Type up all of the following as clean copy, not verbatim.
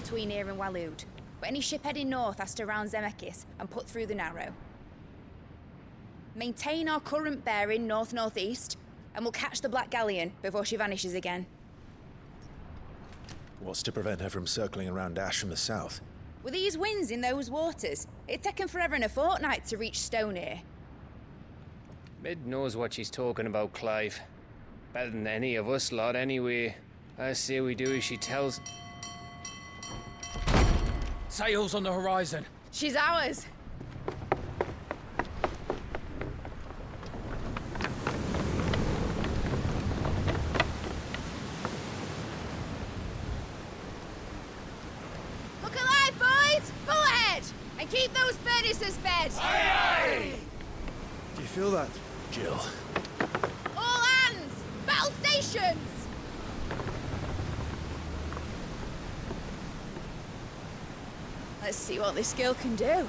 between here and Waloed, but any ship heading north has to round Zemeckis and put through the Narrow. Maintain our current bearing north-northeast, and we'll catch the Black Galleon before she vanishes again. What's to prevent her from circling around Ash from the south? With these winds in those waters, it'd taken forever and a fortnight to reach Stonehere. Mid knows what she's talking about, Clive. Better than any of us lot, anyway. I say we do as she tells. Sails on the horizon. She's ours. Look alive, boys! Full ahead! And keep those furnaces fed! Aye, Do you feel that, Jill? All hands! Battle stations! Let's see what this girl can do.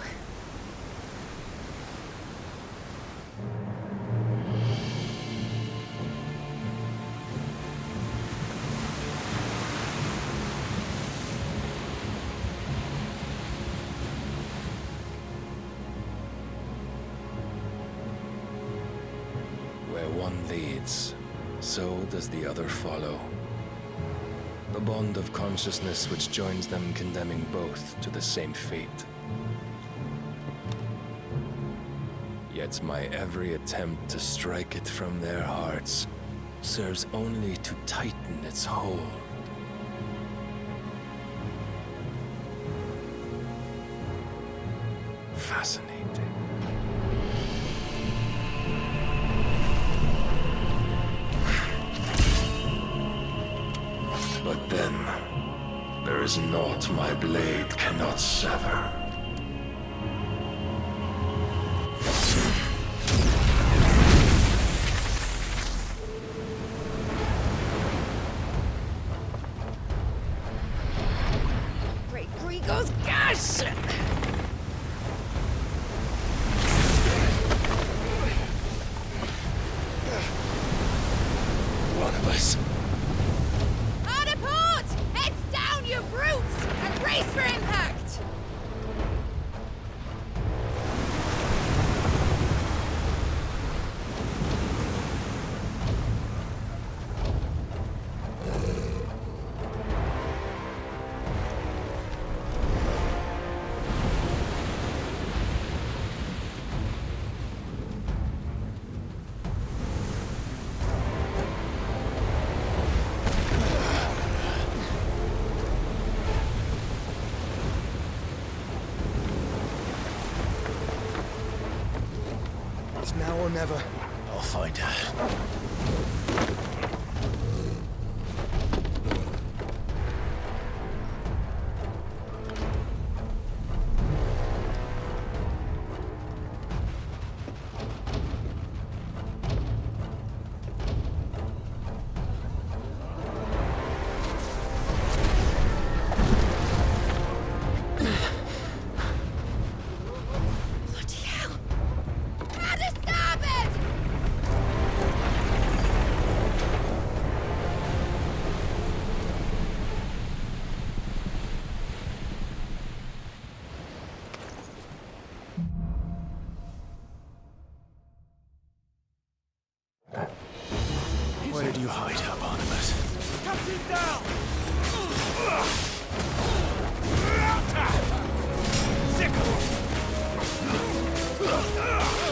Where one leads, so does the other follow. The bond of consciousness which joins them condemning both to the same fate. Yet my every attempt to strike it from their hearts serves only to tighten its hold. Fascinating. But then, there is naught my blade cannot sever. Great Grigor's gas! One of us. Hard port! Heads down, you brutes! And brace for impact! It's now or never. I'll find her. Bloody hell! Out of starboard! Where did you hide her, Barnabas? Captain down! Sickle!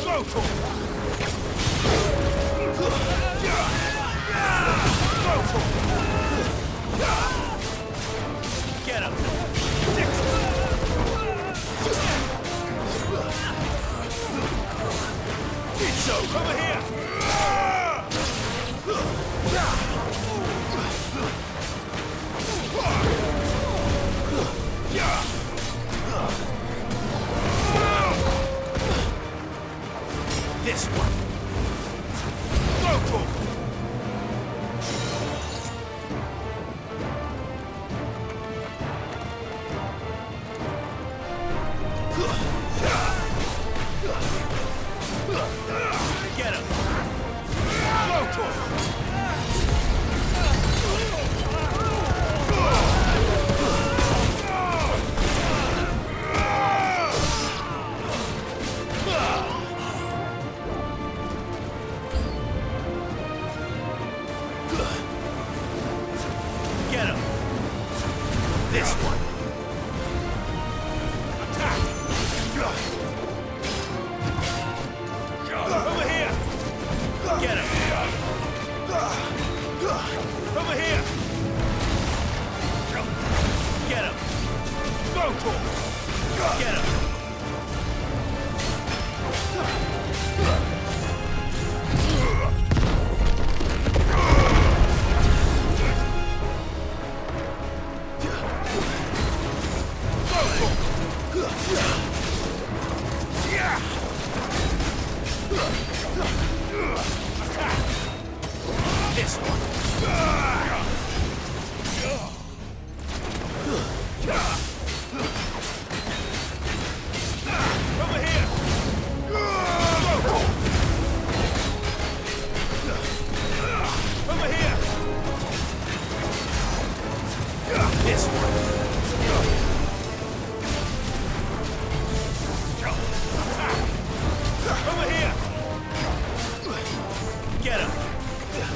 Go for it! Go for it! Get him! It's so over here! This Go for it! Get him! This one. Over here. Over here. This one. Over here. Get him. Get him.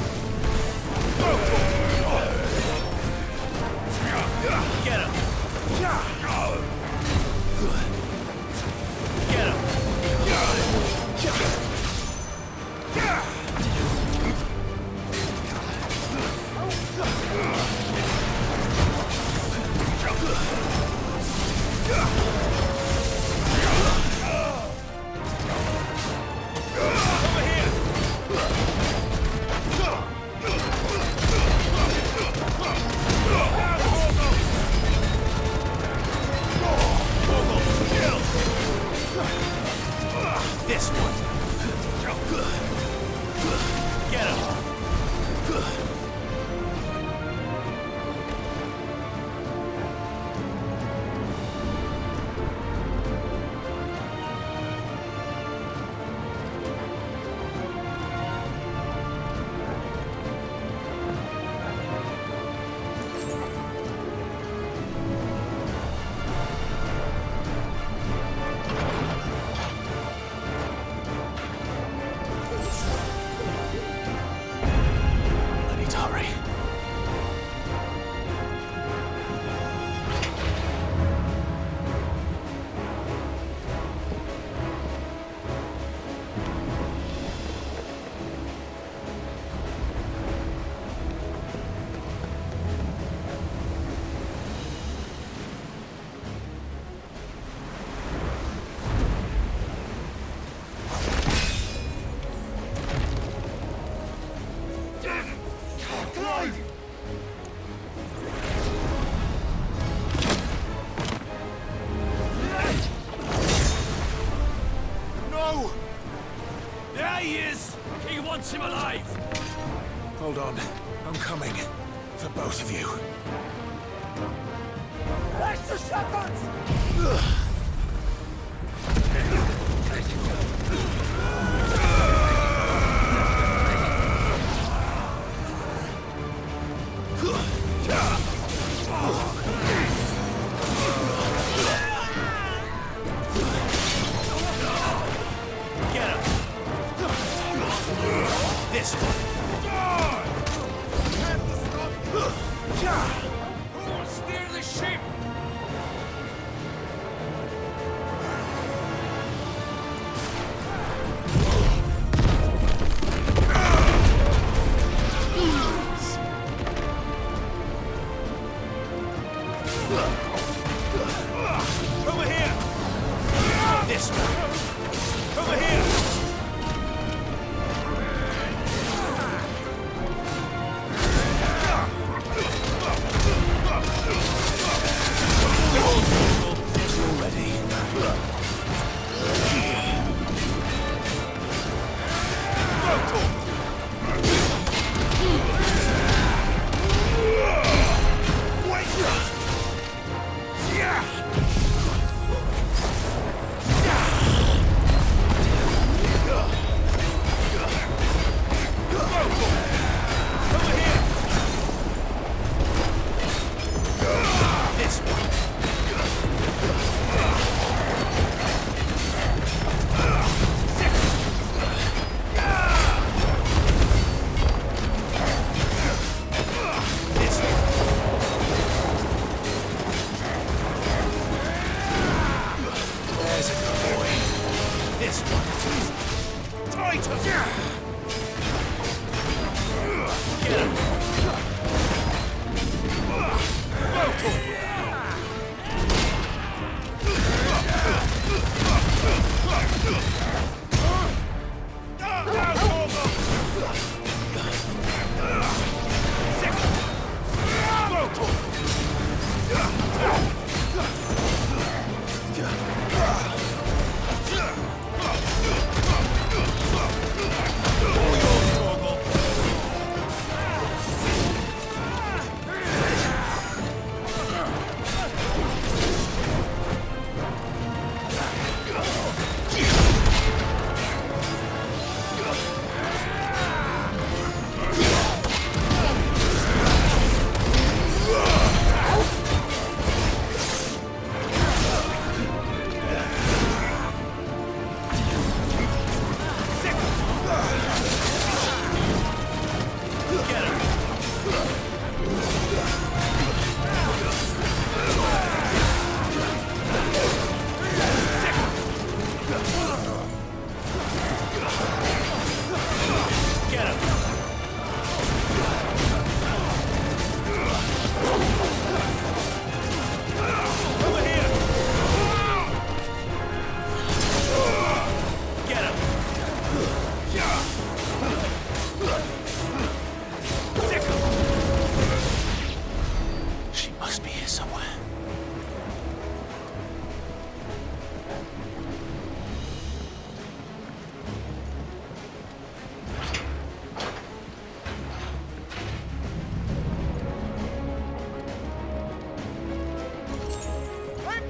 Get him. Over here. This one. Get him. I need to hurry. Clive! No! There he is! He wants him alive! Hold on. I'm coming. For both of you. Extra shotguns! Get him! This one! Who will steer the ship? Over here! This one! Over here!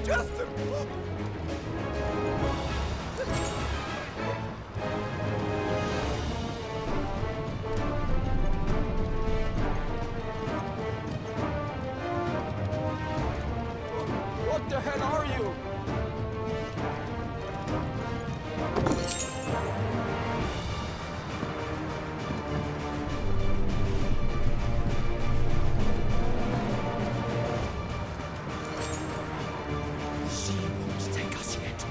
Justin! What the hell are you? She won't take us yet.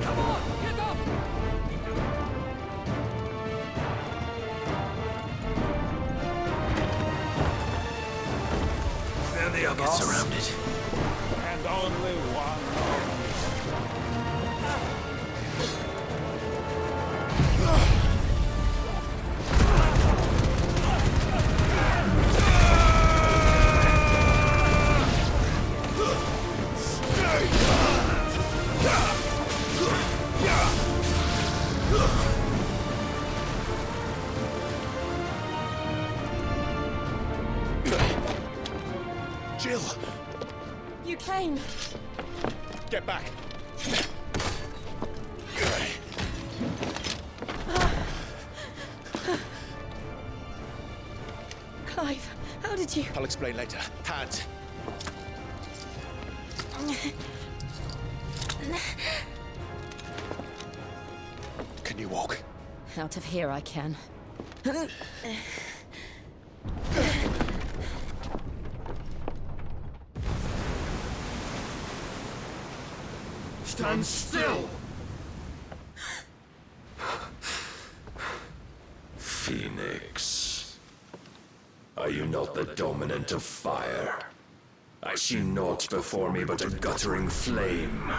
Come on, get up! There they are, Get surrounded. And only one. Jill! You came. Get back! Clive, how did you... I'll explain later. Hands! Can you walk? Out of here I can. Stand still! Phoenix. Are you not the dominant of fire? I see naught before me but a guttering flame.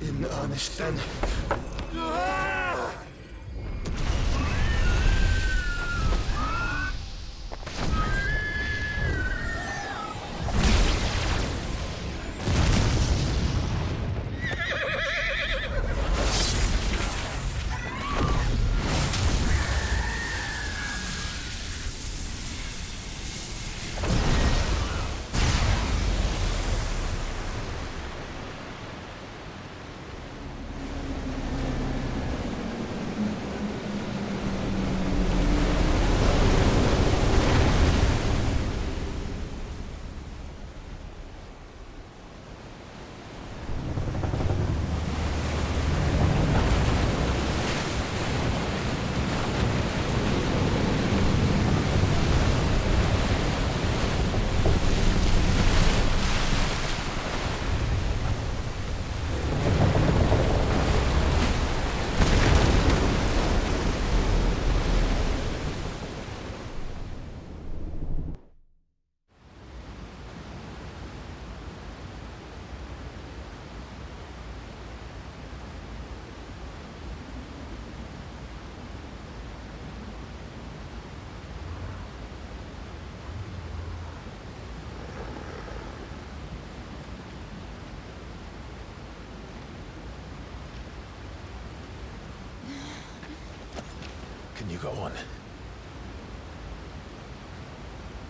In earnest, then. Can you go on?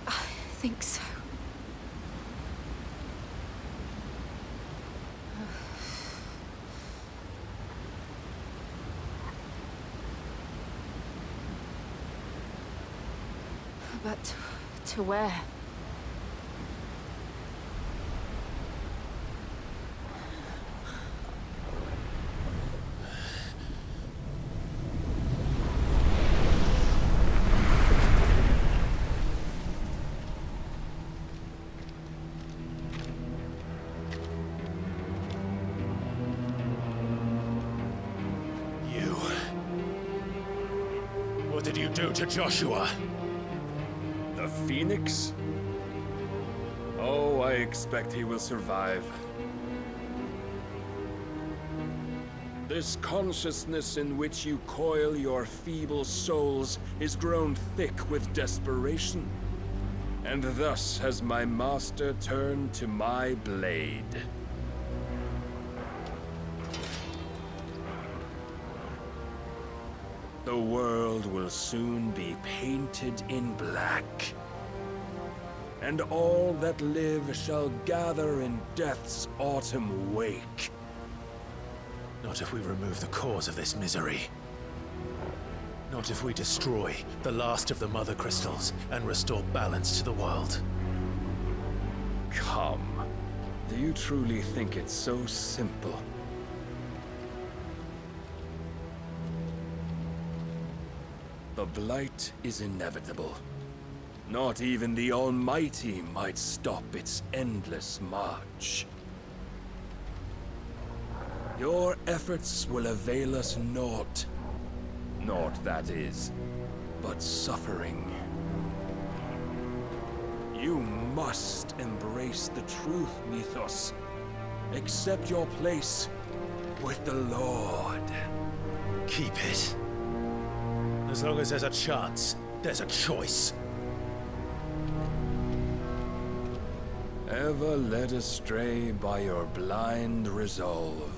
I think so. But to where? What did you do to Joshua? The Phoenix? Oh, I expect he will survive. This consciousness in which you coil your feeble souls is grown thick with desperation. And thus has my master turned to my blade. The world will soon be painted in black. And all that live shall gather in death's autumn wake. Not if we remove the cause of this misery. Not if we destroy the last of the Mother Crystals and restore balance to the world. Come. Do you truly think it's so simple? The Blight is inevitable. Not even the Almighty might stop its endless march. Your efforts will avail us naught. Naught, that is, but suffering. You must embrace the truth, Mythos. Accept your place with the Lord. Keep it. As long as there's a chance, there's a choice. Ever led astray by your blind resolve.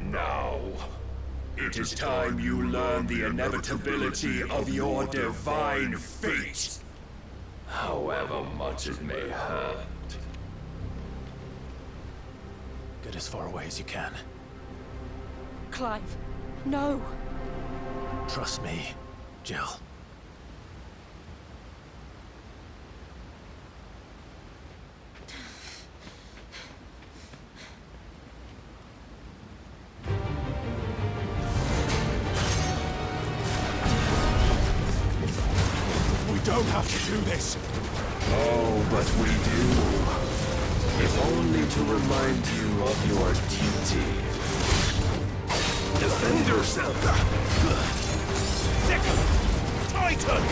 Now, it is time you learn the inevitability of your divine fate, however much it may hurt. Get as far away as you can. Clive, no. Trust me, Jill. We don't have to do this. Oh, but we do. If only to remind you of your duty. Defend yourself! Second! Titan!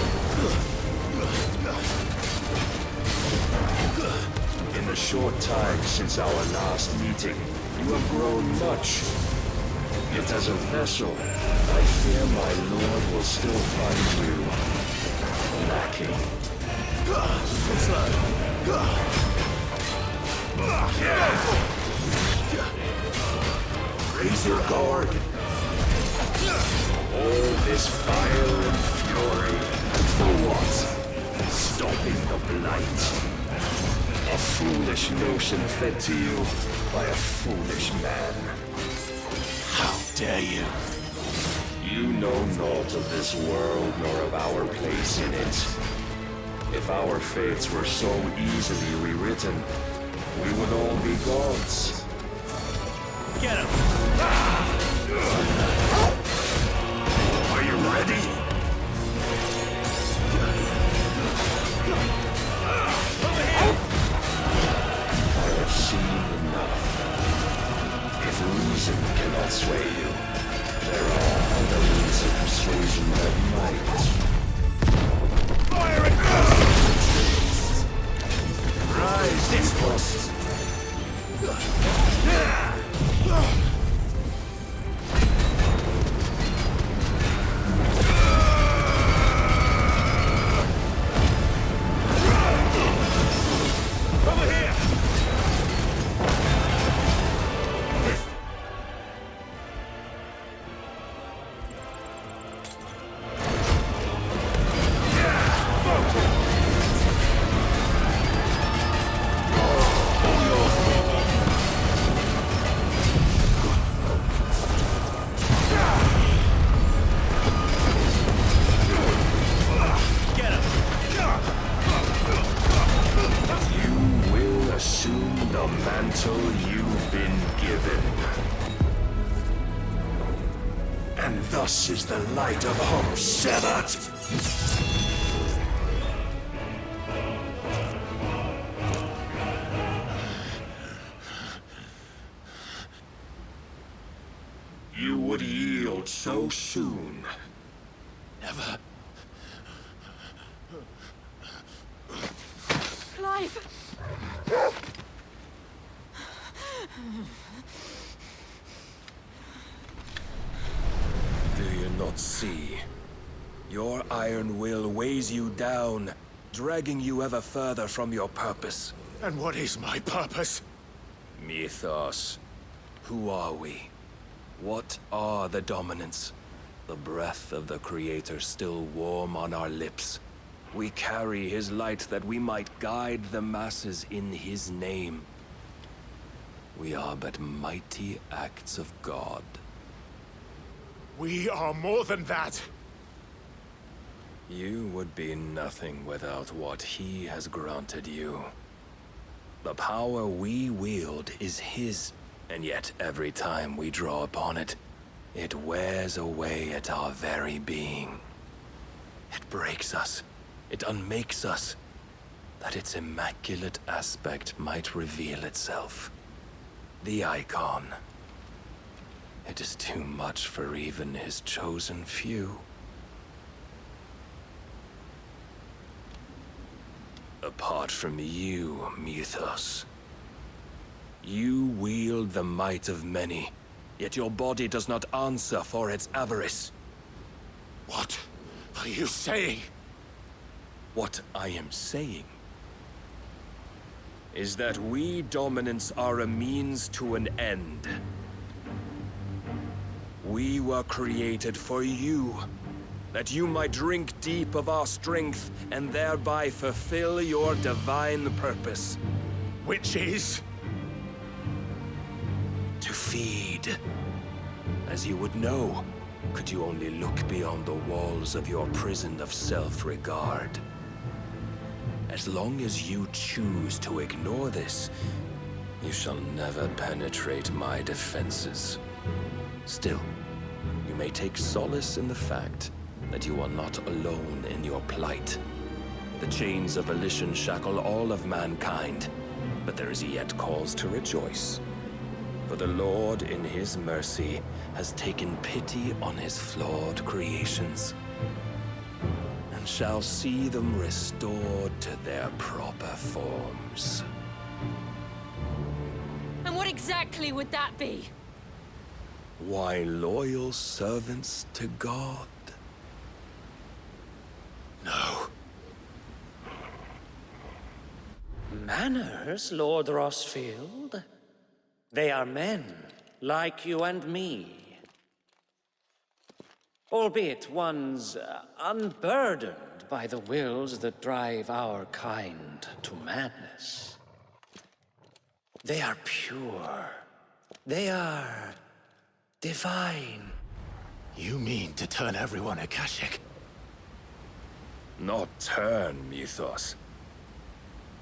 In the short time since our last meeting, you have grown much. Yet as a vessel, I fear my lord will still find you lacking. Raise your guard! All this fire and fury, For what? stopping the blight. A foolish notion fed to you by a foolish man. How dare you? You know naught of this world nor of our place in it. If our fates were so easily rewritten, we would all be gods. Get him! Are you ready? Over here! I have seen enough. If reason cannot sway you, there are other means of persuasion that might. Fire and rise this first! Over here! You will assume the mantle you've been given. And thus is the light of hope severed! failed so soon. Never. Clive! Do you not see? Your iron will weighs you down, dragging you ever further from your purpose. And what is my purpose? Mythos. Who are we? What are the dominants? The breath of the Creator still warm on our lips. We carry his light that we might guide the masses in his name. We are but mighty acts of God. We are more than that. You would be nothing without what he has granted you. The power we wield is his, and yet every time we draw upon it, it wears away at our very being. It breaks us. It unmakes us, that its immaculate aspect might reveal itself. The icon. It is too much for even his chosen few. Apart from you, Mythos. You wield the might of many, yet your body does not answer for its avarice. What are you saying? What I am saying is that we dominants are a means to an end. We were created for you, that you might drink deep of our strength and thereby fulfill your divine purpose. Which is? To feed. As you would know, could you only look beyond the walls of your prison of self-regard. As long as you choose to ignore this, you shall never penetrate my defenses. Still, you may take solace in the fact that you are not alone in your plight. The chains of volition shackle all of mankind, but there is yet cause to rejoice. For the Lord, in his mercy, has taken pity on his flawed creations, and shall see them restored to their proper forms. And what exactly would that be? Why, loyal servants to God. No. Manners, Lord Rossfield? They are men, like you and me. Albeit ones unburdened by the wills that drive our kind to madness. They are pure. They are divine. You mean to turn everyone Akashic? Not turn, Mythos.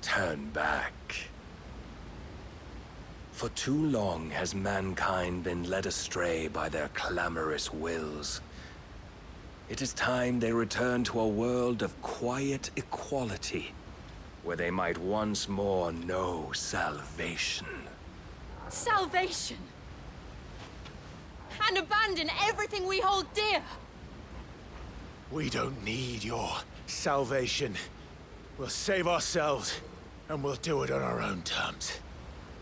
Turn back. For too long has mankind been led astray by their clamorous wills. It is time they return to a world of quiet equality, where they might once more know salvation. Salvation! And abandon everything we hold dear! We don't need your salvation. We'll save ourselves, and we'll do it on our own terms.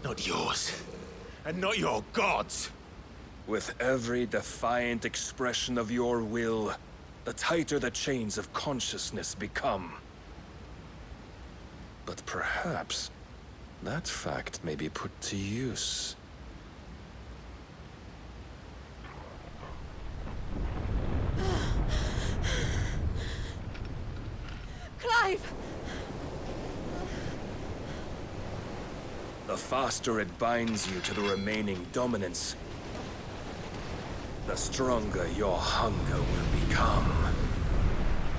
Not yours. And not your gods! With every defiant expression of your will, the tighter the chains of consciousness become. But perhaps that fact may be put to use. Clive! The faster it binds you to the remaining dominance, the stronger your hunger will become.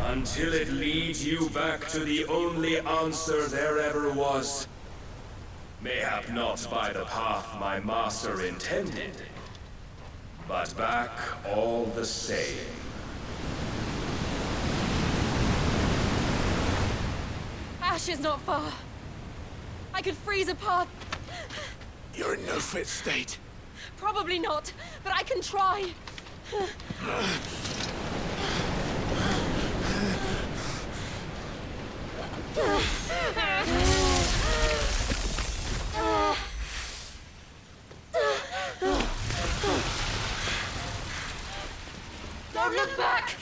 Until it leads you back to the only answer there ever was. Mayhap not by the path my master intended, but back all the same. Ash is not far. I could freeze a path. You're in no fit state. Probably not, but I can try. Don't look back!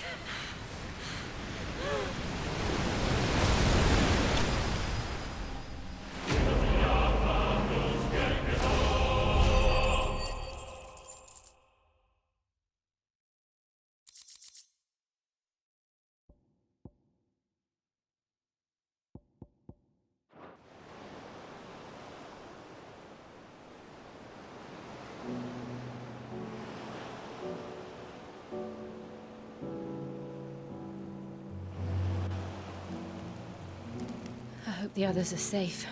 I hope the others are safe.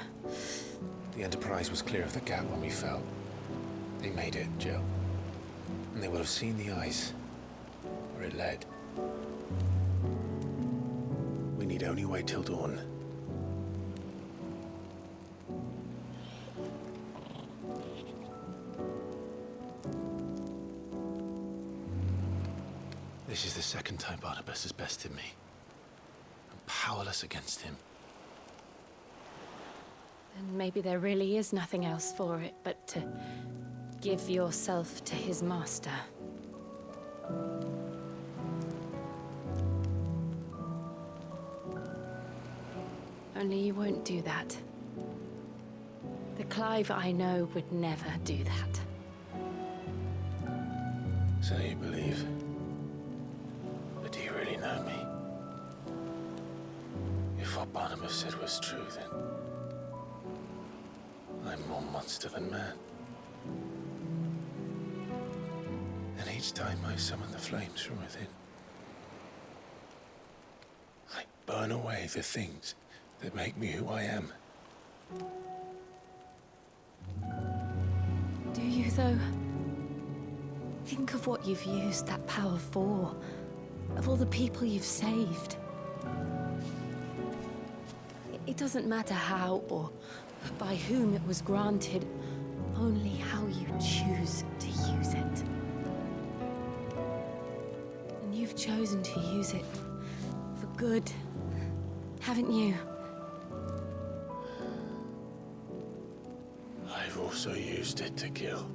The Enterprise was clear of the gap when we fell. They made it, Jill. And they will have seen the ice, where it led. We need only wait till dawn. This is the second time Barnabas has bested me. I'm powerless against him. And maybe there really is nothing else for it but to give yourself to his master. Only you won't do that. The Clive I know would never do that. So you believe? But do you really know me? If what Barnabas said was true, then I'm more monster than man. And each time I summon the flames from within, I burn away the things that make me who I am. Do you, though? Think of what you've used that power for, of all the people you've saved. It doesn't matter how or by whom it was granted, only how you choose to use it. And you've chosen to use it for good, haven't you? I've also used it to kill.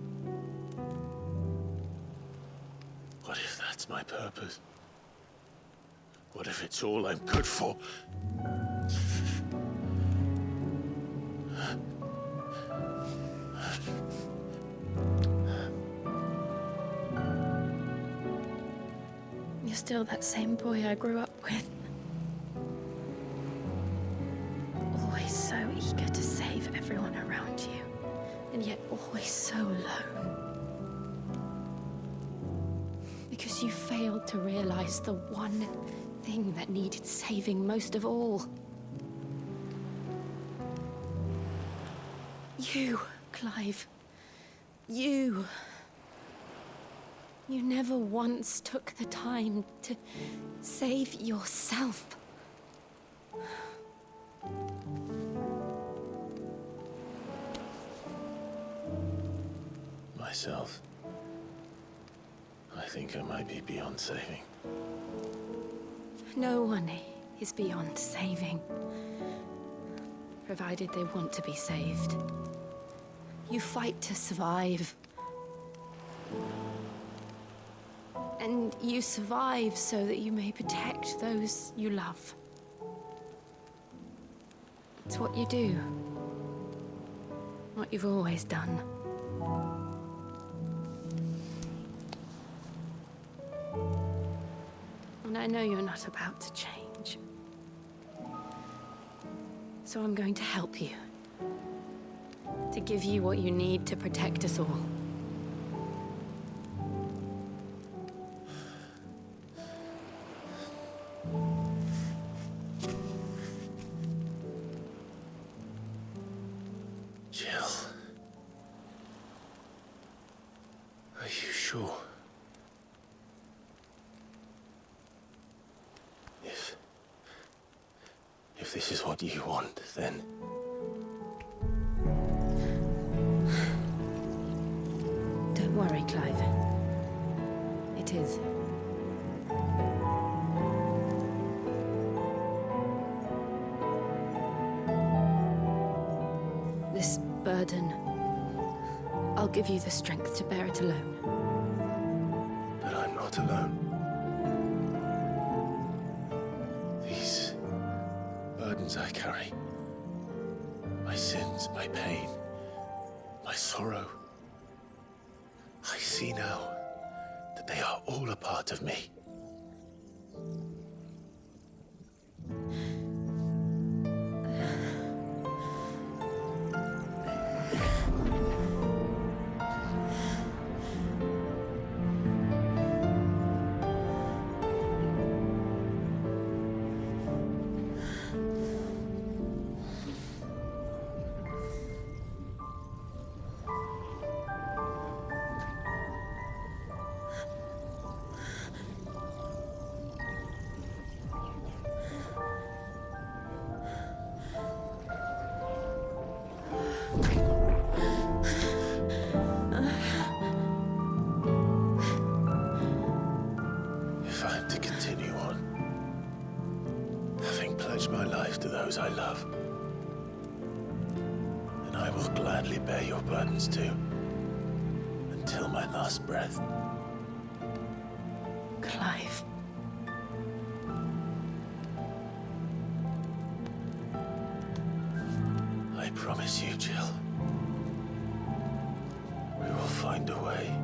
What if that's my purpose? What if it's all I'm good for? You're still that same boy I grew up with. Always so eager to save everyone around you, and yet always so alone. Because you failed to realize the one thing that needed saving most of all. You, Clive. You. You never once took the time to save yourself. Myself? I think I might be beyond saving. No one is beyond saving, provided they want to be saved. You fight to survive. And you survive so that you may protect those you love. It's what you do. What you've always done. And I know you're not about to change. So I'm going to help you. To give you what you need to protect us all. Jill. Are you sure? If this is what you want, then... Don't worry, Clive. It is. This burden, I'll give you the strength to bear it alone. But I'm not alone. These burdens I carry, my sins, my pain, my sorrow, I see now that they are all a part of me. If I'm to continue on, having pledged my life to those I love, then I will gladly bear your burdens too, until my last breath. Clive. I promise you, Jill, we will find a way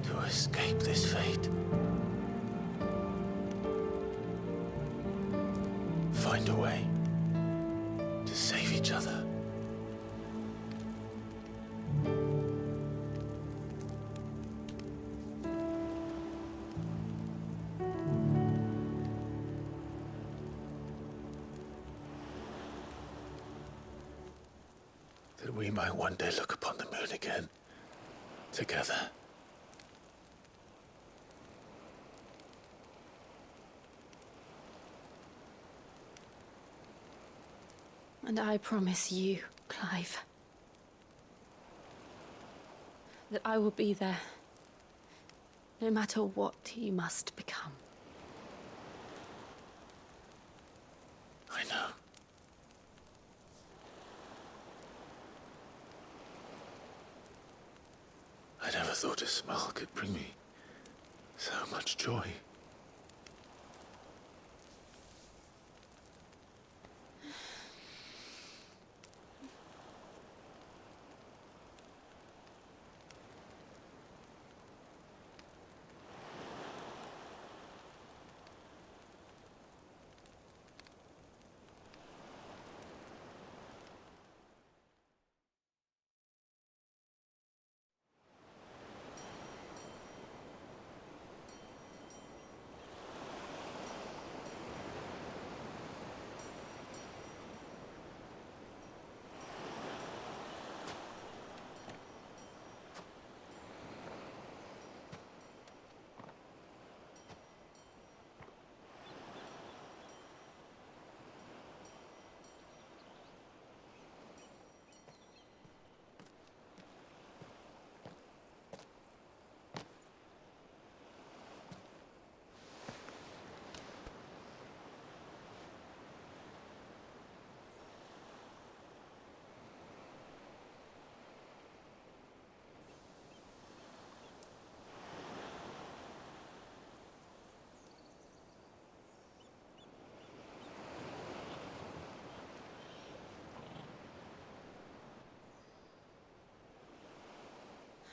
to escape this fate. Find a way to save each other. That we might one day look upon the moon again, together. And I promise you, Clive, that I will be there, no matter what you must become. I know. I never thought a smile could bring me so much joy.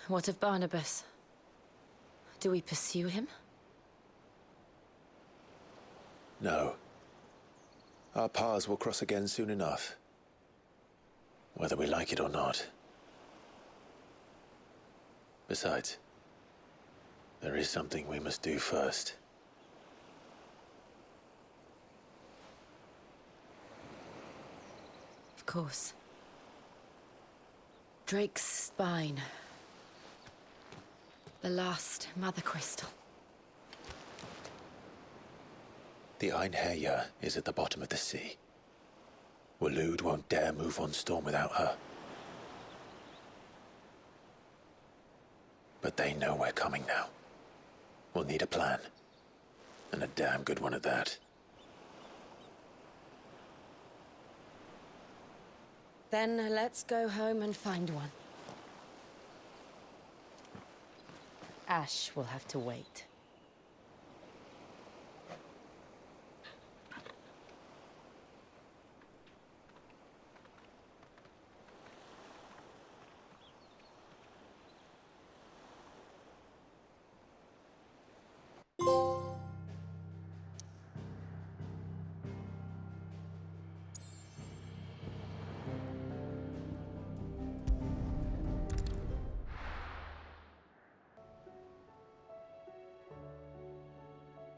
What of Barnabas? Do we pursue him? No. Our paths will cross again soon enough, whether we like it or not. Besides, there is something we must do first. Of course. Drake's spine. The last Mother Crystal. The Einherjar is at the bottom of the sea. Waloed won't dare move on Storm without her. But they know we're coming now. We'll need a plan. And a damn good one at that. Then let's go home and find one. Ash will have to wait.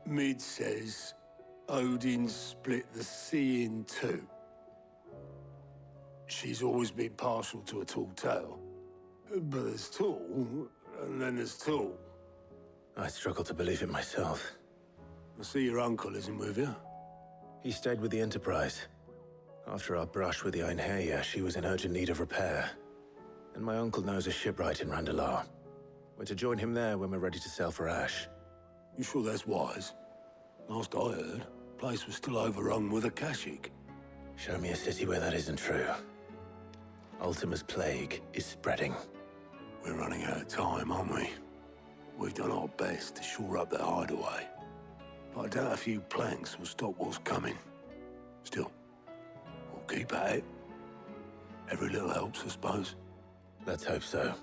Mid says Odin split the sea in two. She's always been partial to a tall tale. But there's tall, and then there's tall. I struggle to believe it myself. I see your uncle isn't with you. He stayed with the Enterprise. After our brush with the Einherja, she was in urgent need of repair. And my uncle knows a shipwright in Randalar. We're to join him there when we're ready to sail for Ash. You sure that's wise? Last I heard, the place was still overrun with Akashic. Show me a city where that isn't true. Ultima's plague is spreading. We're running out of time, aren't we? We've done our best to shore up that hideaway. But I doubt a few planks will stop what's coming. Still, we'll keep at it. Every little helps, I suppose. Let's hope so.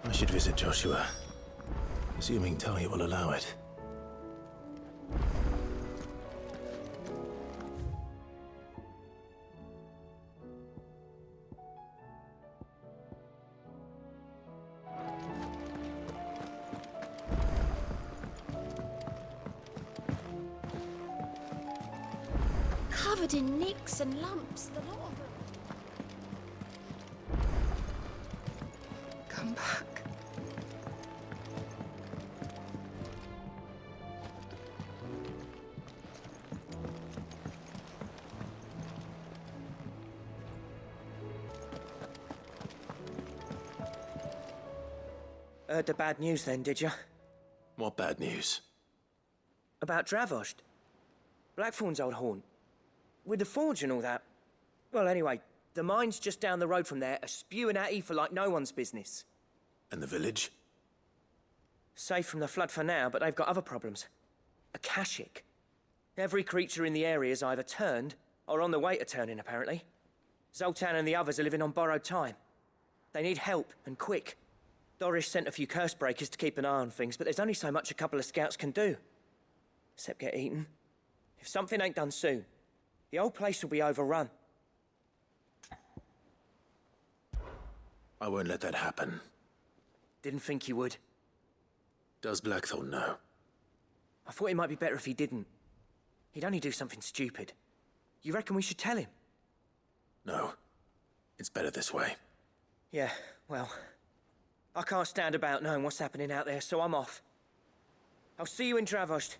I should visit Joshua, assuming Talia will allow it. Covered in nicks and lumps, the lot of them. Come back. Heard the bad news then, did you? What bad news? About Dravost. Blackthorn's old haunt. With the forge and all that. Well, anyway, the mine's just down the road from there are spewing out ether like no one's business. And the village? Safe from the flood for now, but they've got other problems. Akashic. Every creature in the area's either turned or on the way to turning, apparently. Zoltan and the others are living on borrowed time. They need help, and quick. Doris sent a few curse breakers to keep an eye on things, but there's only so much a couple of scouts can do. Except get eaten. If something ain't done soon, the whole place will be overrun. I won't let that happen. Didn't think you would. Does Blackthorn know? I thought it might be better if he didn't. He'd only do something stupid. You reckon we should tell him? No. It's better this way. Yeah, well, I can't stand about knowing what's happening out there, so I'm off. I'll see you in Dravost.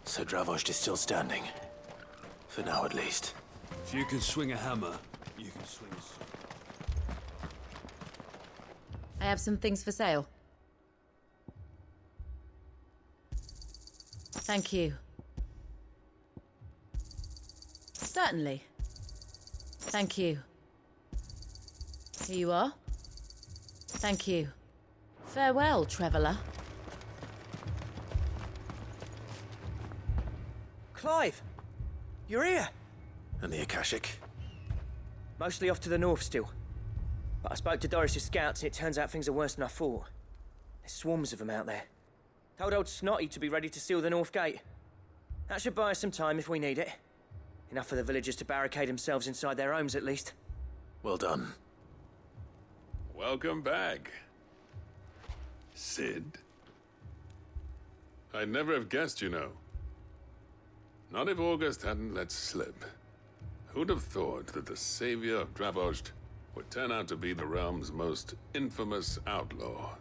So Dravost is still standing. For now, at least. If you can swing a hammer, you can swing a sword. I have some things for sale. Thank you. Certainly. Thank you. Here you are. Thank you. Farewell, traveller. Clive! You're here! And the Akashic? Mostly off to the north still. But I spoke to Doris's scouts and it turns out things are worse than I thought. There's swarms of them out there. Told old Snotty to be ready to seal the north gate. That should buy us some time if we need it. Enough for the villagers to barricade themselves inside their homes, at least. Well done. Welcome back, Sid. I'd never have guessed, you know. Not if August hadn't let slip. Who'd have thought that the savior of Dravost would turn out to be the realm's most infamous outlaw?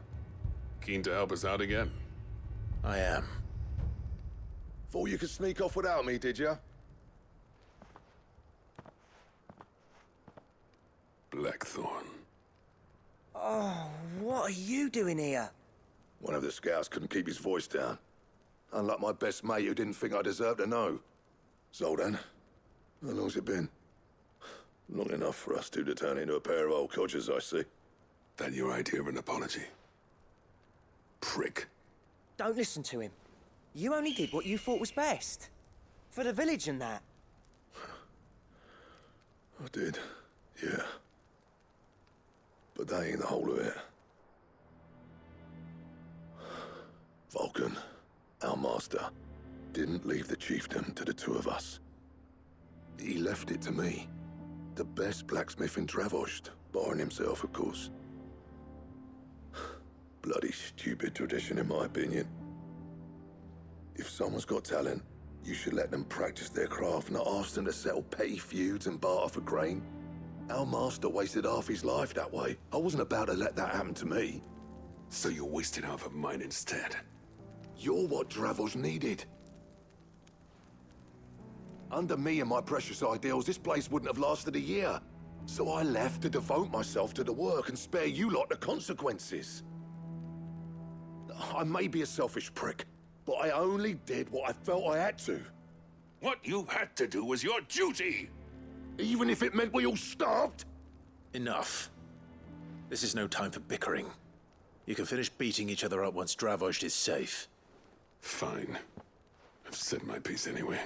Keen to help us out again? I am. Thought you could sneak off without me, did you? Blackthorn. Oh, what are you doing here? One of the scouts couldn't keep his voice down. Unlike my best mate who didn't think I deserved to know. Zoltan, how long's it been? Long enough for us two to turn into a pair of old codgers, I see. That your idea of an apology? Prick. Don't listen to him. You only did what you thought was best. For the village and that. I did, yeah. But that ain't the whole of it. Vulcan, our master, didn't leave the chieftain to the two of us. He left it to me. The best blacksmith in Dravost, barring himself, of course. Bloody stupid tradition, in my opinion. If someone's got talent, you should let them practice their craft, not ask them to settle petty feuds and barter for grain. Our master wasted half his life that way. I wasn't about to let that happen to me. So you wasted half of mine instead? You're what Dravost needed. Under me and my precious ideals, this place wouldn't have lasted a year. So I left to devote myself to the work and spare you lot the consequences. I may be a selfish prick, but I only did what I felt I had to. What you had to do was your duty! Even if it meant we all starved? Enough. This is no time for bickering. You can finish beating each other up once Dravost is safe. Fine. I've said my piece anyway.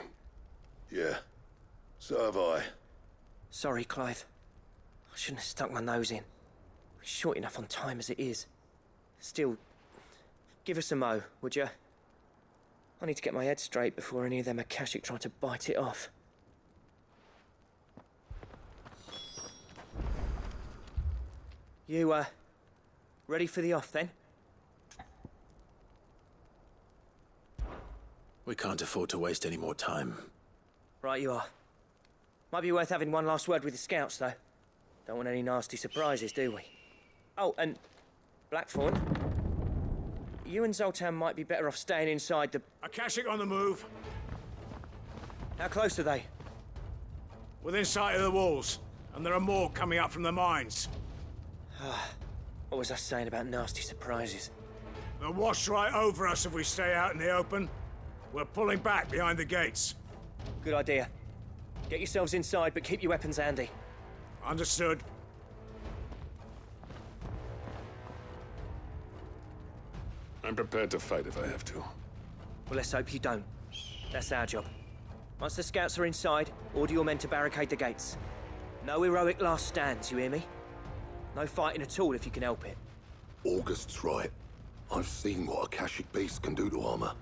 Yeah, so have I. Sorry, Clive. I shouldn't have stuck my nose in. We're short enough on time as it is. Still, give us a mo, would you? I need to get my head straight before any of them Akashic try to bite it off. You, ready for the off, then? We can't afford to waste any more time. Right you are. Might be worth having one last word with the scouts, though. Don't want any nasty surprises, do we? Oh, and Blackthorn, you and Zoltan might be better off staying inside the... Akashic on the move. How close are they? Within sight of the walls, and there are more coming up from the mines. What was I saying about nasty surprises? They'll wash right over us if we stay out in the open. We're pulling back behind the gates. Good idea. Get yourselves inside, but keep your weapons handy. Understood. I'm prepared to fight if I have to. Well, let's hope you don't. That's our job. Once the scouts are inside, order your men to barricade the gates. No heroic last stands, you hear me? No fighting at all if you can help it. August's right. I've seen what Akashic beasts can do to armor.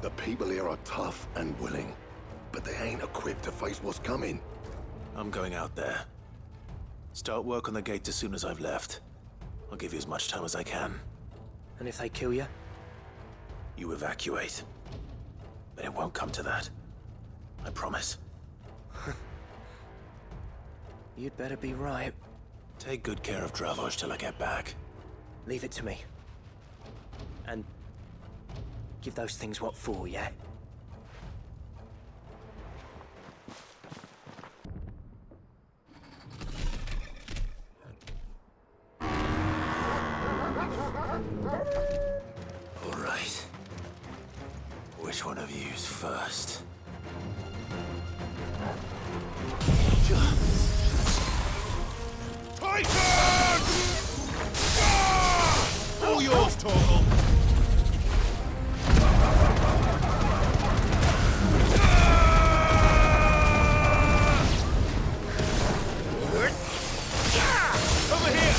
The people here are tough and willing, but they ain't equipped to face what's coming. I'm going out there. Start work on the gate as soon as I've left. I'll give you as much time as I can. And if they kill you? You evacuate. But it won't come to that. I promise. You'd better be right. Take good care of Dravost till I get back. Leave it to me. And give those things what for, yeah? All right. Which one of you's first? Titan! All yours, Torgal. Over here!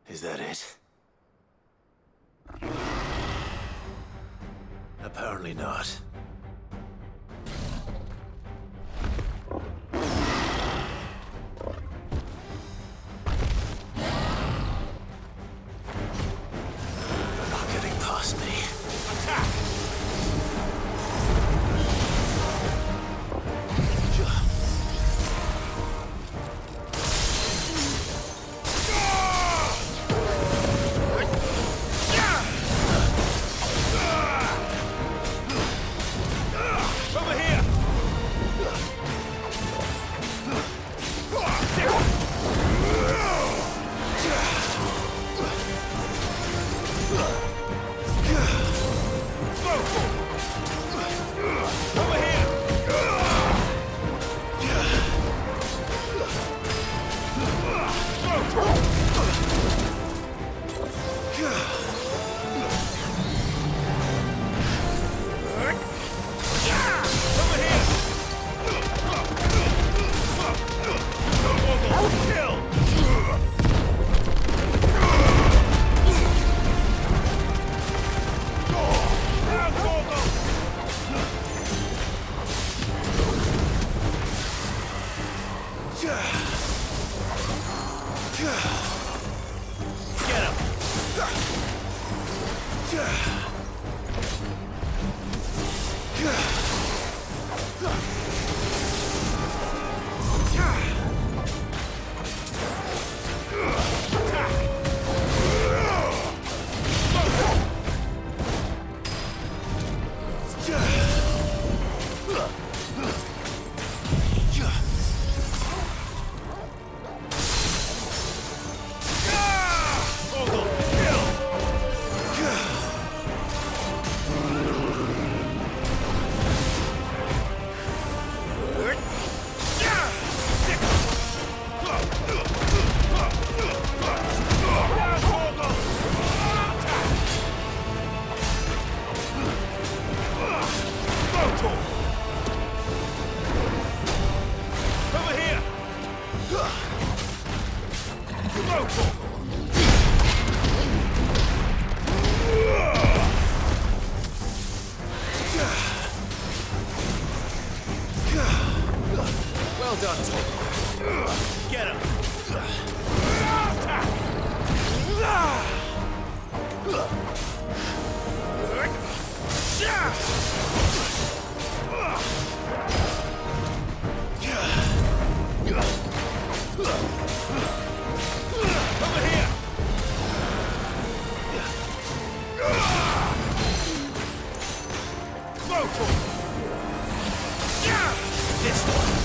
Is that it? Apparently not. They're not getting past me. Attack! Well done, Tom. Get him. Over here. Go for it. This one.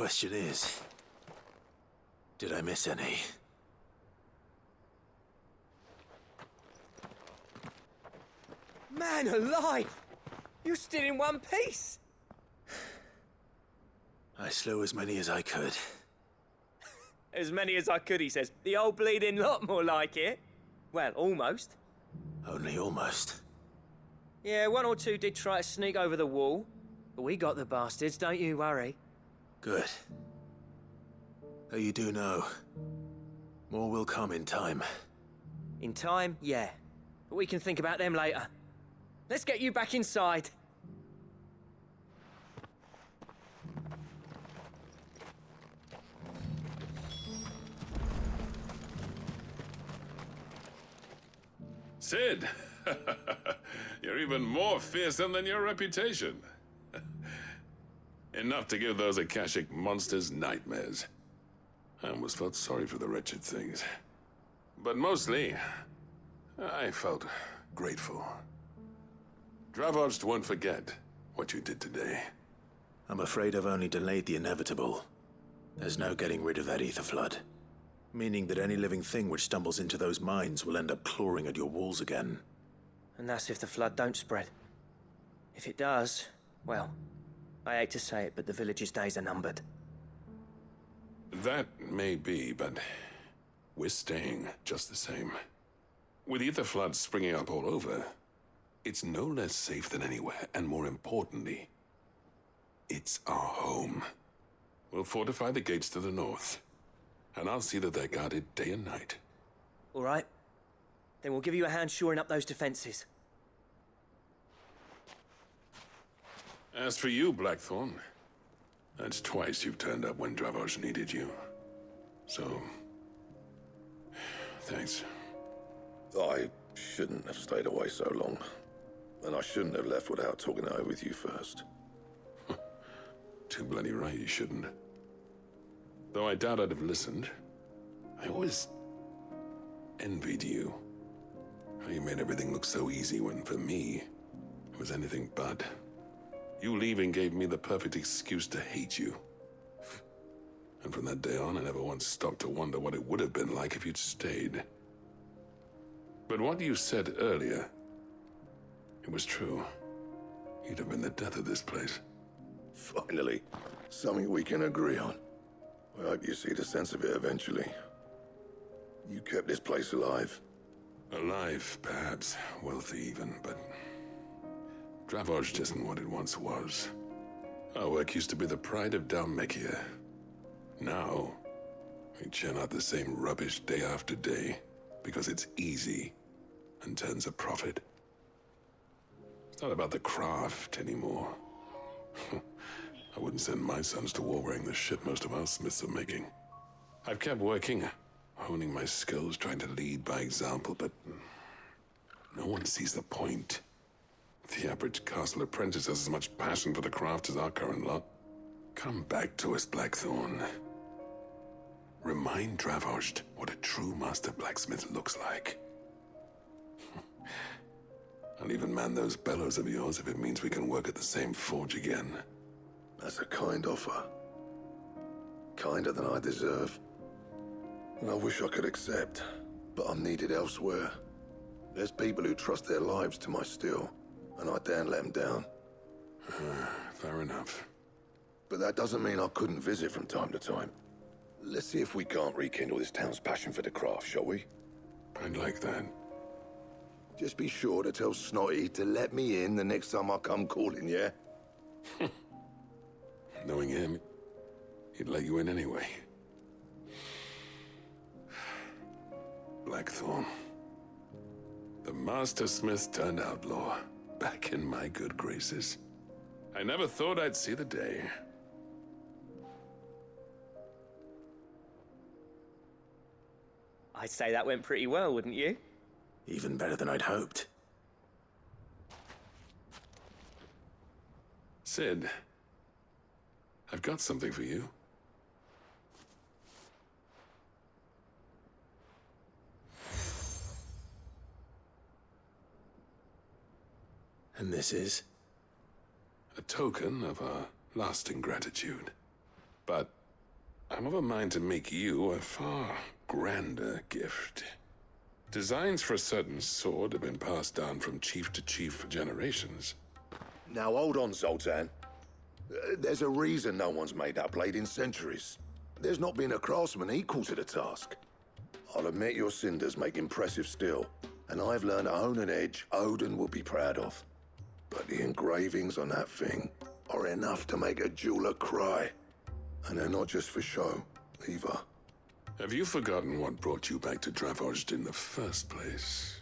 question is, did I miss any? Man alive! You're still in one piece! I slew as many as I could. As many as I could, he says. The old bleeding lot, more like it. Well, almost. Only almost. Yeah, one or two did try to sneak over the wall. But we got the bastards, don't you worry. Good. Though you do know, more will come in time. In time, yeah. But we can think about them later. Let's get you back inside. Sid! You're even more fearsome than your reputation. Enough to give those Akashic monsters nightmares. I almost felt sorry for the wretched things. But mostly, I felt grateful. Dravoged won't forget what you did today. I'm afraid I've only delayed the inevitable. There's no getting rid of that ether flood. Meaning that any living thing which stumbles into those mines will end up clawing at your walls again. And that's if the flood don't spread. If it does, well, I hate to say it, but the village's days are numbered. That may be, but we're staying just the same. With ether floods springing up all over, it's no less safe than anywhere, and more importantly, it's our home. We'll fortify the gates to the north, and I'll see that they're guarded day and night. All right. Then we'll give you a hand shoring up those defenses. As for you, Blackthorn, that's twice you've turned up when Dravos needed you. So, thanks. I shouldn't have stayed away so long. And I shouldn't have left without talking it over with you first. Too bloody right you shouldn't. Though I doubt I'd have listened. I always envied you. How you made everything look so easy when, for me, it was anything but. You leaving gave me the perfect excuse to hate you. And from that day on, I never once stopped to wonder what it would have been like if you'd stayed. But what you said earlier, it was true. You'd have been the death of this place. Finally, something we can agree on. I hope you see the sense of it eventually. You kept this place alive. Alive, perhaps. Wealthy even, but Dravoj isn't what it once was. Our work used to be the pride of Dalmekia. Now, we churn out the same rubbish day after day because it's easy and turns a profit. It's not about the craft anymore. I wouldn't send my sons to war wearing the shit most of our smiths are making. I've kept working, honing my skills, trying to lead by example, but no one sees the point. The average castle apprentice has as much passion for the craft as our current lot. Come back to us, Blackthorn. Remind Dravosht what a true master blacksmith looks like. I'll even man those bellows of yours if it means we can work at the same forge again. That's a kind offer. Kinder than I deserve. And I wish I could accept, but I'm needed elsewhere. There's people who trust their lives to my steel, and I daren't let them down. Fair enough. But that doesn't mean I couldn't visit from time to time. Let's see if we can't rekindle this town's passion for the craft, shall we? I'd like that. Just be sure to tell Snotty to let me in the next time I come calling, yeah? Knowing him, he'd let you in anyway. Blackthorn. The Master Smith turned outlaw, back in my good graces. I never thought I'd see the day. I'd say that went pretty well, wouldn't you? Even better than I'd hoped. Sid, I've got something for you. And this is? A token of our lasting gratitude. But I'm of a mind to make you a far grander gift. Designs for a certain sword have been passed down from chief to chief for generations. Now hold on, Zoltan. There's a reason no one's made that blade in centuries. There's not been a craftsman equal to the task. I'll admit your cinders make impressive steel, and I've learned to own an edge Odin will be proud of. But the engravings on that thing are enough to make a jeweler cry. And they're not just for show, either. Have you forgotten what brought you back to Dravozd in the first place?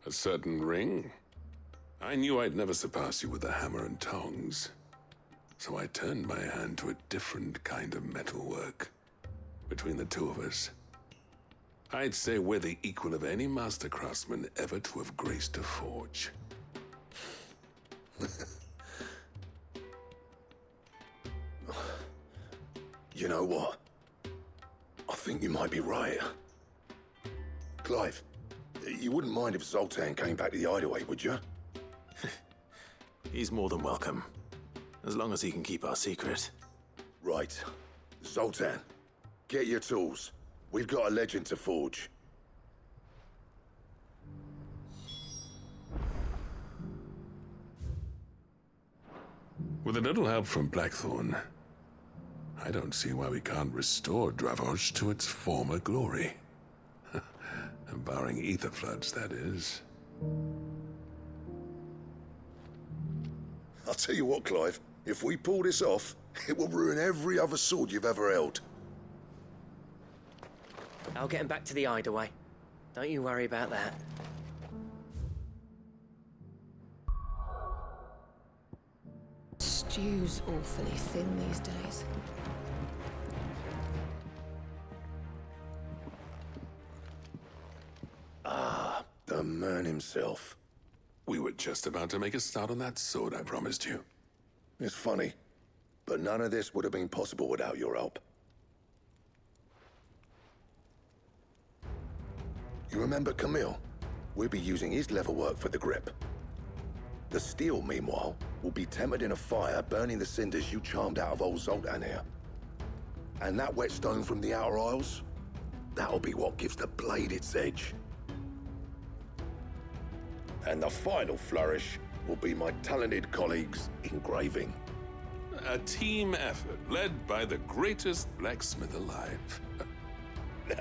A certain ring? I knew I'd never surpass you with the hammer and tongs. So I turned my hand to a different kind of metalwork. Between the two of us, I'd say we're the equal of any master craftsman ever to have graced a forge. You know what? I think you might be right. Clive, you wouldn't mind if Zoltan came back to the hideaway, would you? He's more than welcome, as long as he can keep our secret. Right. Zoltan, get your tools. We've got a legend to forge. With a little help from Blackthorn, I don't see why we can't restore Dravozd to its former glory. Barring ether floods, that is. I'll tell you what, Clive. If we pull this off, it will ruin every other sword you've ever held. I'll get him back to the hideaway. Don't you worry about that. Stew's awfully thin these days. Ah, the man himself. We were just about to make a start on that sword I promised you. It's funny, but none of this would have been possible without your help. You remember Camille? We'll be using his leatherwork for the grip. The steel, meanwhile, will be tempered in a fire, burning the cinders you charmed out of old Zoltan here. And that whetstone from the Outer Isles, that'll be what gives the blade its edge. And the final flourish will be my talented colleagues' engraving. A team effort led by the greatest blacksmith alive.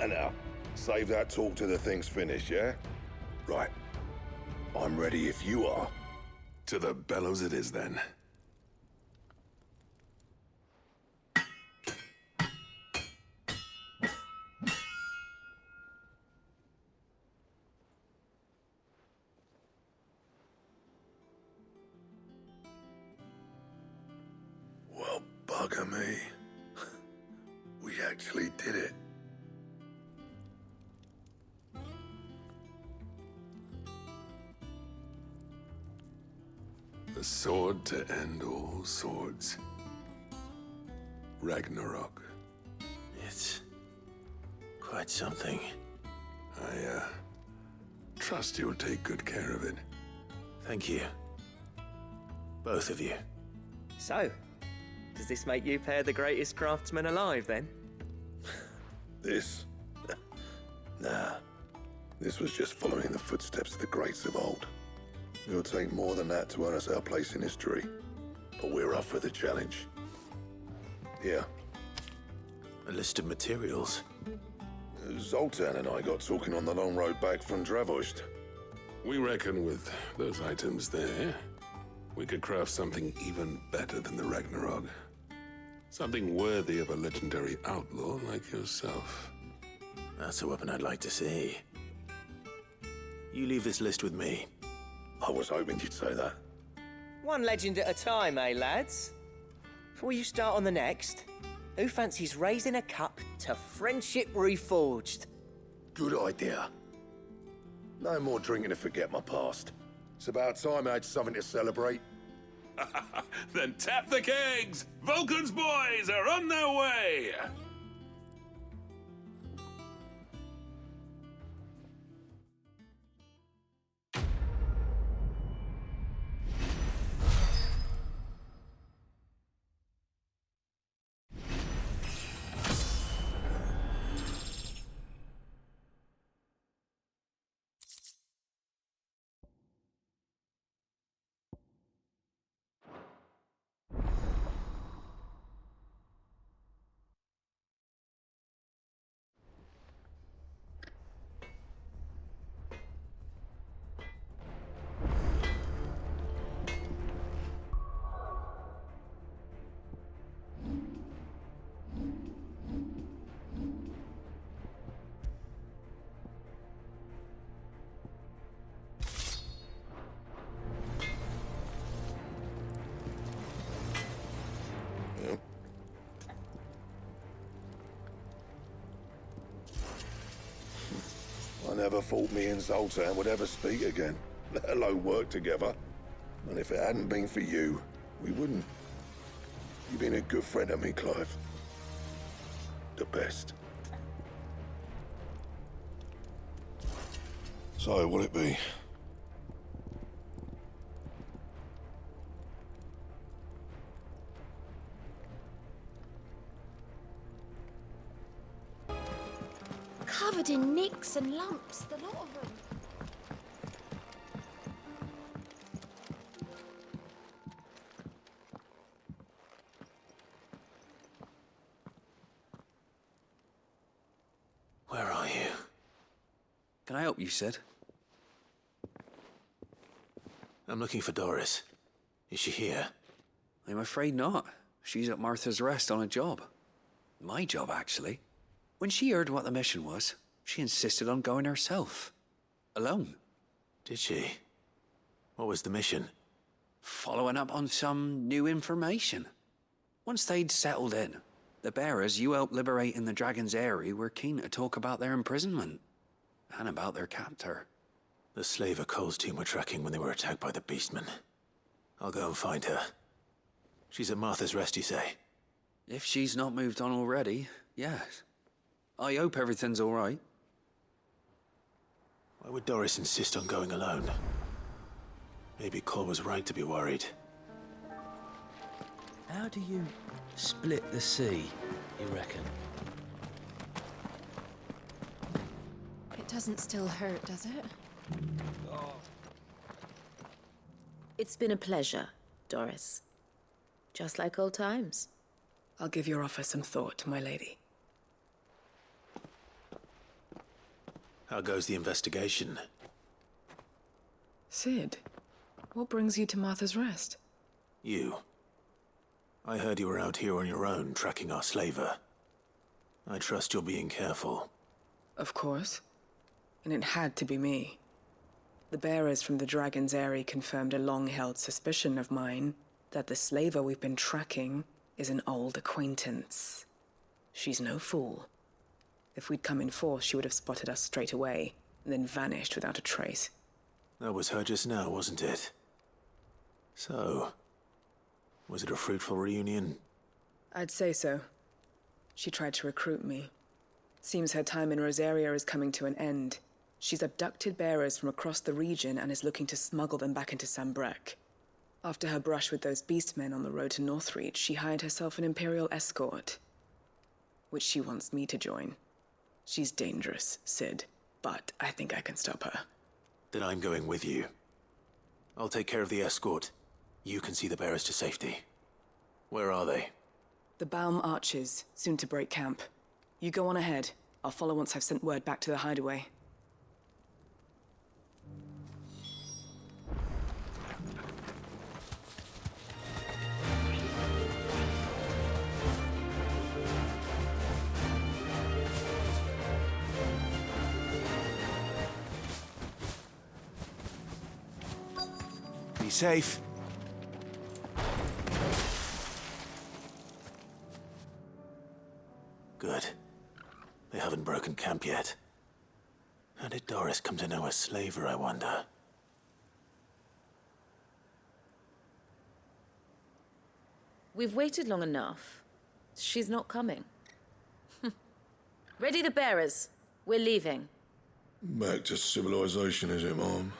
Now, save that talk till the thing's finished, yeah? Right. I'm ready if you are. To the bellows it is, then. Well, bugger me. We actually did it. The sword to end all swords. Ragnarok. It's quite something. I, trust you'll take good care of it. Thank you. Both of you. So, does this make you pair the greatest craftsman alive, then? This? Nah. This was just following the footsteps of the greats of old. It'll take more than that to earn us our place in history. But we're up for the challenge. Here. A list of materials. Zoltan and I got talking on the long road back from Dravozd. We reckon with those items there, we could craft something even better than the Ragnarok. Something worthy of a legendary outlaw like yourself. That's a weapon I'd like to see. You leave this list with me. I was hoping you'd say that. One legend at a time, eh, lads? Before you start on the next, who fancies raising a cup to friendship reforged? Good idea. No more drinking to forget my past. It's about time I had something to celebrate. Then tap the kegs! Vulcan's boys are on their way! never thought me and Zoltan would ever speak again, let alone work together. And if it hadn't been for you, we wouldn't. You've been a good friend to me, Clive. The best. So, what'll it be? Covered in nicks and lumps, the lot of them. Where are you? Can I help you, Sid? I'm looking for Doris. Is she here? I'm afraid not. She's at Martha's Rest on a job. My job, actually. When she heard what the mission was, she insisted on going herself. Alone. Did she? What was the mission? Following up on some new information. Once they'd settled in, the bearers you helped liberate in the Dragon's Eyrie were keen to talk about their imprisonment. And about their captor. The slaver Cole's team were tracking when they were attacked by the Beastmen. I'll go and find her. She's at Martha's Rest, you say? If she's not moved on already, yes. I hope everything's all right. Why would Doris insist on going alone? Maybe Cole was right to be worried. How do you split the sea, you reckon? It doesn't still hurt, does it? It's been a pleasure, Doris. Just like old times. I'll give your offer some thought, my lady. How goes the investigation? Sid, what brings you to Martha's Rest? You. I heard you were out here on your own, tracking our slaver. I trust you're being careful. Of course. And it had to be me. The bearers from the Dragon's Eyrie confirmed a long-held suspicion of mine that the slaver we've been tracking is an old acquaintance. She's no fool. If we'd come in force, she would have spotted us straight away, and then vanished without a trace. That was her just now, wasn't it? So, was it a fruitful reunion? I'd say so. She tried to recruit me. Seems her time in Rosaria is coming to an end. She's abducted bearers from across the region and is looking to smuggle them back into Sambrek. After her brush with those beastmen on the road to Northreach, she hired herself an Imperial escort, which she wants me to join. She's dangerous, Sid, but I think I can stop her. Then I'm going with you. I'll take care of the escort. You can see the bearers to safety. Where are they? The Baum Archers, soon to break camp. You go on ahead. I'll follow once I've sent word back to the hideaway. Be safe. Good. They haven't broken camp yet. How did Doris come to know a slaver, I wonder? We've waited long enough. She's not coming. Ready the bearers. We're leaving. Back to civilization, is it, Mom?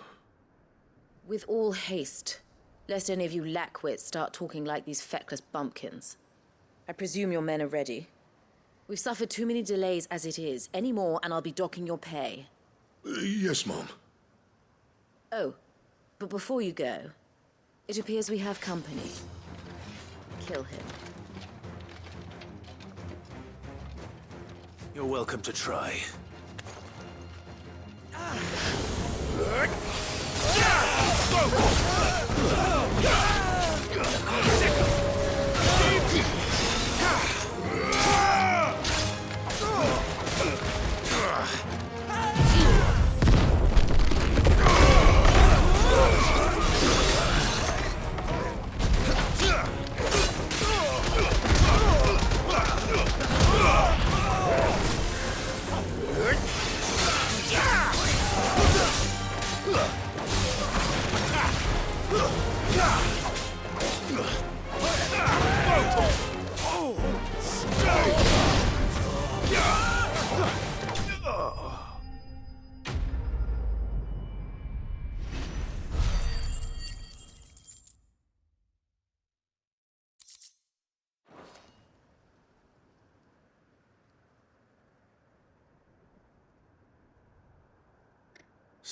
With all haste, lest any of you lackwits start talking like these feckless bumpkins. I presume your men are ready. We've suffered too many delays as it is. Any more, and I'll be docking your pay. Yes, Mom. Oh, but before you go, it appears we have company. Kill him. You're welcome to try.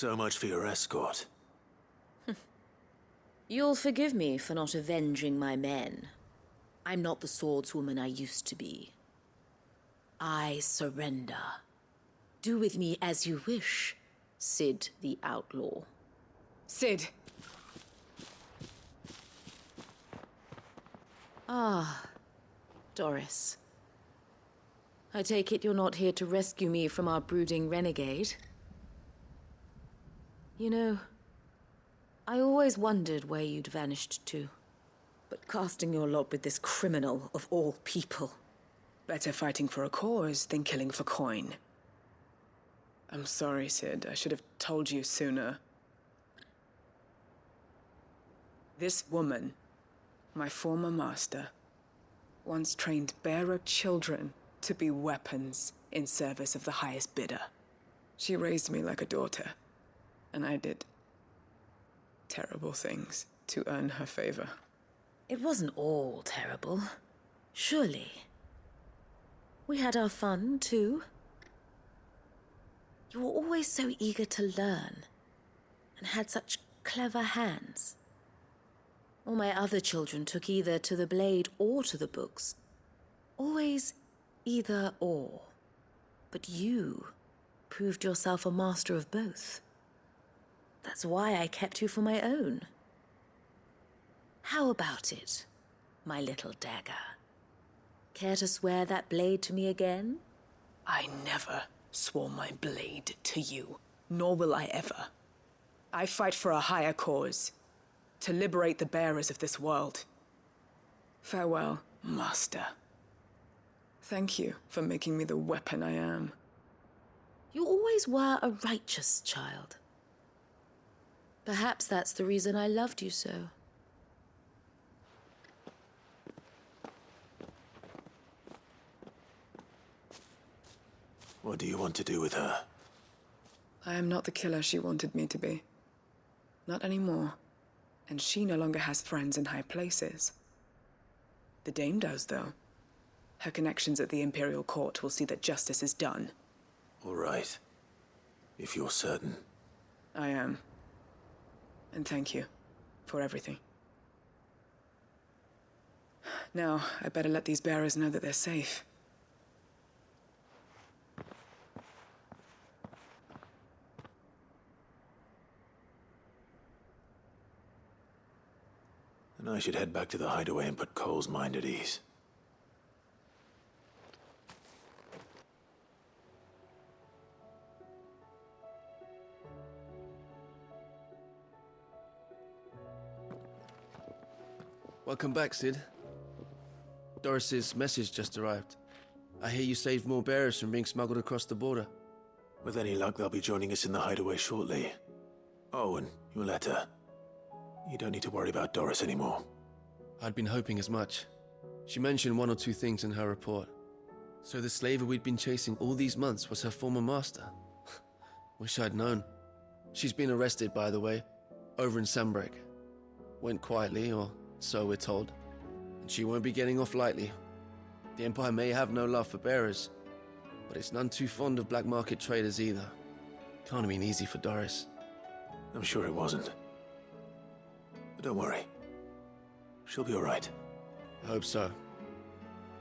So much for your escort. You'll forgive me for not avenging my men. I'm not the swordswoman I used to be. I surrender. Do with me as you wish, Cid the Outlaw. Cid! Ah, Doris. I take it you're not here to rescue me from our brooding renegade? You know, I always wondered where you'd vanished to. But casting your lot with this criminal of all people... Better fighting for a cause than killing for coin. I'm sorry, Cid. I should have told you sooner. This woman, my former master, once trained bearer children to be weapons in service of the highest bidder. She raised me like a daughter, and I did terrible things to earn her favor. It wasn't all terrible, surely. We had our fun, too. You were always so eager to learn, and had such clever hands. All my other children took either to the blade or to the books. Always either or. But you proved yourself a master of both. That's why I kept you for my own. How about it, my little dagger? Care to swear that blade to me again? I never swore my blade to you, nor will I ever. I fight for a higher cause, to liberate the bearers of this world. Farewell, Master. Thank you for making me the weapon I am. You always were a righteous child. Perhaps that's the reason I loved you so. What do you want to do with her? I am not the killer she wanted me to be. Not anymore. And she no longer has friends in high places. The Dame does, though. Her connections at the Imperial Court will see that justice is done. All right. If you're certain. I am. And thank you for everything. Now, I better let these bearers know that they're safe. And I should head back to the hideaway and put Cole's mind at ease. Welcome back, Cid. Doris's message just arrived. I hear you saved more bearers from being smuggled across the border. With any luck, they'll be joining us in the hideaway shortly. Oh, and your letter. You don't need to worry about Doris anymore. I'd been hoping as much. She mentioned one or two things in her report. So the slaver we'd been chasing all these months was her former master. Wish I'd known. She's been arrested, by the way, over in Sanbreque. Went quietly, or so we're told. And she won't be getting off lightly. The Empire may have no love for bearers, but it's none too fond of black market traders either. Can't have been easy for Doris. I'm sure it wasn't. But don't worry. She'll be all right. I hope so.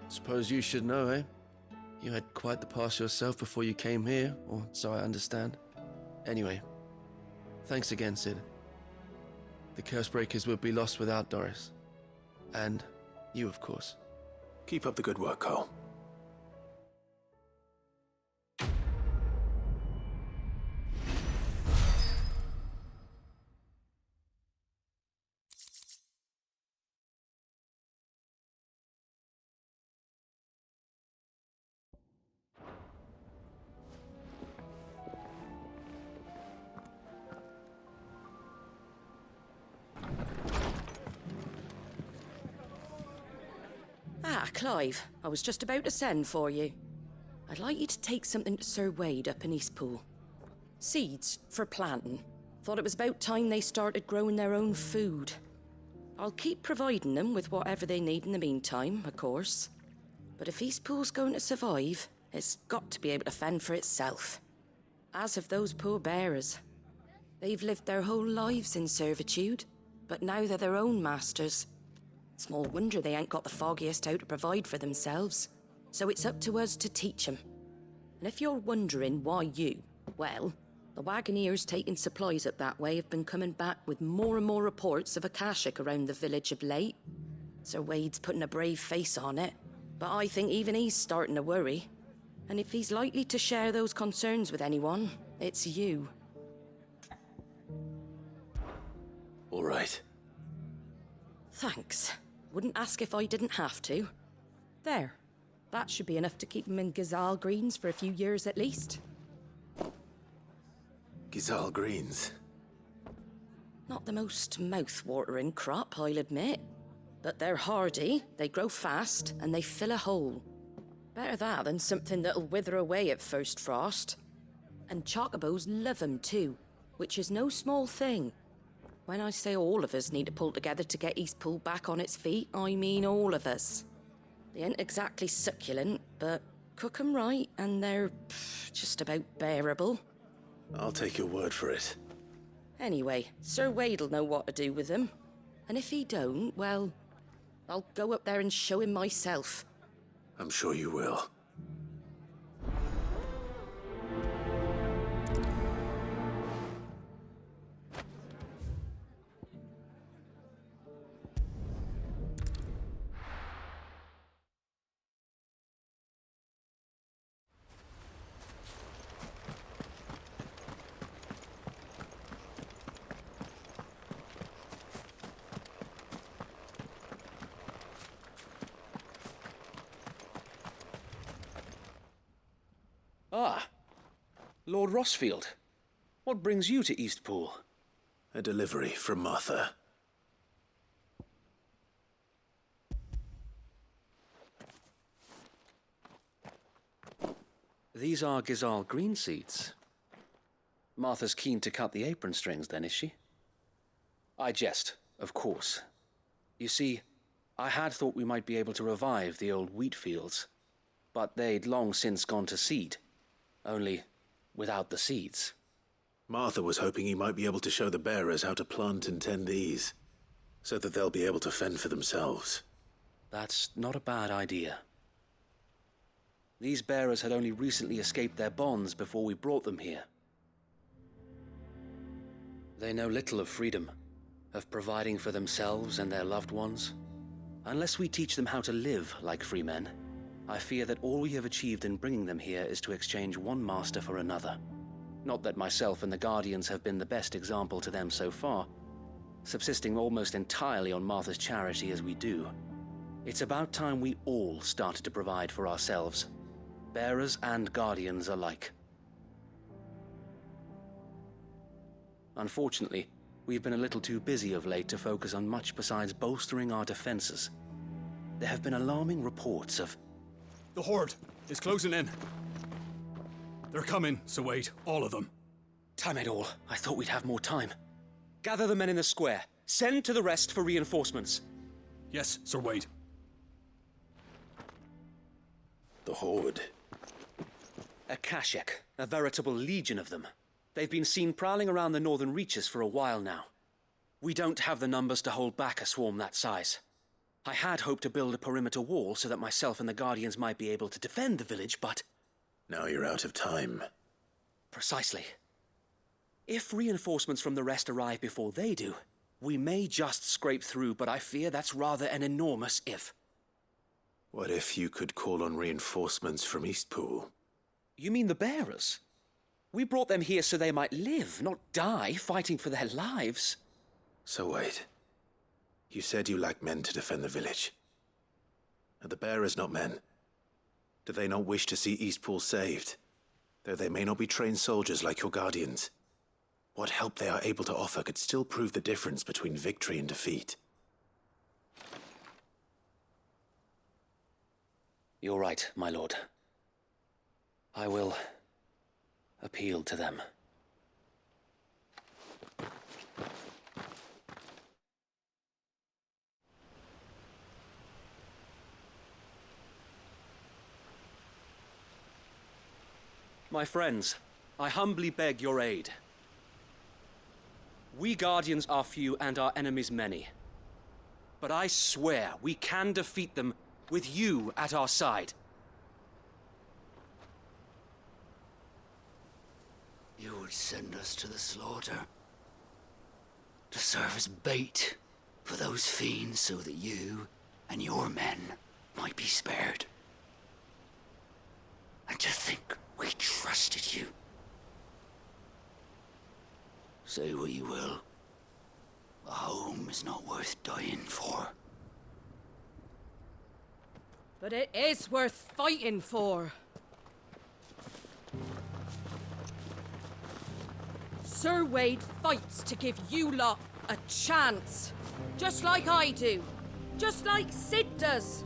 Suppose you should know, eh? You had quite the past yourself before you came here, or so I understand. Anyway, thanks again, Cid. The Cursebreakers would be lost without Doris. And you, of course. Keep up the good work, Cole. Ah, Clive, I was just about to send for you. I'd like you to take something to Sir Wade up in Eastpool. Seeds for planting. Thought it was about time they started growing their own food. I'll keep providing them with whatever they need in the meantime, of course. But if Eastpool's going to survive, it's got to be able to fend for itself. As have those poor bearers. They've lived their whole lives in servitude, but now they're their own masters. Small wonder they ain't got the foggiest how to provide for themselves. So it's up to us to teach them. And if you're wondering why you, well, the Wagoneers taking supplies up that way have been coming back with more and more reports of Akashic around the village of late. Sir Wade's putting a brave face on it, but I think even he's starting to worry. And if he's likely to share those concerns with anyone, it's you. All right. Thanks. Wouldn't ask if I didn't have to. There. That should be enough to keep him in Gazal Greens for a few years at least. Gazal Greens? Not the most mouth-watering crop, I'll admit. But they're hardy, they grow fast, and they fill a hole. Better that than something that'll wither away at first frost. And chocobos love 'em too, which is no small thing. When I say all of us need to pull together to get Eastpool back on its feet, I mean all of us. They ain't exactly succulent, but cook 'em right and they're just about bearable. I'll take your word for it. Anyway, Sir Wade'll know what to do with them. And if he don't, well, I'll go up there and show him myself. I'm sure you will. Ah, Lord Rossfield. What brings you to Eastpool? A delivery from Martha. These are Gazal green seeds. Martha's keen to cut the apron strings then, is she? I jest, of course. You see, I had thought we might be able to revive the old wheat fields, but they'd long since gone to seed. Only without the seeds. Martha was hoping he might be able to show the bearers how to plant and tend these, so that they'll be able to fend for themselves. That's not a bad idea. These bearers had only recently escaped their bonds before we brought them here. They know little of freedom, of providing for themselves and their loved ones. Unless we teach them how to live like free men, I fear that all we have achieved in bringing them here is to exchange one master for another. Not that myself and the Guardians have been the best example to them so far, subsisting almost entirely on Martha's charity as we do. It's about time we all started to provide for ourselves, bearers and Guardians alike. Unfortunately, we've been a little too busy of late to focus on much besides bolstering our defenses. There have been alarming reports of... The Horde is closing in. They're coming, Sir Wade, all of them. Damn it all, I thought we'd have more time. Gather the men in the square. Send to the rest for reinforcements. Yes, Sir Wade. The Horde. Akashic, a veritable legion of them. They've been seen prowling around the northern reaches for a while now. We don't have the numbers to hold back a swarm that size. I had hoped to build a perimeter wall so that myself and the Guardians might be able to defend the village, but... Now you're out of time. Precisely. If reinforcements from the rest arrive before they do, we may just scrape through, but I fear that's rather an enormous if. What if you could call on reinforcements from Eastpool? You mean the bearers? We brought them here so they might live, not die, fighting for their lives. So wait. You said you lack men to defend the village. Are the bearers not men? Do they not wish to see Eastpool saved? Though they may not be trained soldiers like your Guardians. What help they are able to offer could still prove the difference between victory and defeat. You're right, my lord. I will appeal to them. My friends, I humbly beg your aid. We Guardians are few and our enemies many. But I swear we can defeat them with you at our side. You would send us to the slaughter. To serve as bait for those fiends so that you and your men might be spared. And to think we trusted you. Say what you will. A home is not worth dying for. But it is worth fighting for. Sir Wade fights to give you lot a chance. Just like I do. Just like Sid does.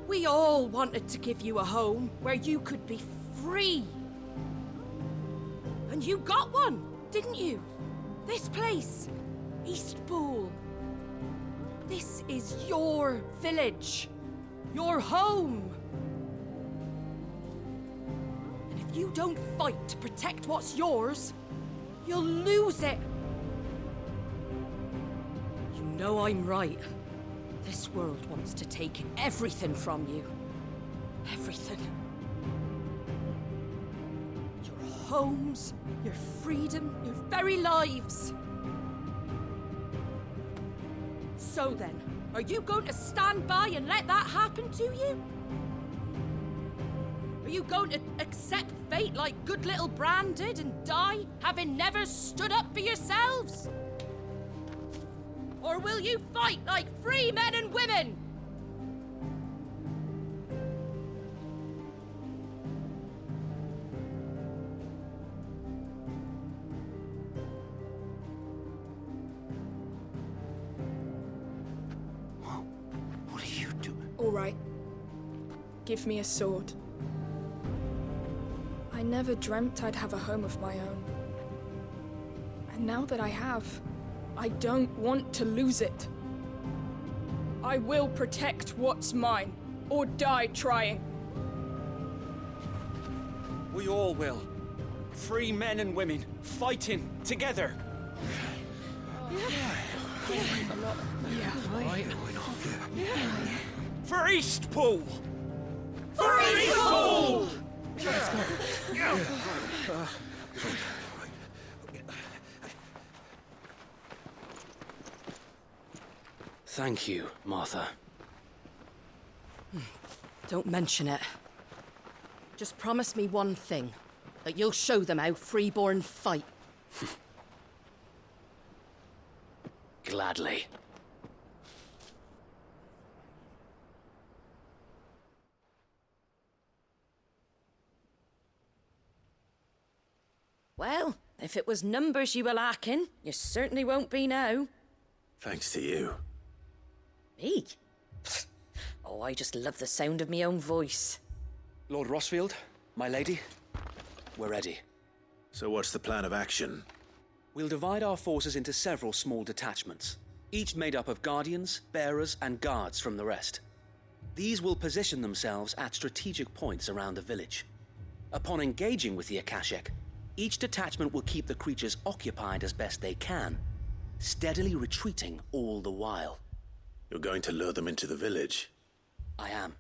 We all wanted to give you a home where you could be free. And you got one, didn't you? This place, Eastpool. This is your village. Your home. And if you don't fight to protect what's yours, you'll lose it. You know I'm right. This world wants to take everything from you. Everything. Your homes, your freedom, your very lives. So then, are you going to stand by and let that happen to you? Are you going to accept fate like good little Bran did and die, having never stood up for yourselves? Or will you fight like free men and women? What are you doing? All right. Give me a sword. I never dreamt I'd have a home of my own. And now that I have, I don't want to lose it. I will protect what's mine, or die trying. We all will. Free men and women, fighting together. For Eastpool! For Eastpool! Let's go. Thank you, Martha. Don't mention it. Just promise me one thing. That you'll show them how freeborn fight. Gladly. Well, if it was numbers you were lacking, you certainly won't be now. Thanks to you. Me? Oh, I just love the sound of my own voice. Lord Rossfield, my lady, we're ready. So what's the plan of action? We'll divide our forces into several small detachments, each made up of guardians, bearers, and guards from the rest. These will position themselves at strategic points around the village. Upon engaging with the Akashic, each detachment will keep the creatures occupied as best they can, steadily retreating all the while. You're going to lure them into the village? I am.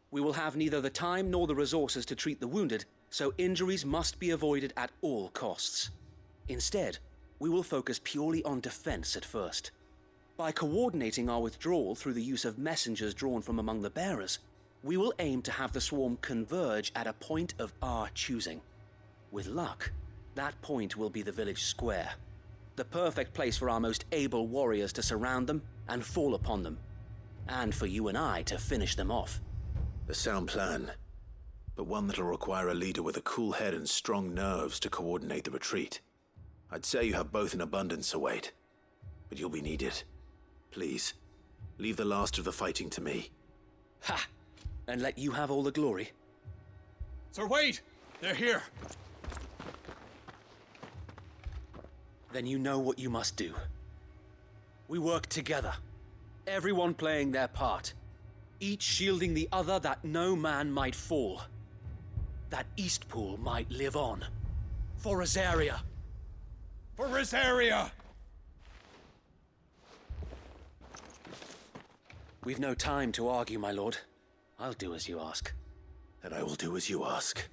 We will have neither the time nor the resources to treat the wounded, so injuries must be avoided at all costs. Instead, we will focus purely on defense at first. By coordinating our withdrawal through the use of messengers drawn from among the bearers, we will aim to have the swarm converge at a point of our choosing. With luck, that point will be the village square, the perfect place for our most able warriors to surround them and fall upon them, and for you and I to finish them off. A sound plan, but one that'll require a leader with a cool head and strong nerves to coordinate the retreat. I'd say you have both in abundance, Sir Wade, but you'll be needed. Please, leave the last of the fighting to me. Ha! And let you have all the glory. Sir Wade! They're here! Then you know what you must do. We work together, everyone playing their part, each shielding the other that no man might fall, that Eastpool might live on, for Azaria. For Rosaria! We've no time to argue, my lord. I'll do as you ask. And I will do as you ask.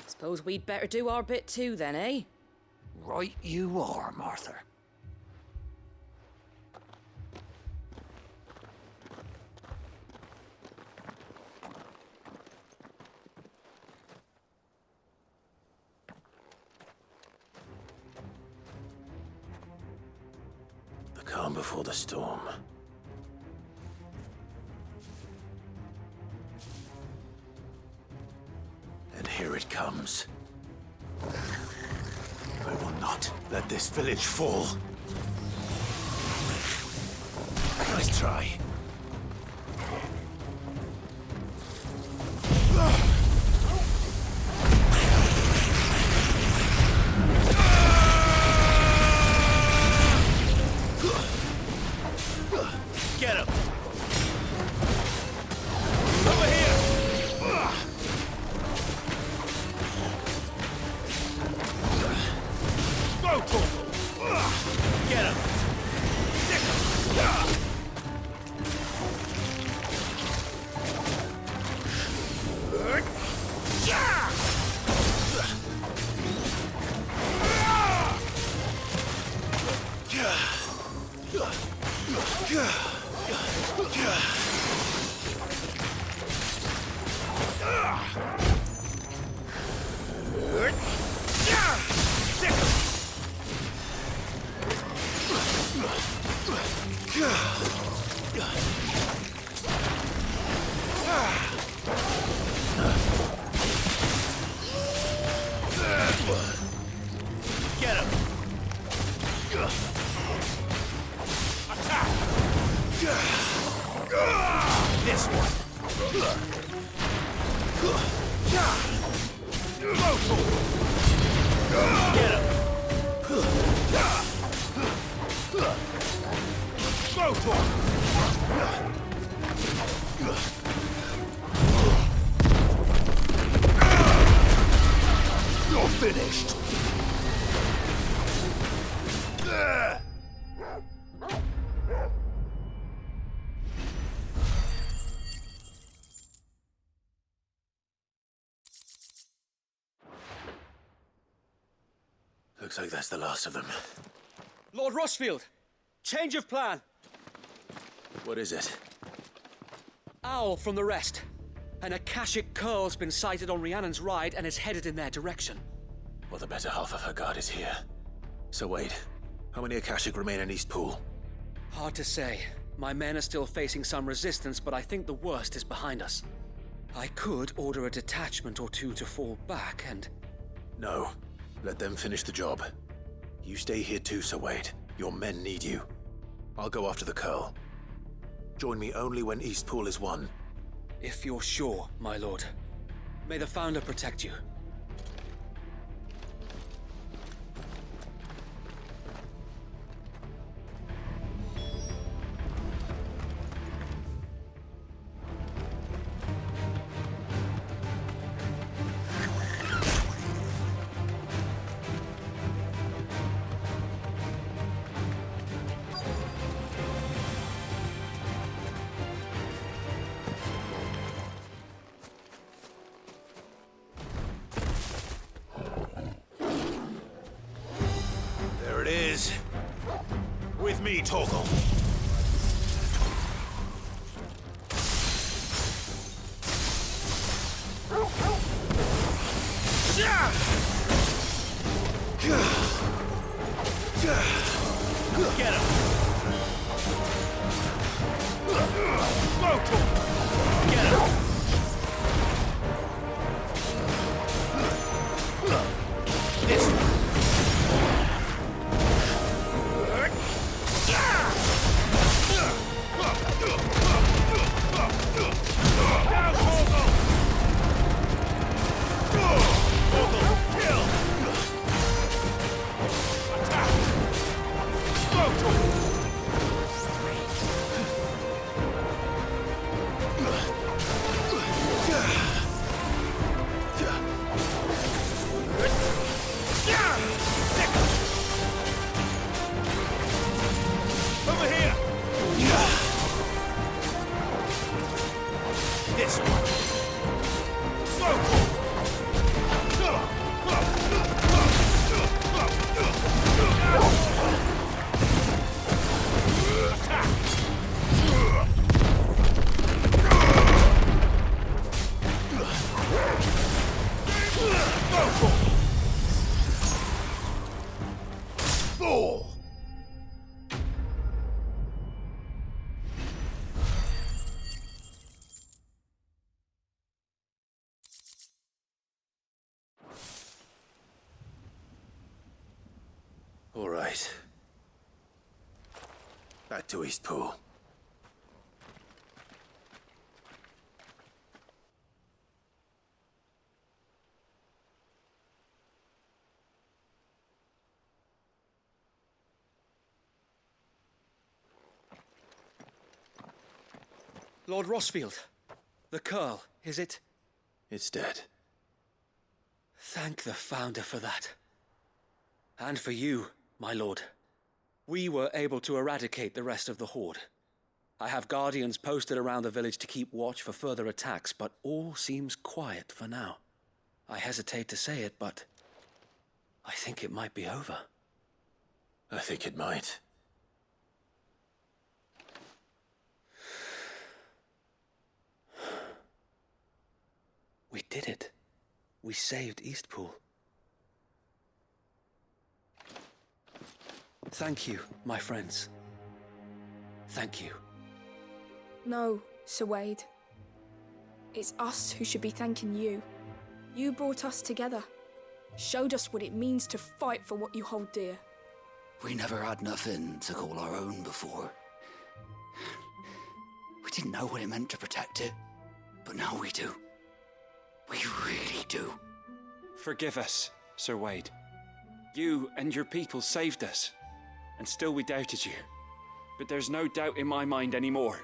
Suppose we'd better do our bit too, then, eh? Right you are, Martha. The calm before the storm. And here it comes. I will not let this village fall. Nice try. Get him! Over here! Go, Torkel! Get him! Stick him! Get him! Attack! This one! Get him! Go for him! You're finished! Looks like that's the last of them. Lord Rossfield! Change of plan! What is it? Owl from the rest. An Akashic Curl's been sighted on Rhiannon's ride and is headed in their direction. Well, the better half of her guard is here. So wait, how many Akashic remain in East Pool? Hard to say. My men are still facing some resistance, but I think the worst is behind us. I could order a detachment or two to fall back and... No. Let them finish the job. You stay here too, Sir Wade. Your men need you. I'll go after the Curl. Join me only when East Pool is won. If you're sure, my lord. May the Founder protect you. There it is. With me, Torkel. Get him! Go, Torkel! Get him! This one! this one! Fool! All right. Back to Eastpool. Lord Rossfield, the Curl, is it? It's dead. Thank the Founder for that. And for you, my lord. We were able to eradicate the rest of the Horde. I have guardians posted around the village to keep watch for further attacks, but all seems quiet for now. I hesitate to say it, but I think it might be over. I think it might. We did it. We saved Eastpool. Thank you, my friends. Thank you. No, Sir Wade. It's us who should be thanking you. You brought us together. Showed us what it means to fight for what you hold dear. We never had nothing to call our own before. We didn't know what it meant to protect it, but now we do. We really do. Forgive us, Sir Wade. You and your people saved us, and still we doubted you. But there's no doubt in my mind anymore.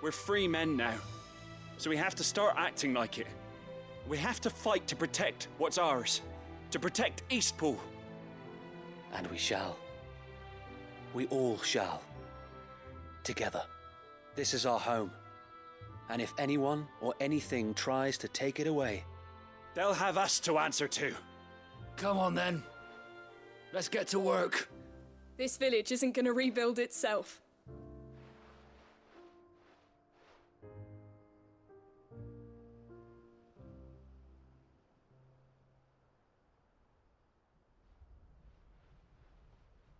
We're free men now, so we have to start acting like it. We have to fight to protect what's ours, to protect Eastpool. And we shall. We all shall. Together. This is our home. And if anyone or anything tries to take it away, they'll have us to answer to. Come on then. Let's get to work. This village isn't gonna rebuild itself.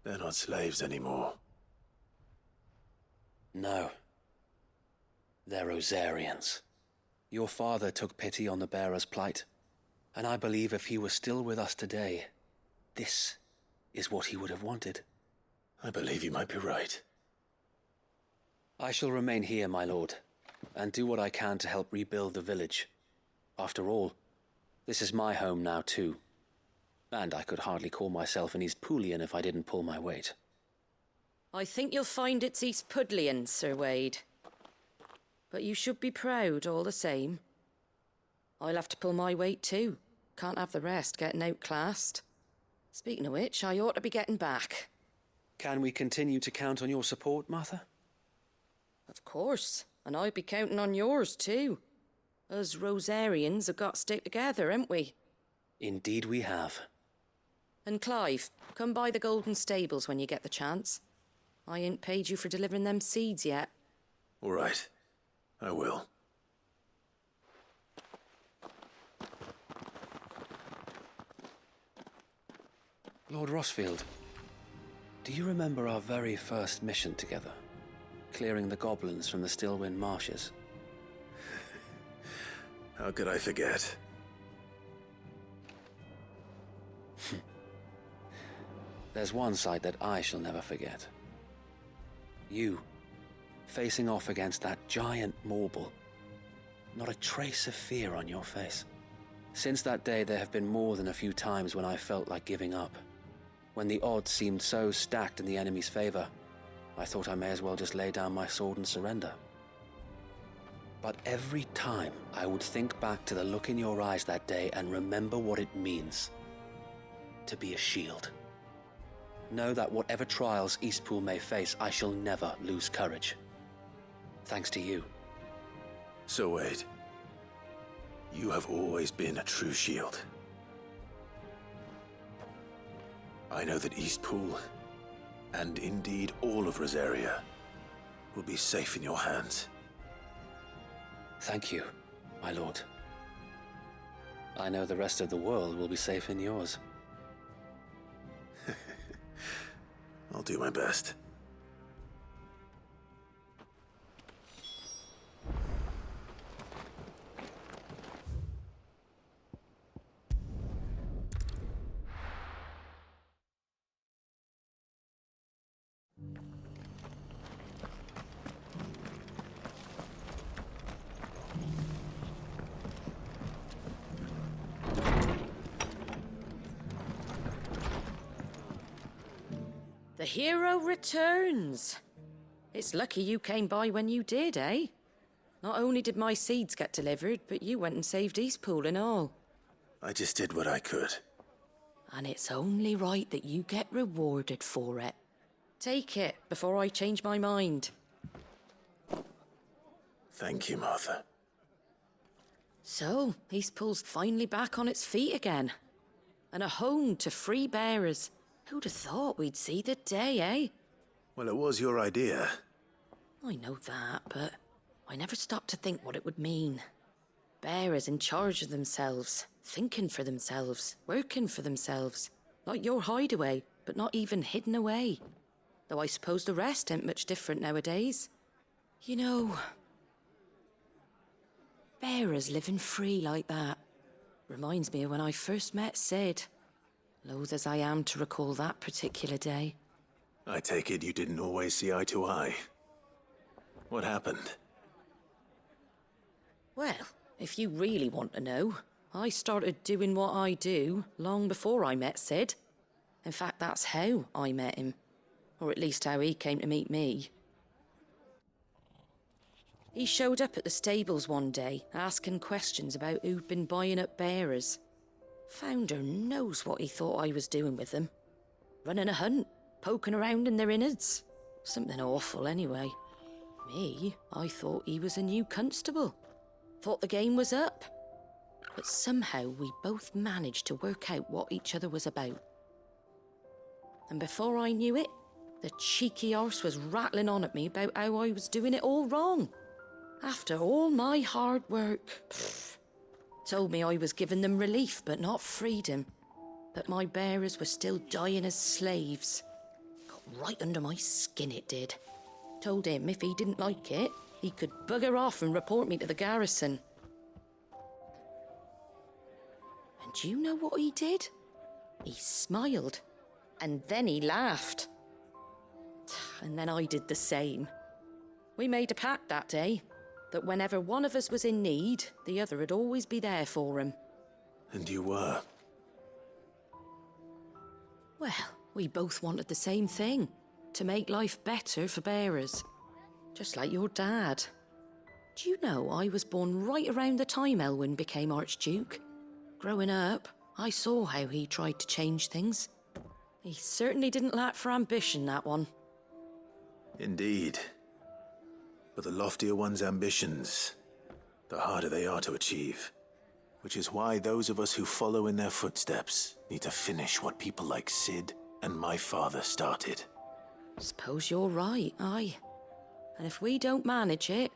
They're not slaves anymore. No. They're Rosarians. Your father took pity on the bearer's plight, and I believe if he was still with us today, this is what he would have wanted. I believe you might be right. I shall remain here, my lord, and do what I can to help rebuild the village. After all, this is my home now too, and I could hardly call myself an Eastpoolian if I didn't pull my weight. I think you'll find it's Eastpudlian, Sir Wade. But you should be proud all the same. I'll have to pull my weight too. Can't have the rest getting outclassed. Speaking of which, I ought to be getting back. Can we continue to count on your support, Martha? Of course, and I'd be counting on yours too. Us Rosarians have got to stick together, haven't we? Indeed we have. And Clive, come by the Golden Stables when you get the chance. I ain't paid you for delivering them seeds yet. All right. I will. Lord Rossfield, do you remember our very first mission together? Clearing the goblins from the Stillwind Marshes? How could I forget? There's one sight that I shall never forget. You, facing off against that giant Morble. Not a trace of fear on your face. Since that day, there have been more than a few times when I felt like giving up. When the odds seemed so stacked in the enemy's favor, I thought I may as well just lay down my sword and surrender. But every time, I would think back to the look in your eyes that day and remember what it means to be a shield. Know that whatever trials Eastpool may face, I shall never lose courage. Thanks to you. So Wade, You have always been a true shield. I know that Eastpool, and indeed all of Rosaria, will be safe in your hands. Thank you, my lord. I know the rest of the world will be safe in yours. I'll do my best. The hero returns. It's lucky you came by when you did, eh? Not only did my seeds get delivered, but you went and saved Eastpool and all. I just did what I could. And it's only right that you get rewarded for it. Take it before I change my mind. Thank you, Martha. So, Eastpool's finally back on its feet again. And a home to free bearers. Who'd have thought we'd see the day, eh? Well, it was your idea. I know that, but I never stopped to think what it would mean. Bearers in charge of themselves, thinking for themselves, working for themselves. Like your hideaway, but not even hidden away. Though I suppose the rest ain't much different nowadays. You know, bearers living free like that reminds me of when I first met Sid. Loath as I am to recall that particular day. I take it you didn't always see eye to eye. What happened? Well, if you really want to know, I started doing what I do long before I met Sid. In fact, that's how I met him. Or at least how he came to meet me. He showed up at the stables one day, asking questions about who'd been buying up bearers. Founder knows what he thought I was doing with them. Running a hunt, poking around in their innards. Something awful, anyway. Me, I thought he was a new constable. Thought the game was up. But somehow we both managed to work out what each other was about. And before I knew it, the cheeky arse was rattling on at me about how I was doing it all wrong. After all my hard work. Told me I was giving them relief, but not freedom. That my bearers were still dying as slaves. Got right under my skin, it did. Told him if he didn't like it, he could bugger off and report me to the garrison. And do you know what he did? He smiled. And then he laughed. And then I did the same. We made a pact that day. That whenever one of us was in need, the other would always be there for him. And you were? Well, we both wanted the same thing. To make life better for bearers. Just like your dad. Do you know I was born right around the time Elwyn became Archduke? Growing up, I saw how he tried to change things. He certainly didn't lack for ambition, that one. Indeed. But the loftier one's ambitions, the harder they are to achieve. Which is why those of us who follow in their footsteps need to finish what people like Sid and my father started. Suppose you're right, aye. And if we don't manage it,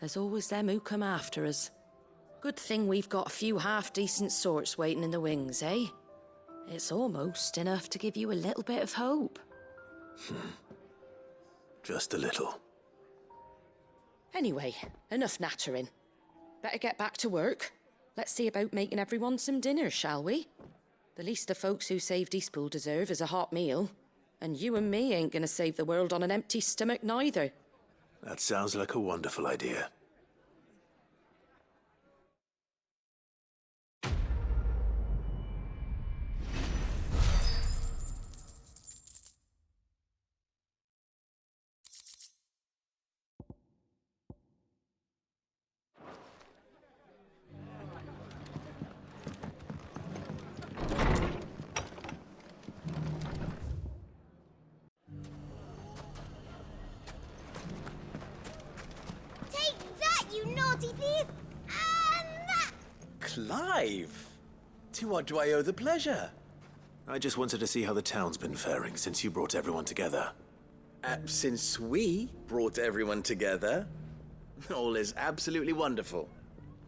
there's always them who come after us. Good thing we've got a few half-decent sorts waiting in the wings, eh? It's almost enough to give you a little bit of hope. Just a little. Anyway, enough nattering. Better get back to work. Let's see about making everyone some dinner, shall we? The least the folks who saved Eastpool deserve is a hot meal. And you and me ain't gonna save the world on an empty stomach neither. That sounds like a wonderful idea. Clive! To what do I owe the pleasure? I just wanted to see how the town's been faring since you brought everyone together. Since we brought everyone together, all is absolutely wonderful.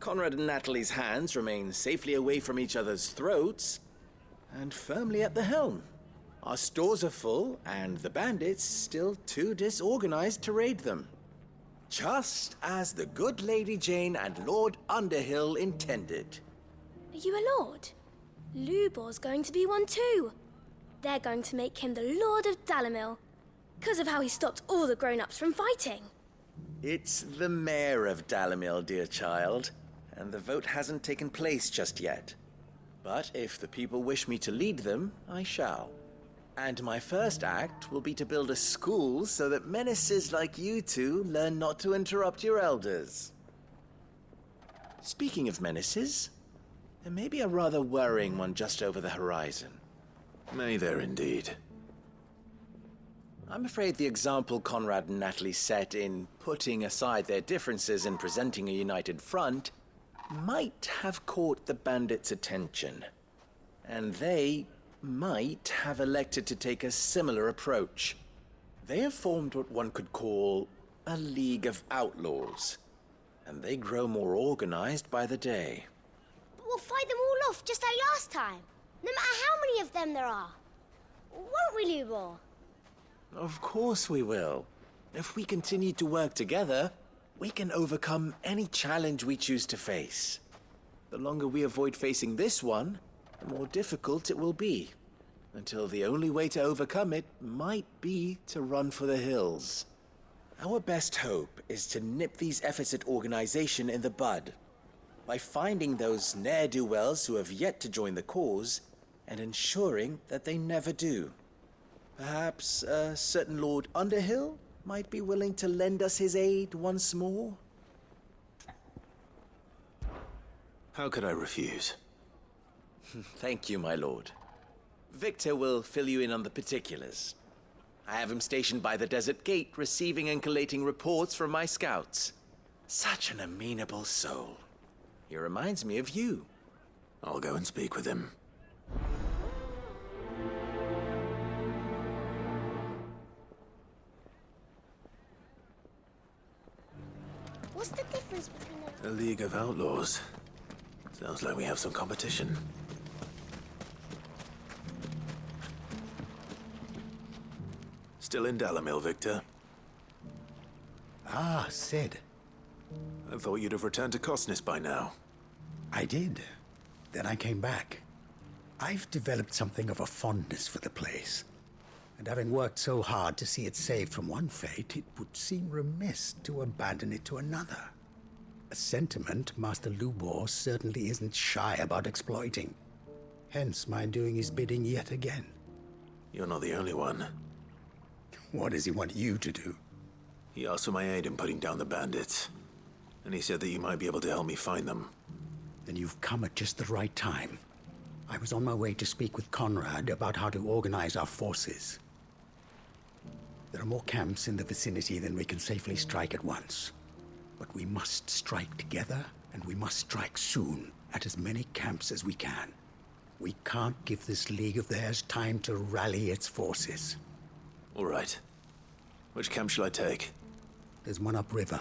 Conrad and Natalie's hands remain safely away from each other's throats and firmly at the helm. Our stores are full, and the bandits still too disorganized to raid them. Just as the good Lady Jane and Lord Underhill intended. Are you a lord? Lubor's going to be one too. They're going to make him the Lord of Dalimil, because of how he stopped all the grown-ups from fighting. It's the mayor of Dalimil, dear child, and the vote hasn't taken place just yet. But if the people wish me to lead them, I shall. And my first act will be to build a school so that menaces like you two learn not to interrupt your elders. Speaking of menaces, there may be a rather worrying one just over the horizon. May there indeed. I'm afraid the example Conrad and Natalie set in putting aside their differences and presenting a united front might have caught the bandits' attention. And they might have elected to take a similar approach. They have formed what one could call a League of Outlaws, and they grow more organized by the day. But we'll fight them all off just like last time, no matter how many of them there are. Won't we, Lubor? Of course we will. If we continue to work together, we can overcome any challenge we choose to face. The longer we avoid facing this one, the more difficult it will be, until the only way to overcome it might be to run for the hills. Our best hope is to nip these efforts at organization in the bud, by finding those ne'er-do-wells who have yet to join the cause, and ensuring that they never do. Perhaps a certain Lord Underhill might be willing to lend us his aid once more? How could I refuse? Thank you, my lord. Victor will fill you in on the particulars. I have him stationed by the desert gate, receiving and collating reports from my scouts. Such an amenable soul. He reminds me of you. I'll go and speak with him. What's the difference between A League of Outlaws. Sounds like we have some competition. Still in Dalimil, Victor? Ah, Sid. I thought you'd have returned to Cosnis by now. I did. Then I came back. I've developed something of a fondness for the place. And having worked so hard to see it saved from one fate, it would seem remiss to abandon it to another. A sentiment Master Lubor certainly isn't shy about exploiting. Hence my doing his bidding yet again. You're not the only one. What does he want you to do? He asked for my aid in putting down the bandits. And he said that you might be able to help me find them. Then you've come at just the right time. I was on my way to speak with Conrad about how to organize our forces. There are more camps in the vicinity than we can safely strike at once. But we must strike together, and we must strike soon at as many camps as we can. We can't give this league of theirs time to rally its forces. All right. Which camp shall I take? There's one upriver.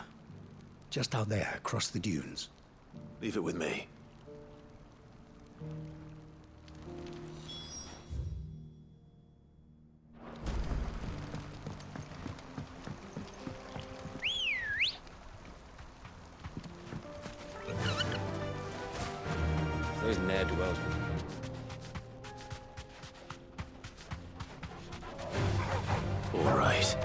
Just out there, across the dunes. Leave it with me. Those ne'er-do-wells. All right.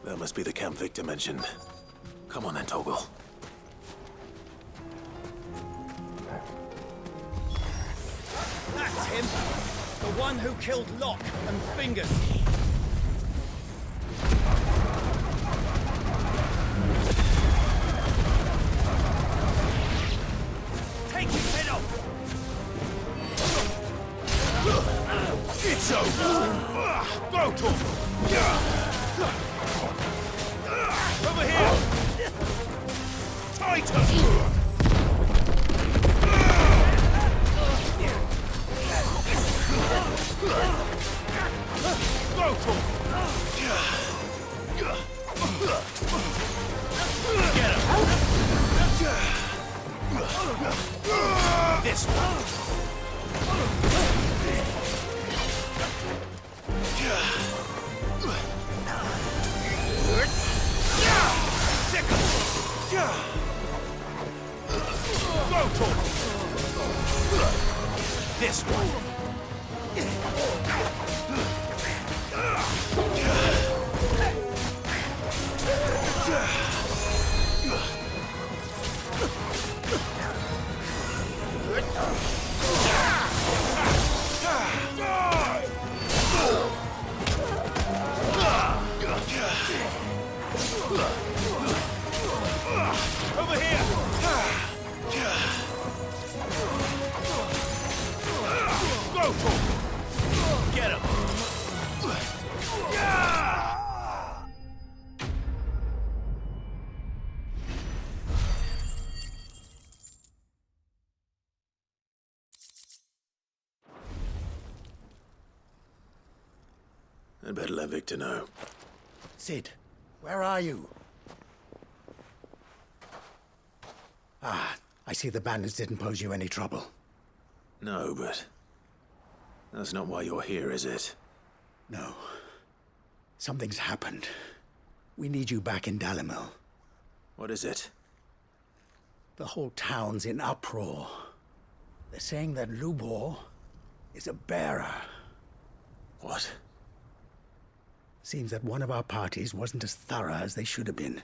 That must be the camp Victor mentioned. Come on then, Toggle. That's him! The one who killed Locke and Fingers! Over here! Go! Get him! I'd better let Victor know. Sid, where are you? Ah, I see the bandits didn't pose you any trouble. No, but that's not why you're here, is it? No. Something's happened. We need you back in Dalimil. What is it? The whole town's in uproar. They're saying that Lubor is a bearer. What? Seems that one of our parties wasn't as thorough as they should have been.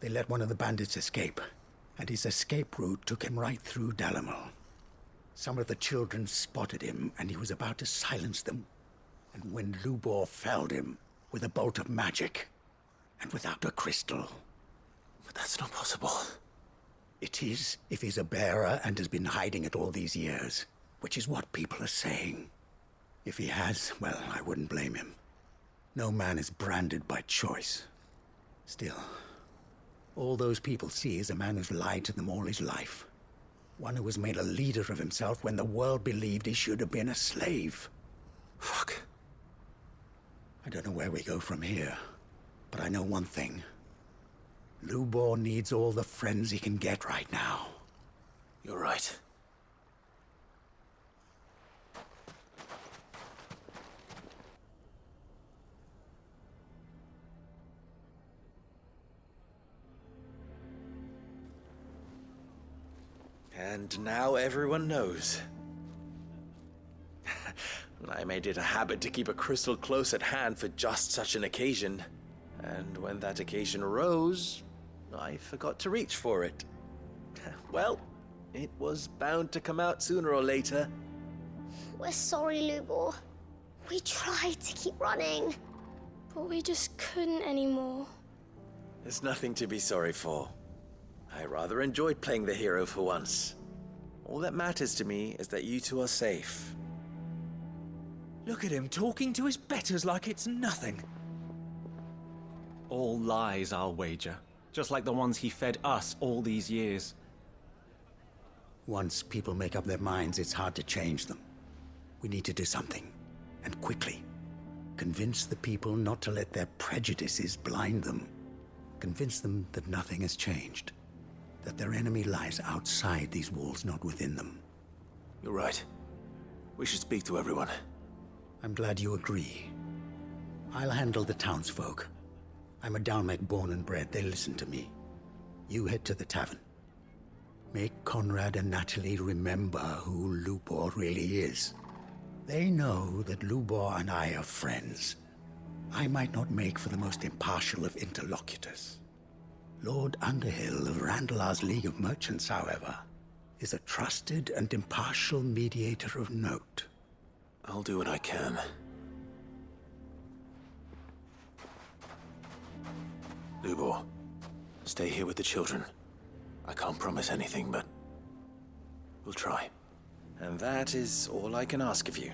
They let one of the bandits escape, and his escape route took him right through Dalimil. Some of the children spotted him, and he was about to silence them. And when Lubor felled him with a bolt of magic, and without a crystal. But that's not possible. It is, if he's a bearer and has been hiding it all these years, which is what people are saying. If he has, well, I wouldn't blame him. No man is branded by choice. Still, all those people see is a man who's lied to them all his life. One who was made a leader of himself when the world believed he should have been a slave. Fuck. I don't know where we go from here, but I know one thing. Lubor needs all the friends he can get right now. You're right. And now everyone knows. I made it a habit to keep a crystal close at hand for just such an occasion. And when that occasion arose, I forgot to reach for it. Well, it was bound to come out sooner or later. We're sorry, Lubor. We tried to keep running, but we just couldn't anymore. There's nothing to be sorry for. I rather enjoyed playing the hero for once. All that matters to me is that you two are safe. Look at him talking to his betters like it's nothing. All lies, I'll wager. Just like the ones he fed us all these years. Once people make up their minds, it's hard to change them. We need to do something, and quickly. Convince the people not to let their prejudices blind them. Convince them that nothing has changed. That their enemy lies outside these walls, not within them. You're right. We should speak to everyone. I'm glad you agree. I'll handle the townsfolk. I'm a Dalmec born and bred. They listen to me. You head to the tavern. Make Conrad and Natalie remember who Lubor really is. They know that Lubor and I are friends. I might not make for the most impartial of interlocutors. Lord Underhill of Randalar's League of Merchants, however, is a trusted and impartial mediator of note. I'll do what I can. Lubor, stay here with the children. I can't promise anything, but we'll try. And that is all I can ask of you.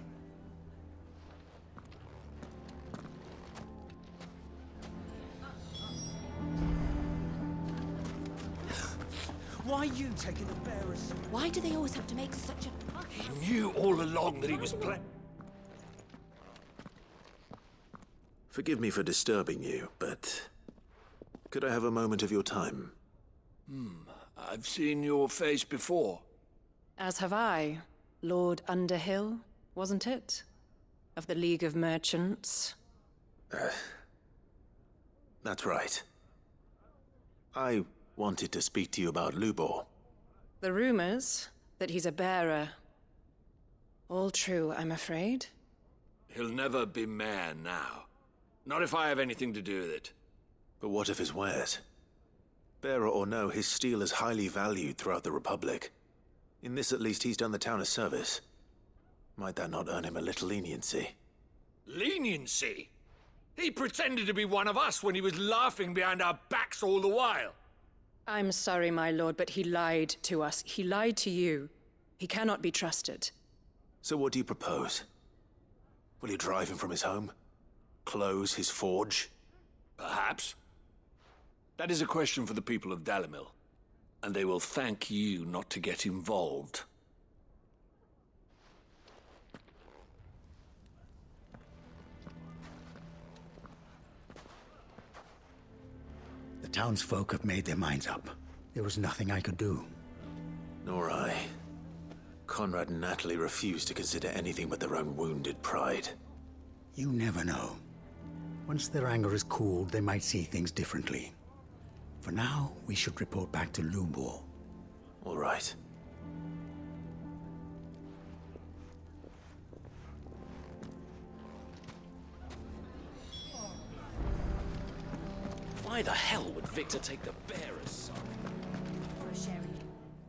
Why are you taking the bearers? Why do they always have to make such a fuss? He knew all along that he was Forgive me for disturbing you, but could I have a moment of your time? I've seen your face before. As have I. Lord Underhill, wasn't it? Of the League of Merchants. That's right. I wanted to speak to you about Lubor. The rumors that he's a bearer. All true, I'm afraid. He'll never be mayor now. Not if I have anything to do with it. But what of his wares? Bearer or no, his steel is highly valued throughout the Republic. In this, at least, he's done the town a service. Might that not earn him a little leniency? Leniency? He pretended to be one of us when he was laughing behind our backs all the while. I'm sorry, my lord, but he lied to us. He lied to you. He cannot be trusted. So what do you propose? Will you drive him from his home? Close his forge? Perhaps. That is a question for the people of Dalimil, and they will thank you not to get involved. The townsfolk have made their minds up. There was nothing I could do. Nor I. Conrad and Natalie refused to consider anything but their own wounded pride. You never know. Once their anger is cooled, they might see things differently. For now, we should report back to Lubor. All right. Why the hell would Victor take the bearer's side?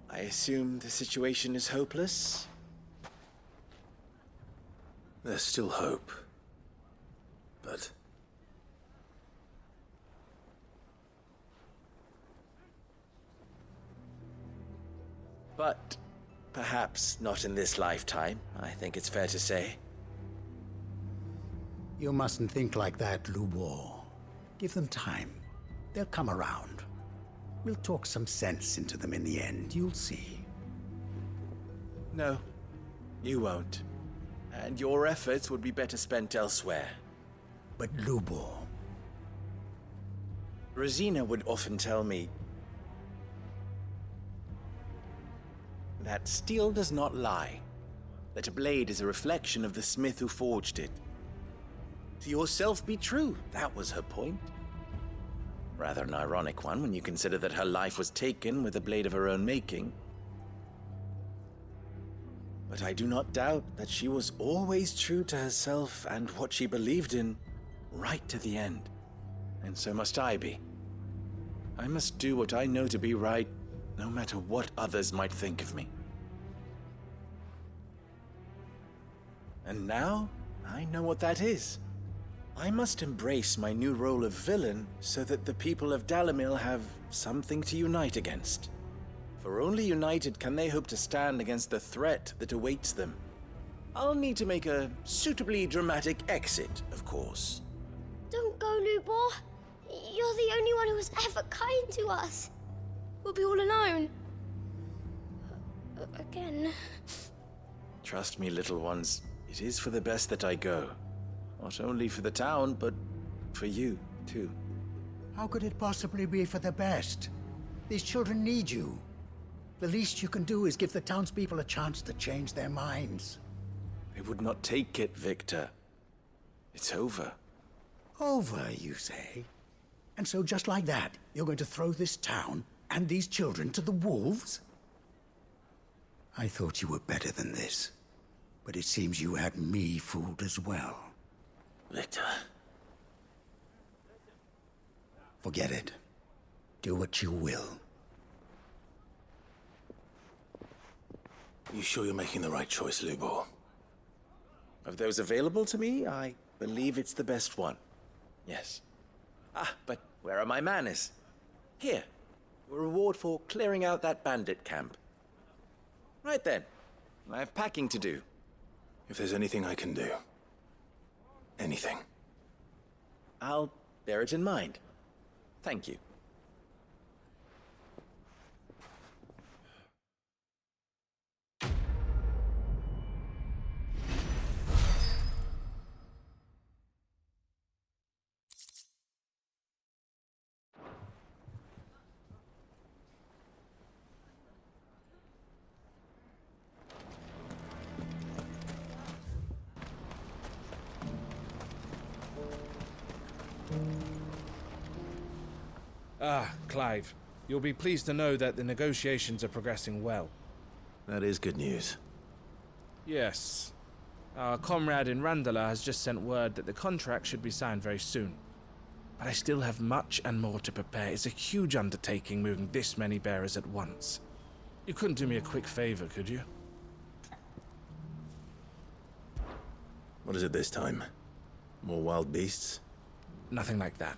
I assume the situation is hopeless? There's still hope. But... But perhaps not in this lifetime, I think it's fair to say. You mustn't think like that, Lubor. Give them time. They'll come around. We'll talk some sense into them in the end, you'll see. No, you won't. And your efforts would be better spent elsewhere. But Lubor... Rosina would often tell me that steel does not lie, that a blade is a reflection of the smith who forged it. To yourself be true, that was her point. Rather an ironic one when you consider that her life was taken with a blade of her own making. But I do not doubt that she was always true to herself and what she believed in, right to the end. And so must I be. I must do what I know to be right, no matter what others might think of me. And now, I know what that is. I must embrace my new role of villain so that the people of Dalimil have something to unite against. For only united can they hope to stand against the threat that awaits them. I'll need to make a suitably dramatic exit, of course. Don't go, Lubor. You're the only one who was ever kind to us. We'll be all alone. Again. Trust me, little ones. It is for the best that I go. Not only for the town, but for you, too. How could it possibly be for the best? These children need you. The least you can do is give the townspeople a chance to change their minds. They would not take it, Victor. It's over. Over, you say? And so just like that, you're going to throw this town and these children to the wolves? I thought you were better than this. But it seems you had me fooled as well. Victor. Forget it. Do what you will. You sure you're making the right choice, Lubor? Of those available to me, I believe it's the best one. Yes. But where are my manners? Here. A reward for clearing out that bandit camp. Right then. I have packing to do. If there's anything I can do. Anything. I'll bear it in mind. Thank you. Clive, you'll be pleased to know that the negotiations are progressing well. That is good news. Yes. Our comrade in Randala has just sent word that the contract should be signed very soon. But I still have much and more to prepare. It's a huge undertaking moving this many bearers at once. You couldn't do me a quick favor, could you? What is it this time? More wild beasts? Nothing like that.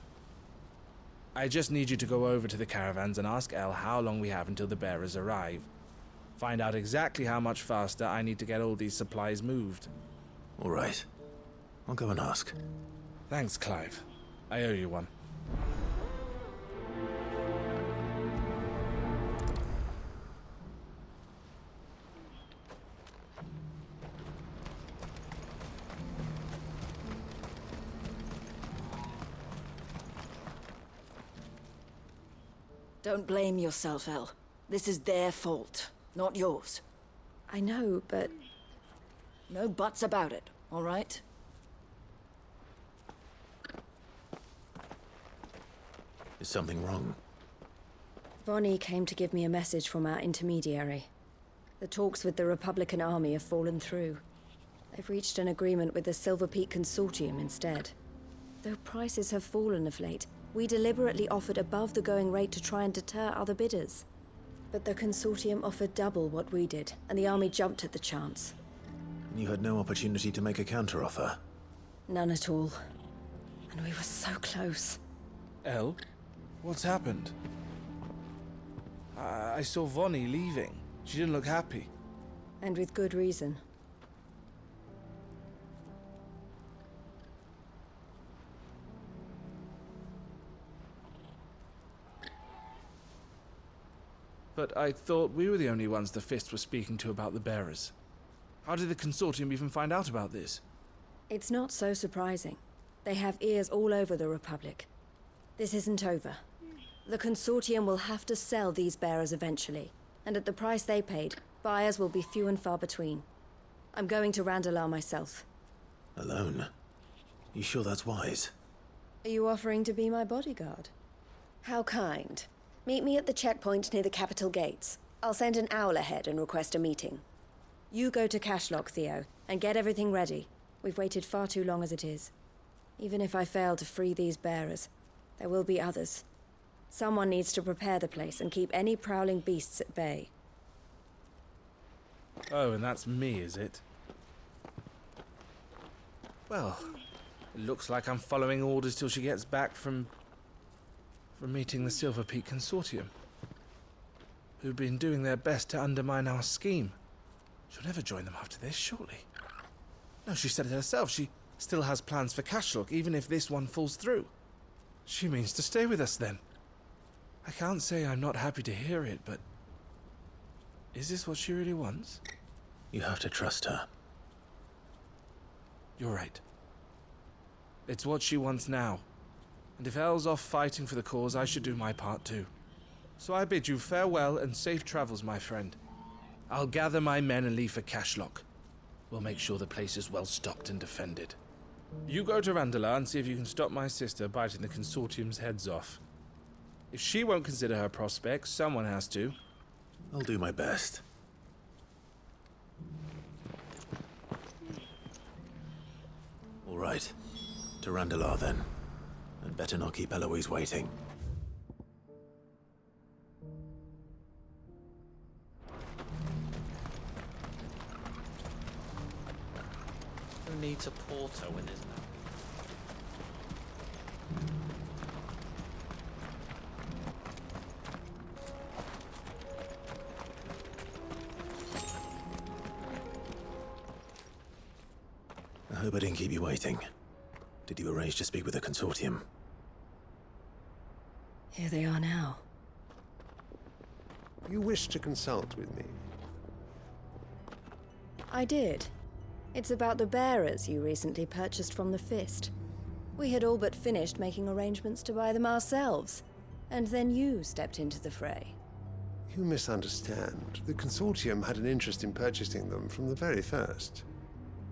I just need you to go over to the caravans and ask El how long we have until the bearers arrive. Find out exactly how much faster I need to get all these supplies moved. All right. I'll go and ask. Thanks, Clive. I owe you one. Don't blame yourself, El. This is their fault, not yours. I know, but... No buts about it, all right? Is something wrong? Vonnie came to give me a message from our intermediary. The talks with the Republican Army have fallen through. They've reached an agreement with the Silver Peak Consortium instead. Though prices have fallen of late, we deliberately offered above the going rate to try and deter other bidders. But the Consortium offered double what we did, and the Army jumped at the chance. And you had no opportunity to make a counteroffer? None at all. And we were so close. El? What's happened? I saw Vonnie leaving. She didn't look happy. And with good reason. But I thought we were the only ones the Fist were speaking to about the bearers. How did the Consortium even find out about this? It's not so surprising. They have ears all over the Republic. This isn't over. The Consortium will have to sell these bearers eventually, and at the price they paid, buyers will be few and far between. I'm going to Randalar myself. Alone? You sure that's wise? Are you offering to be my bodyguard? How kind. Meet me at the checkpoint near the capital gates. I'll send an owl ahead and request a meeting. You go to Cashlock, Theo, and get everything ready. We've waited far too long as it is. Even if I fail to free these bearers, there will be others. Someone needs to prepare the place and keep any prowling beasts at bay. Oh, and that's me, is it? Well, it looks like I'm following orders till she gets back from meeting the Silver Peak Consortium, who've been doing their best to undermine our scheme. She'll never join them after this, surely. No, she said it herself. She still has plans for Cashlock, even if this one falls through. She means to stay with us, then. I can't say I'm not happy to hear it, but... is this what she really wants? You have to trust her. You're right. It's what she wants now. And if El's off fighting for the cause, I should do my part too. So I bid you farewell and safe travels, my friend. I'll gather my men and leave for Cashlock. We'll make sure the place is well stocked and defended. You go to Randalar and see if you can stop my sister biting the Consortium's heads off. If she won't consider her prospects, someone has to. I'll do my best. All right. To Randalar, then. And better not keep Eloise waiting. Who needs a porter when there's no... I hope I didn't keep you waiting. Did you arrange to speak with the Consortium? Here they are now. You wish to consult with me? I did. It's about the bearers you recently purchased from the Fist. We had all but finished making arrangements to buy them ourselves, and then you stepped into the fray. You misunderstand. The Consortium had an interest in purchasing them from the very first.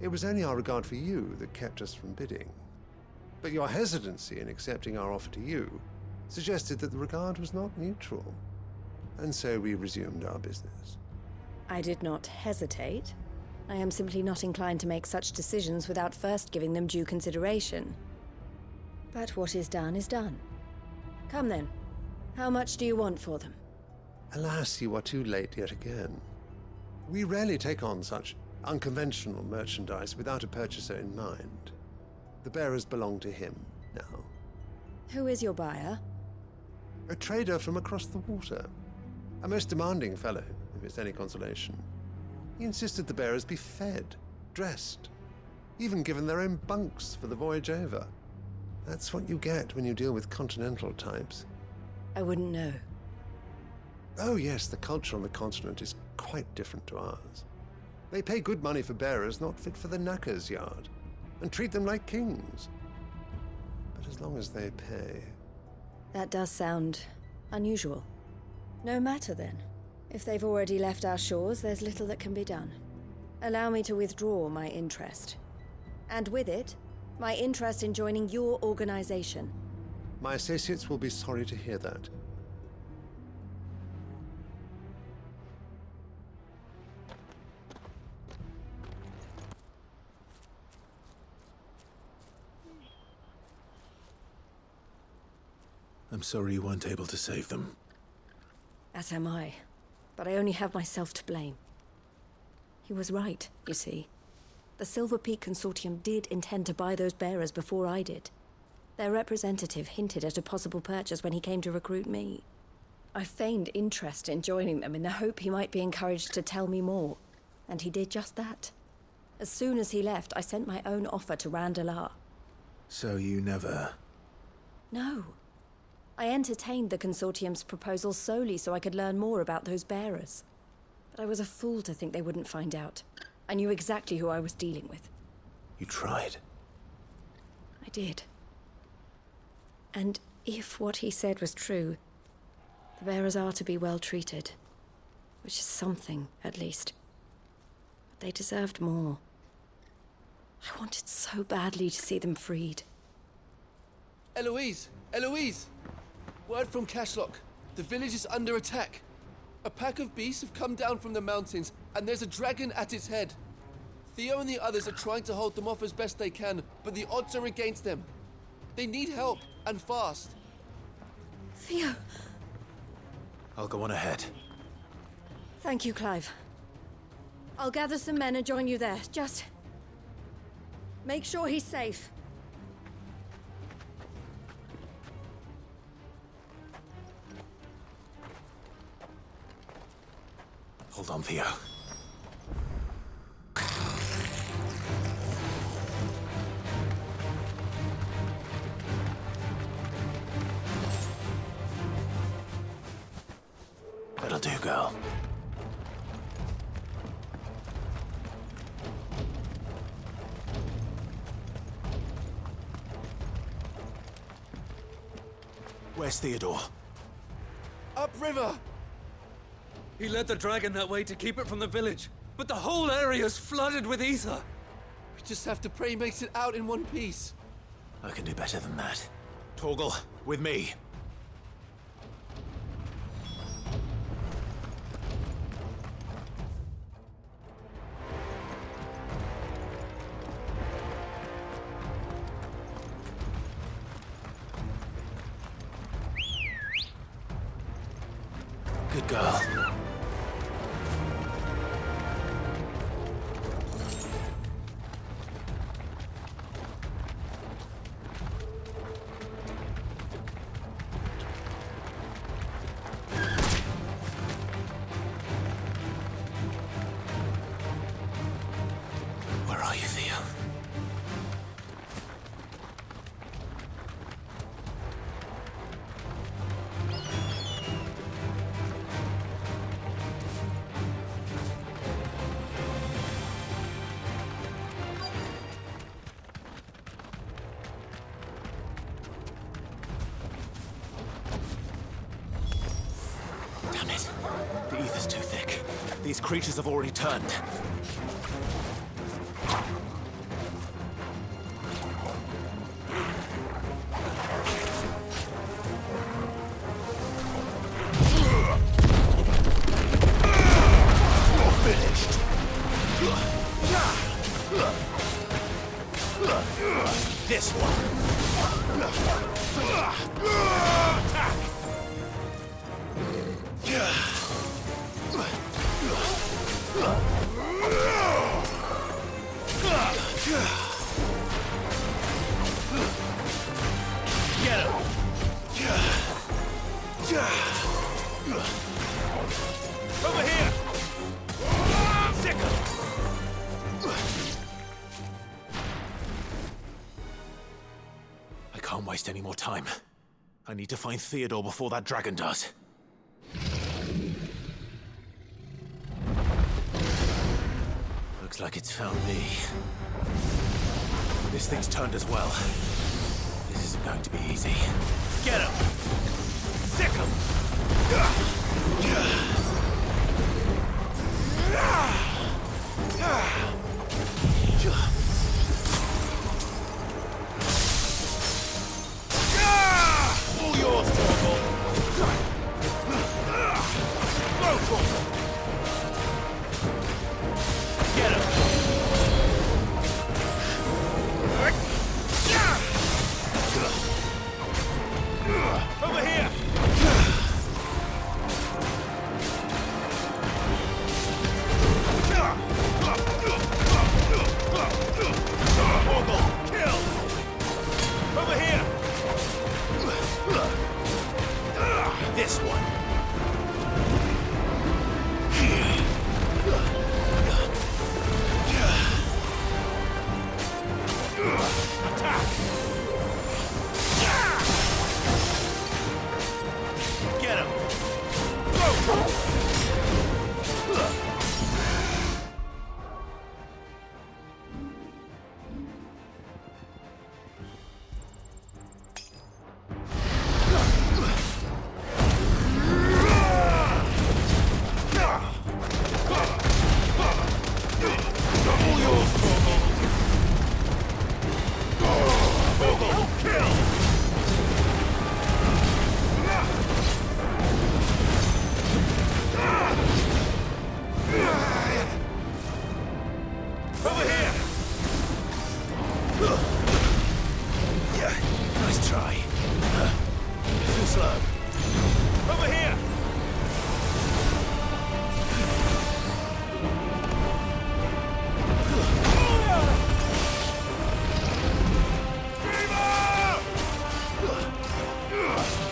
It was only our regard for you that kept us from bidding. But your hesitancy in accepting our offer to you suggested that the regard was not mutual. And so we resumed our business. I did not hesitate. I am simply not inclined to make such decisions without first giving them due consideration. But what is done is done. Come then. How much do you want for them? Alas, you are too late yet again. We rarely take on such unconventional merchandise without a purchaser in mind. The bearers belong to him now. Who is your buyer? A trader from across the water. A most demanding fellow, if it's any consolation. He insisted the bearers be fed, dressed, even given their own bunks for the voyage over. That's what you get when you deal with continental types. I wouldn't know. Oh yes, the culture on the continent is quite different to ours. They pay good money for bearers not fit for the knacker's yard, and treat them like kings. But as long as they pay... That does sound unusual. No matter then. If they've already left our shores, there's little that can be done. Allow me to withdraw my interest. And with it, my interest in joining your organization. My associates will be sorry to hear that. I'm sorry you weren't able to save them. As am I. But I only have myself to blame. He was right, you see. The Silver Peak Consortium did intend to buy those bearers before I did. Their representative hinted at a possible purchase when he came to recruit me. I feigned interest in joining them in the hope he might be encouraged to tell me more. And he did just that. As soon as he left, I sent my own offer to Randalar. So you never... No. I entertained the Consortium's proposal solely so I could learn more about those bearers. But I was a fool to think they wouldn't find out. I knew exactly who I was dealing with. You tried. I did. And if what he said was true, the bearers are to be well treated. Which is something, at least. But they deserved more. I wanted so badly to see them freed. Eloise! Eloise! Word from Cashlock. The village is under attack. A pack of beasts have come down from the mountains, and there's a dragon at its head. Theo and the others are trying to hold them off as best they can, but the odds are against them. They need help, and fast. Theo! I'll go on ahead. Thank you, Clive. I'll gather some men and join you there. Just... make sure he's safe. Hold on, Theo. That'll do, girl. Where's Theodore? Upriver! He led the dragon that way to keep it from the village, but the whole area's flooded with ether. We just have to pray he makes it out in one piece. I can do better than that. Torgal, with me. Good girl. Where are you, Theo? Damn it. The ether's too thick. These creatures have already turned. You're finished. This one. Attack! Over here! Sick 'em! I can't waste any more time. I need to find Theodore before that dragon does. Looks like it's found me. This thing's turned as well. This isn't going to be easy. Get him! Sick him! All yours, Torgal! Go for it! Get him! Over here! Torgal, kill! Over here! This one. Attack! Get him! Go! Over here! Yeah, nice try. Too slow. Over here!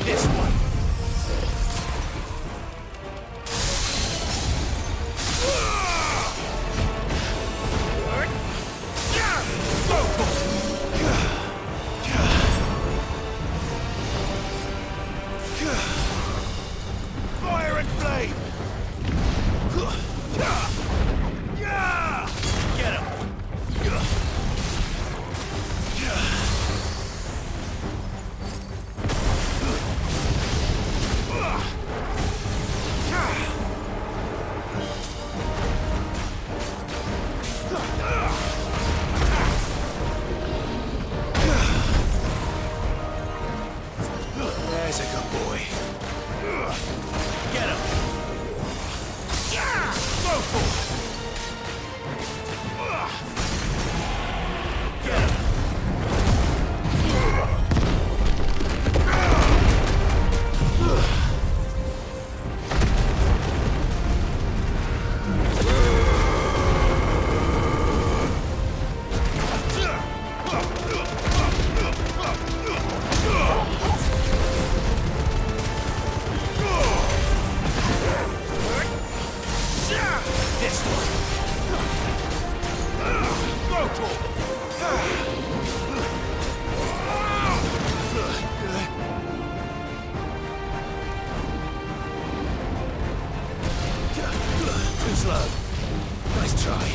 This one. Fire and flame! Get him! There's a good boy. Get him! Go for it! Get him! This one. Go for it. Too slow. Nice try.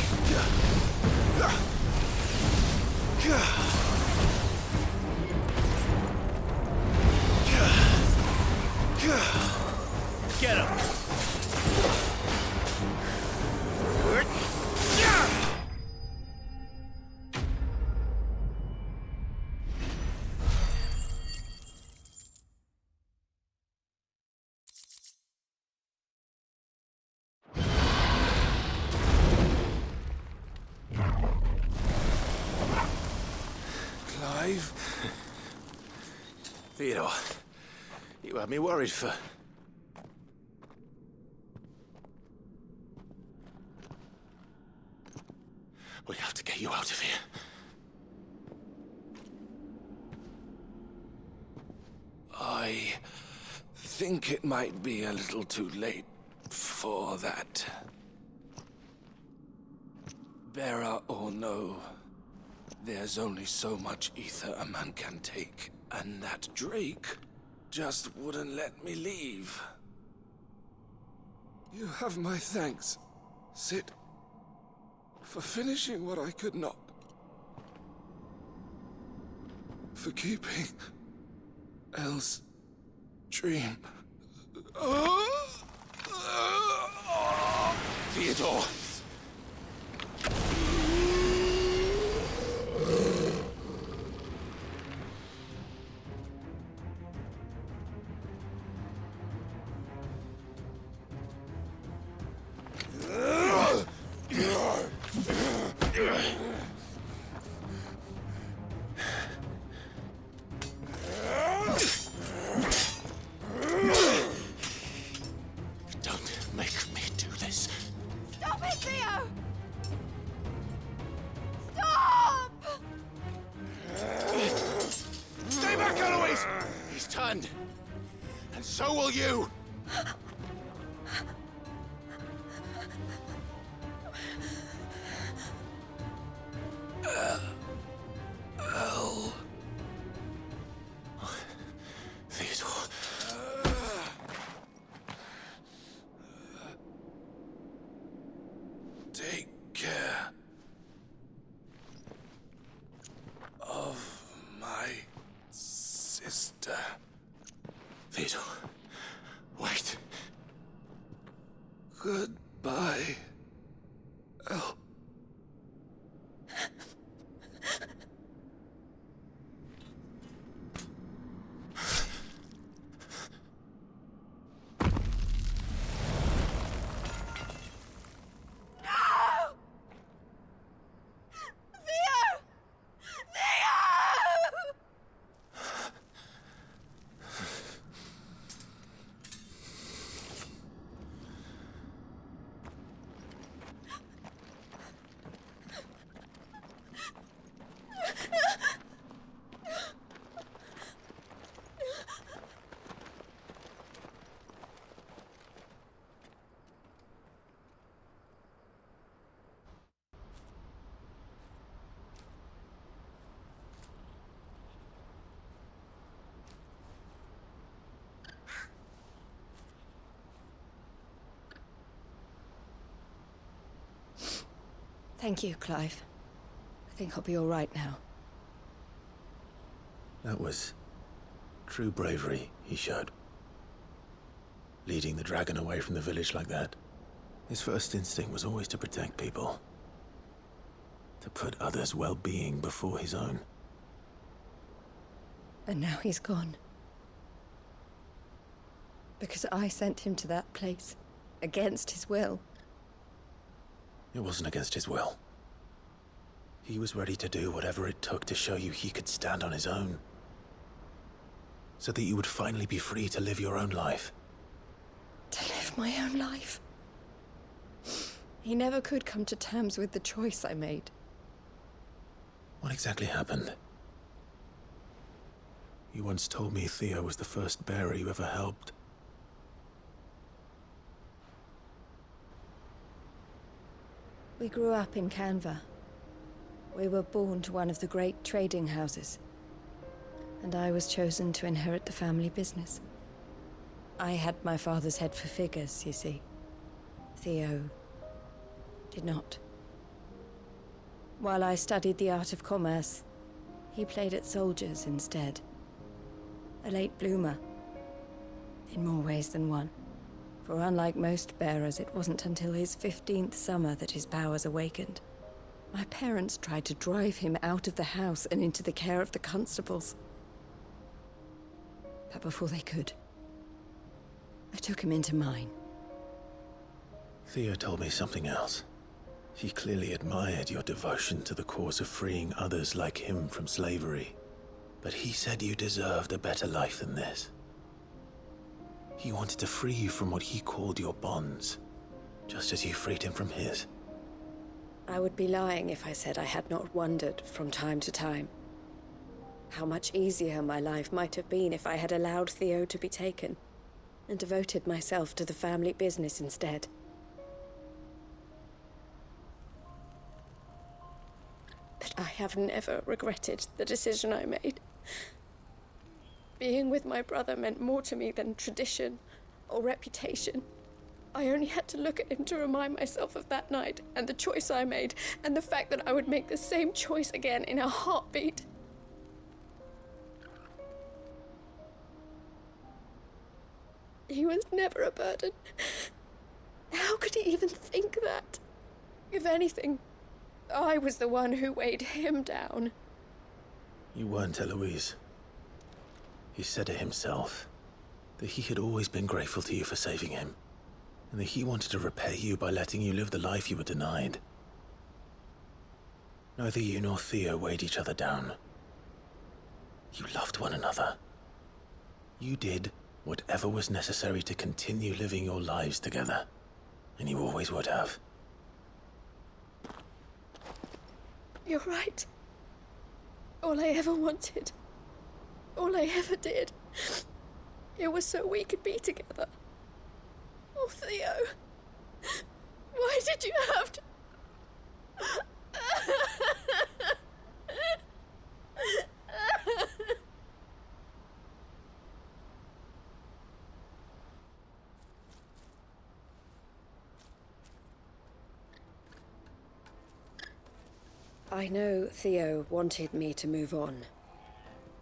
Get him! Clive? Theodore, you had me worried for... We have to get you out of here. I think it might be a little too late for that. Bearer or no, there's only so much ether a man can take, and that Drake just wouldn't let me leave. You have my thanks, Sid, for finishing what I could not. For keeping Elle's dream. Theodore! Don't make me do this. Stop it, Theo! Stop! Stay back, Eloise! He's turned. And so will you! Elle. Theodore. Take care of my sister. Theodore, wait. Goodbye, Elle. Thank you, Clive. I think I'll be all right now. That was true bravery he showed. Leading the dragon away from the village like that. His first instinct was always to protect people. To put others' well-being before his own. And now he's gone. Because I sent him to that place, against his will. It wasn't against his will. He was ready to do whatever it took to show you he could stand on his own. So that you would finally be free to live your own life. To live my own life? He never could come to terms with the choice I made. What exactly happened? You once told me Theo was the first bearer you ever helped. We grew up in Canva. We were born to one of the great trading houses. And I was chosen to inherit the family business. I had my father's head for figures, you see. Theo did not. While I studied the art of commerce, he played at soldiers instead. A late bloomer, in more ways than one. For unlike most bearers, it wasn't until his 15th summer that his powers awakened. My parents tried to drive him out of the house and into the care of the constables. But before they could, I took him into mine. Theo told me something else. He clearly admired your devotion to the cause of freeing others like him from slavery. But he said you deserved a better life than this. He wanted to free you from what he called your bonds, just as you freed him from his. I would be lying if I said I had not wondered from time to time how much easier my life might have been if I had allowed Theo to be taken. and devoted myself to the family business instead. But I have never regretted the decision I made. Being with my brother meant more to me than tradition or reputation. I only had to look at him to remind myself of that night and the choice I made, and the fact that I would make the same choice again in a heartbeat. He was never a burden. How could he even think that? If anything, I was the one who weighed him down. You weren't, Eloise. He said it himself, that he had always been grateful to you for saving him, and that he wanted to repay you by letting you live the life you were denied. Neither you nor Theo weighed each other down. You loved one another. You did whatever was necessary to continue living your lives together, and you always would have. You're right. All I ever wanted, all I ever did, it was so we could be together. Oh, Theo, why did you have to... I know Theo wanted me to move on,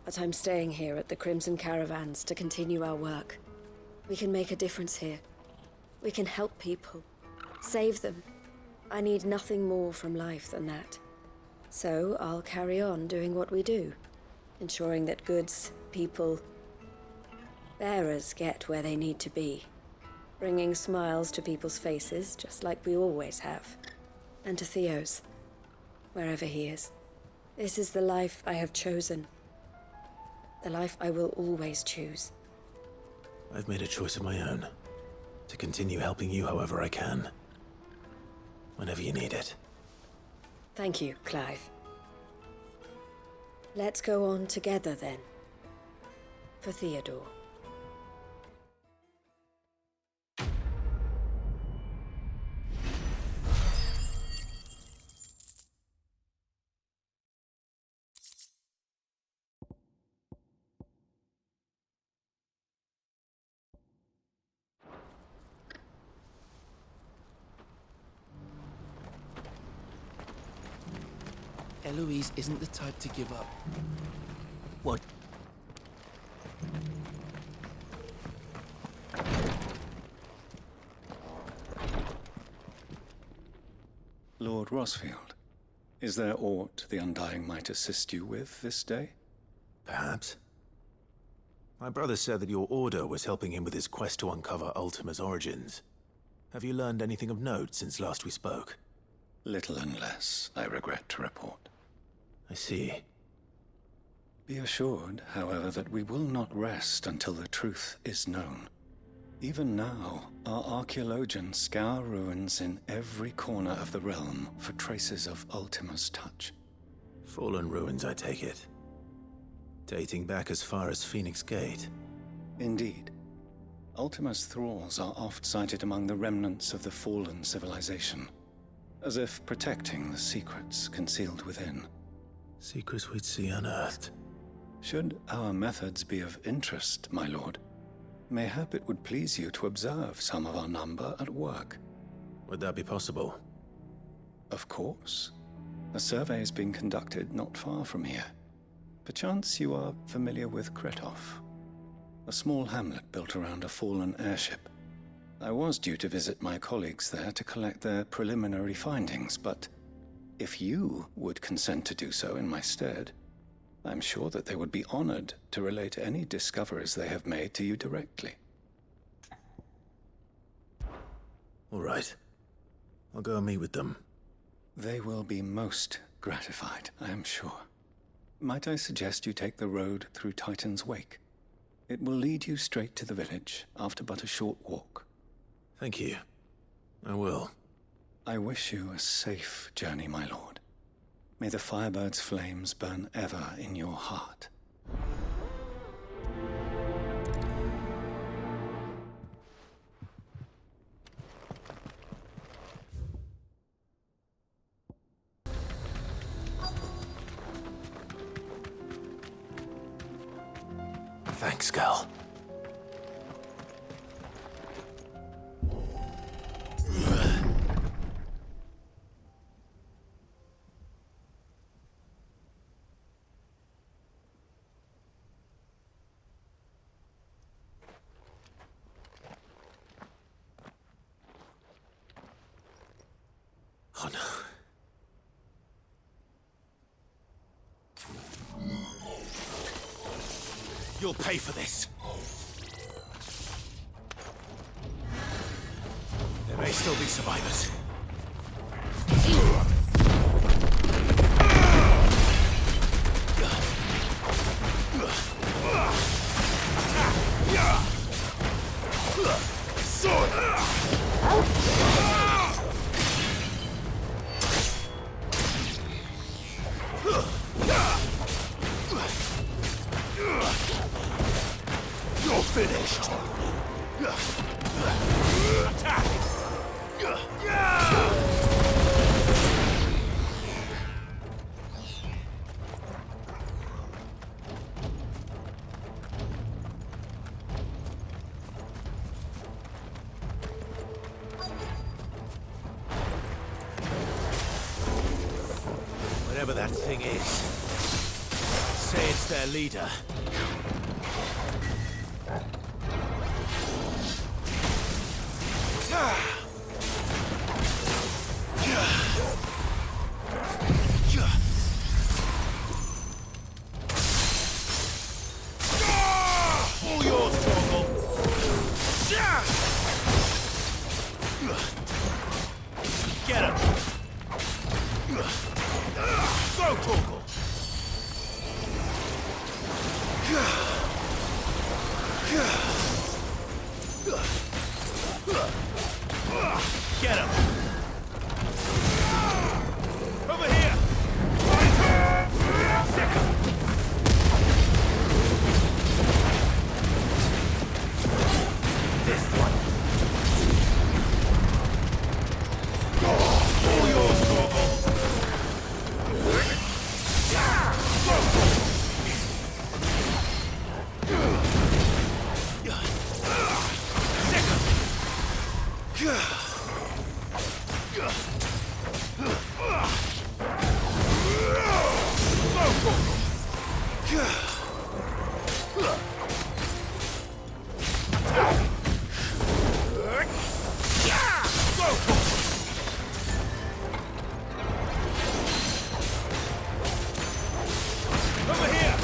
but I'm staying here at the Crimson Caravans to continue our work. We can make a difference here. We can help people, save them. I need nothing more from life than that. So I'll carry on doing what we do, ensuring that goods, people, bearers get where they need to be, bringing smiles to people's faces just like we always have, and to Theo's. Wherever he is. This is the life I have chosen. The life I will always choose. I've made a choice of my own. To continue helping you however I can. Whenever you need it. Thank you, Clive. Let's go on together then. For Theodore. Eloise isn't the type to give up. What? Lord Rosfield, is there aught the Undying might assist you with this day? Perhaps. My brother said that your order was helping him with his quest to uncover Ultima's origins. Have you learned anything of note since last we spoke? Little unless, I regret to report. I see. Be assured, however, that we will not rest until the truth is known. Even now, our archaeologians scour ruins in every corner of the realm for traces of Ultima's touch. Fallen ruins, I take it. Dating back as far as Phoenix Gate. Indeed. Ultima's thralls are oft sighted among the remnants of the fallen civilization, as if protecting the secrets concealed within. Secrets we'd see unearthed. Should our methods be of interest, my lord, mayhap it would please you to observe some of our number at work. Would that be possible? Of course. A survey is being conducted not far from here. Perchance you are familiar with Kretov, a small hamlet built around a fallen airship. I was due to visit my colleagues there to collect their preliminary findings, but if you would consent to do so in my stead, I'm sure that they would be honored to relate any discoveries they have made to you directly. All right. I'll go and meet with them. They will be most gratified, I am sure. Might I suggest you take the road through Titan's Wake? It will lead you straight to the village after but a short walk. Thank you. I will. I wish you a safe journey, my lord. May the Firebird's flames burn ever in your heart. Thanks, girl. Oh no. You'll pay for this. There may still be survivors. You're finished. Attack! Whatever that thing is, say it's their leader. All yours, Torgal. Get him. Go, Torgal. Get him. Over here. This one. All yours, Torgal. Over here!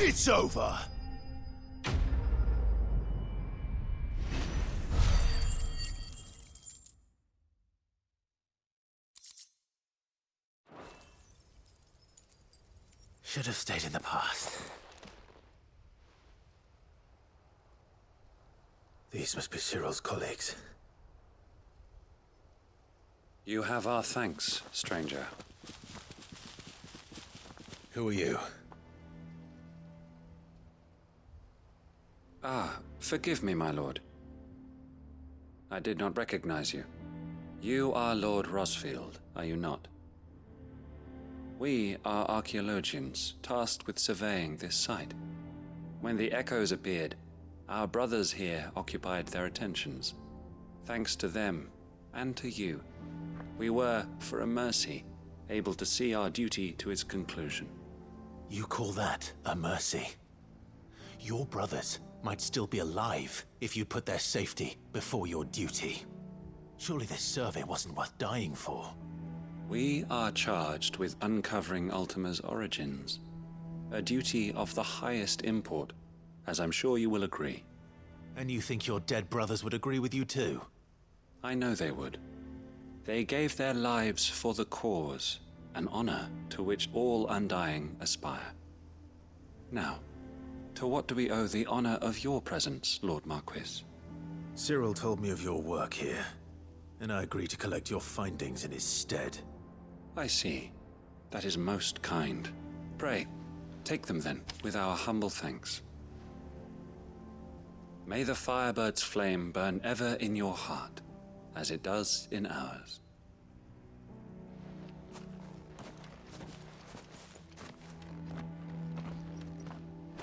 It's over. Should have stayed in the past. These must be Cyril's colleagues. You have our thanks, stranger. Who are you? Ah, forgive me, my lord. I did not recognize you. You are Lord Rosfield, are you not? We are archaeologians, tasked with surveying this site. When the echoes appeared, our brothers here occupied their attentions. Thanks to them, and to you, we were, for a mercy, able to see our duty to its conclusion. You call that a mercy? Your brothers might still be alive if you put their safety before your duty. Surely this survey wasn't worth dying for. We are charged with uncovering Ultima's origins. A duty of the highest import, as I'm sure you will agree. And you think your dead brothers would agree with you too? I know they would. They gave their lives for the cause, an honor to which all Undying aspire. Now, to what do we owe the honor of your presence, Lord Marquis? Cyril told me of your work here, and I agreed to collect your findings in his stead. I see. That is most kind. Pray, take them then, with our humble thanks. May the Firebird's flame burn ever in your heart, as it does in ours.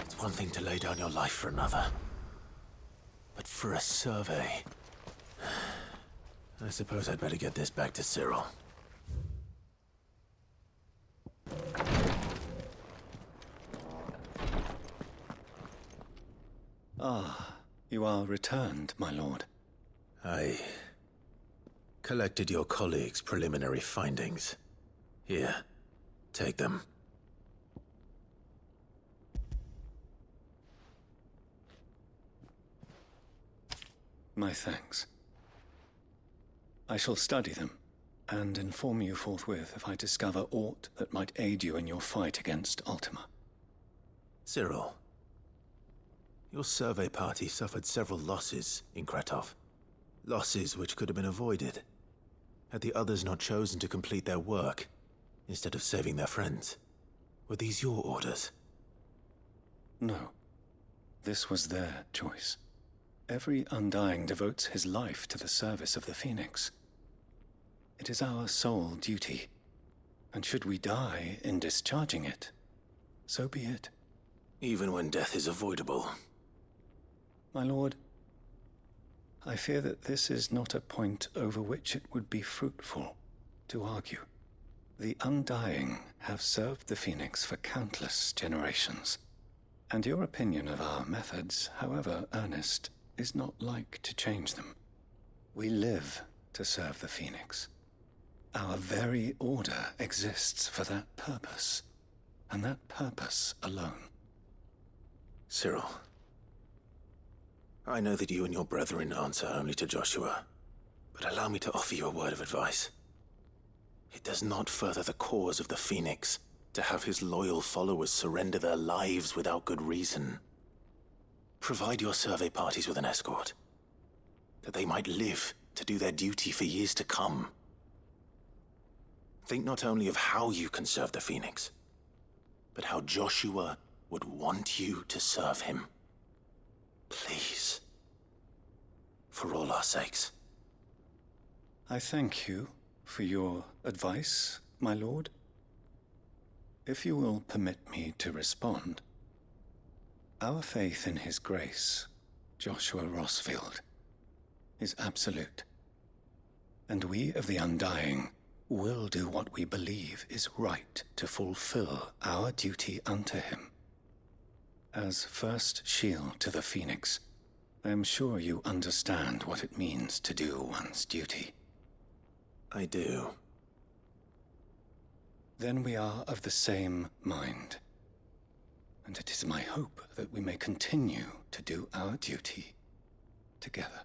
It's one thing to lay down your life for another, but for a survey... I suppose I'd better get this back to Cyril. Ah, you are returned, my lord. I collected your colleagues' preliminary findings. Here, take them. My thanks. I shall study them, and inform you forthwith if I discover aught that might aid you in your fight against Ultima. Cyril, your survey party suffered several losses in Kretov. Losses which could have been avoided, had the others not chosen to complete their work, instead of saving their friends. Were these your orders? No. This was their choice. Every Undying devotes his life to the service of the Phoenix. It is our sole duty, and should we die in discharging it, so be it. Even when death is avoidable. My lord, I fear that this is not a point over which it would be fruitful to argue. The Undying have served the Phoenix for countless generations, and your opinion of our methods, however earnest, is not like to change them. We live to serve the Phoenix. Our very order exists for that purpose, and that purpose alone. Cyril, I know that you and your brethren answer only to Joshua, but allow me to offer you a word of advice. It does not further the cause of the Phoenix to have his loyal followers surrender their lives without good reason. Provide your survey parties with an escort, that they might live to do their duty for years to come. Think not only of how you can serve the Phoenix, but how Joshua would want you to serve him. Please. For all our sakes. I thank you for your advice, my lord. If you will permit me to respond, our faith in his grace, Joshua Rossfield, is absolute. And we of the Undying will do what we believe is right to fulfill our duty unto him. As first shield to the Phoenix, I am sure you understand what it means to do one's duty. I do. Then we are of the same mind. And it is my hope that we may continue to do our duty together.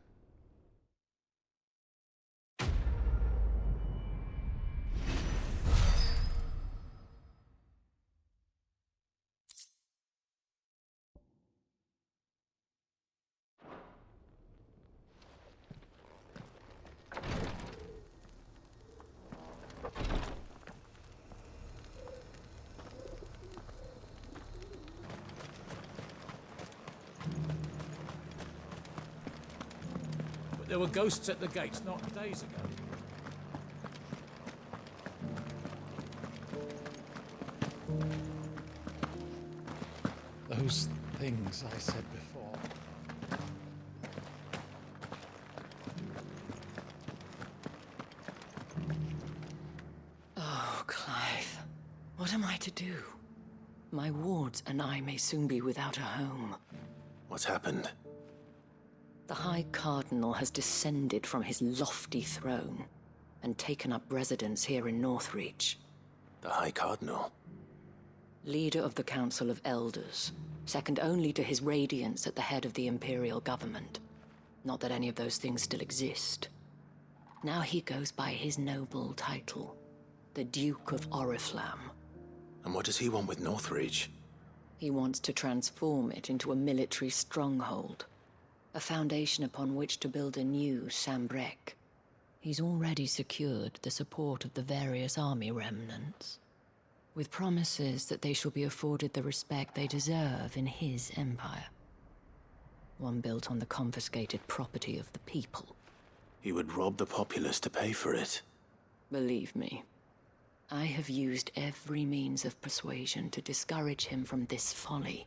There were ghosts at the gates not days ago. Those things I said before. Oh, Clive. What am I to do? My wards and I may soon be without a home. What's happened? The High Cardinal has descended from his lofty throne and taken up residence here in Northreach. The High Cardinal? Leader of the Council of Elders, second only to his Radiance at the head of the Imperial government. Not that any of those things still exist. Now he goes by his noble title, the Duke of Oriflamme. And what does he want with Northreach? He wants to transform it into a military stronghold, a foundation upon which to build a new Sambrec. He's already secured the support of the various army remnants, with promises that they shall be afforded the respect they deserve in his empire. One built on the confiscated property of the people. He would rob the populace to pay for it. Believe me, I have used every means of persuasion to discourage him from this folly.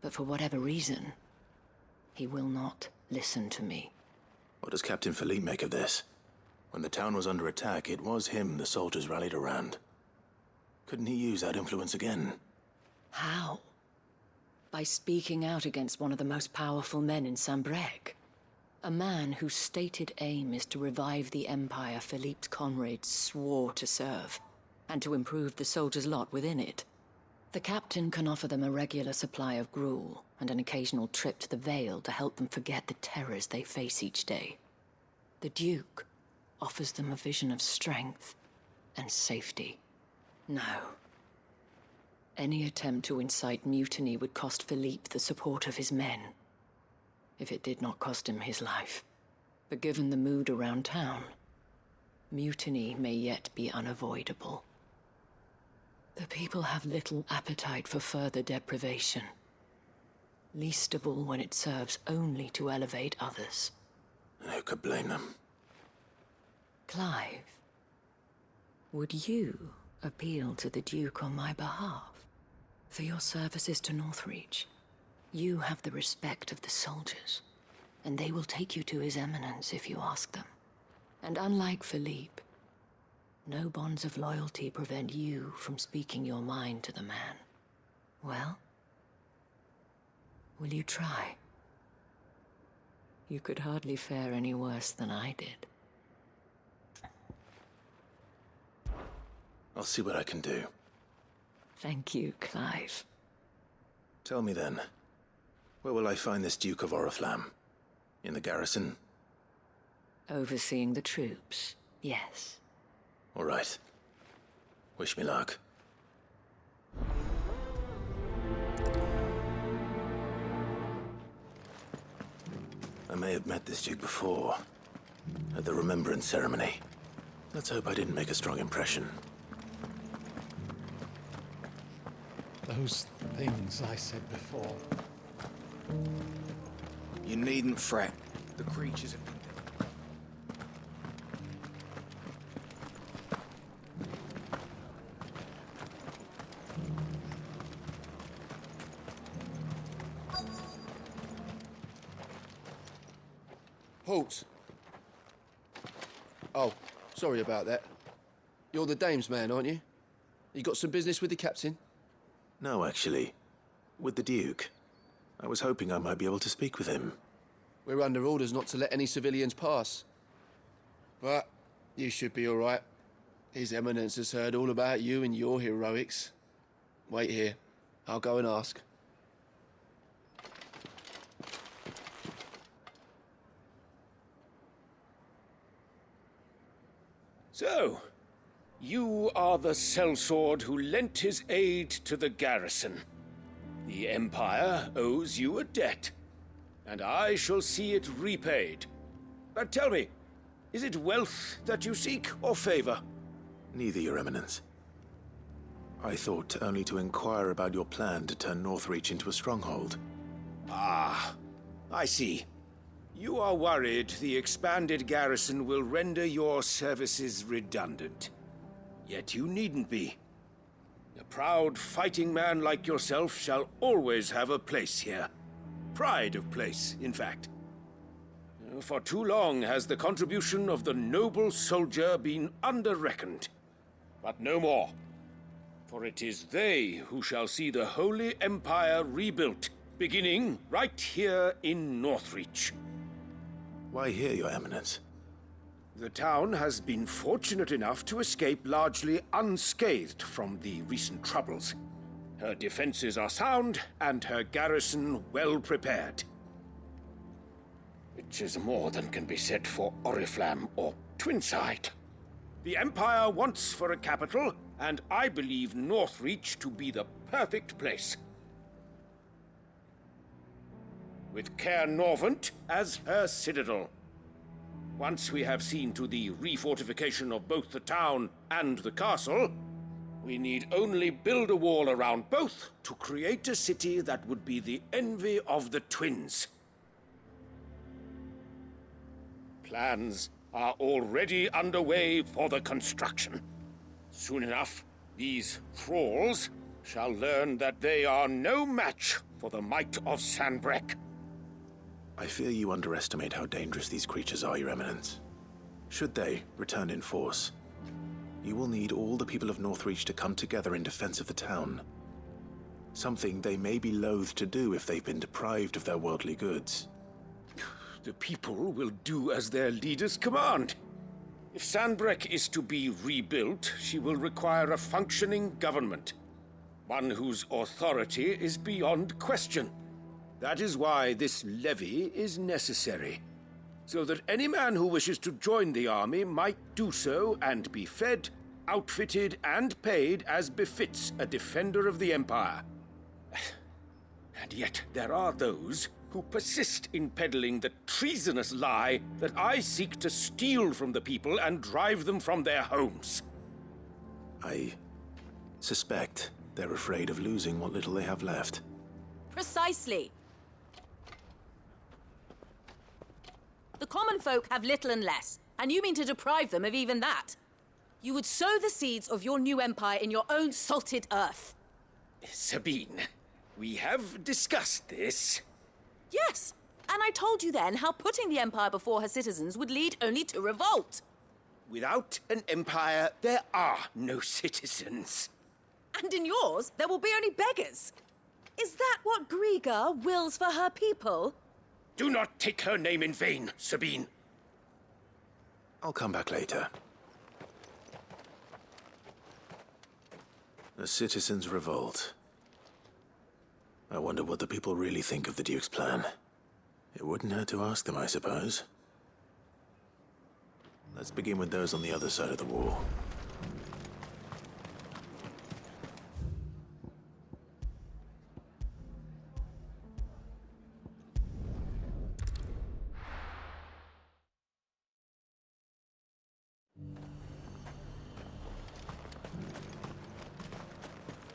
But for whatever reason, he will not listen to me. What does Captain Philippe make of this? When the town was under attack, it was him the soldiers rallied around. Couldn't he use that influence again? How? By speaking out against one of the most powerful men in Sambrec. A man whose stated aim is to revive the empire Philippe's comrades swore to serve, and to improve the soldiers' lot within it. The captain can offer them a regular supply of gruel, and an occasional trip to the Vale to help them forget the terrors they face each day. The Duke offers them a vision of strength and safety. No. Any attempt to incite mutiny would cost Philippe the support of his men, if it did not cost him his life. But given the mood around town, mutiny may yet be unavoidable. The people have little appetite for further deprivation, least of all when it serves only to elevate others. And who could blame them? Clive, would you appeal to the Duke on my behalf? For your services to Northreach, you have the respect of the soldiers, and they will take you to His Eminence if you ask them. And unlike Philippe, no bonds of loyalty prevent you from speaking your mind to the man. Well, will you try? You could hardly fare any worse than I did. I'll see what I can do. Thank you, Clive. Tell me then, where will I find this Duke of Oriflamme? In the garrison? Overseeing the troops, yes. All right. Wish me luck. I may have met this Duke before, at the Remembrance Ceremony. Let's hope I didn't make a strong impression. Those things I said before. You needn't fret. The creatures have been dead. Halt! Oh, sorry about that. You're the dame's man, aren't you? You got some business with the captain? No, actually. With the Duke. I was hoping I might be able to speak with him. We're under orders not to let any civilians pass. But you should be all right. His Eminence has heard all about you and your heroics. Wait here. I'll go and ask. So, you are the sellsword who lent his aid to the garrison. The Empire owes you a debt, and I shall see it repaid. But tell me, is it wealth that you seek, or favor? Neither, Your Eminence. I thought only to inquire about your plan to turn Northreach into a stronghold. Ah, I see. You are worried the expanded garrison will render your services redundant. Yet you needn't be. A proud fighting man like yourself shall always have a place here. Pride of place, in fact. For too long has the contribution of the noble soldier been under-reckoned. But no more. For it is they who shall see the Holy Empire rebuilt beginning right here in Northreach. Why here, Your Eminence? The town has been fortunate enough to escape largely unscathed from the recent troubles. Her defenses are sound, and her garrison well prepared. Which is more than can be said for Oriflamme or Twinside. The Empire wants for a capital, and I believe Northreach to be the perfect place. With Caer Norvent as her citadel. Once we have seen to the refortification of both the town and the castle, we need only build a wall around both to create a city that would be the envy of the twins. Plans are already underway for the construction. Soon enough, these thralls shall learn that they are no match for the might of Sanbreque. I fear you underestimate how dangerous these creatures are, Your Eminence. Should they return in force, you will need all the people of Northreach to come together in defense of the town. Something they may be loath to do if they've been deprived of their worldly goods. The people will do as their leaders command. If Sanbreque is to be rebuilt, she will require a functioning government. One whose authority is beyond question. That is why this levy is necessary. So that any man who wishes to join the army might do so and be fed, outfitted, and paid as befits a defender of the Empire. And yet there are those who persist in peddling the treasonous lie that I seek to steal from the people and drive them from their homes. I suspect they're afraid of losing what little they have left. Precisely. The common folk have little and less, and you mean to deprive them of even that. You would sow the seeds of your new empire in your own salted earth. Sabine, we have discussed this. Yes, and I told you then how putting the empire before her citizens would lead only to revolt. Without an empire, there are no citizens. And in yours, there will be only beggars. Is that what Griga wills for her people? Do not take her name in vain, Sabine. I'll come back later. A citizens' revolt. I wonder what the people really think of the Duke's plan. It wouldn't hurt to ask them, I suppose. Let's begin with those on the other side of the wall.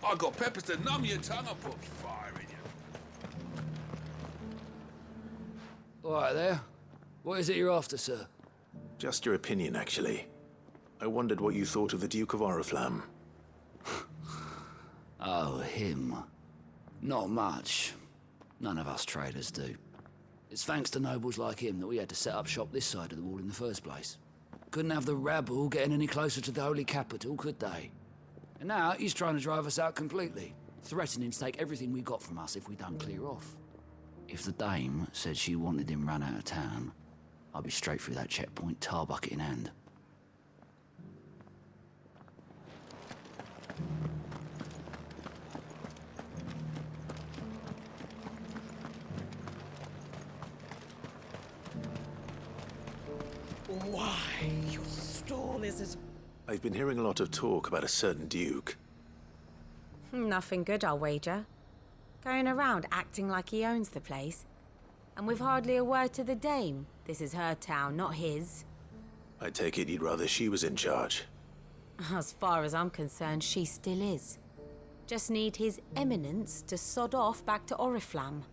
I got peppers to numb your tongue. I put fire in you. All right there. What is it you're after, sir? Just your opinion, actually. I wondered what you thought of the Duke of Oriflamme. Oh, him. Not much. None of us traders do. It's thanks to nobles like him that we had to set up shop this side of the wall in the first place. Couldn't have the rabble getting any closer to the holy capital, could they? And now he's trying to drive us out completely, threatening to take everything we got from us if we don't clear off. If the dame said she wanted him run out of town, I'd be straight through that checkpoint, tar bucket in hand. Why, your stall is as... I've been hearing a lot of talk about a certain Duke. Nothing good, I'll wager. Going around acting like he owns the place. And with hardly a word to the dame. This is her town, not his. I take it you'd rather she was in charge. As far as I'm concerned, she still is. Just need his eminence to sod off back to Oriflamme.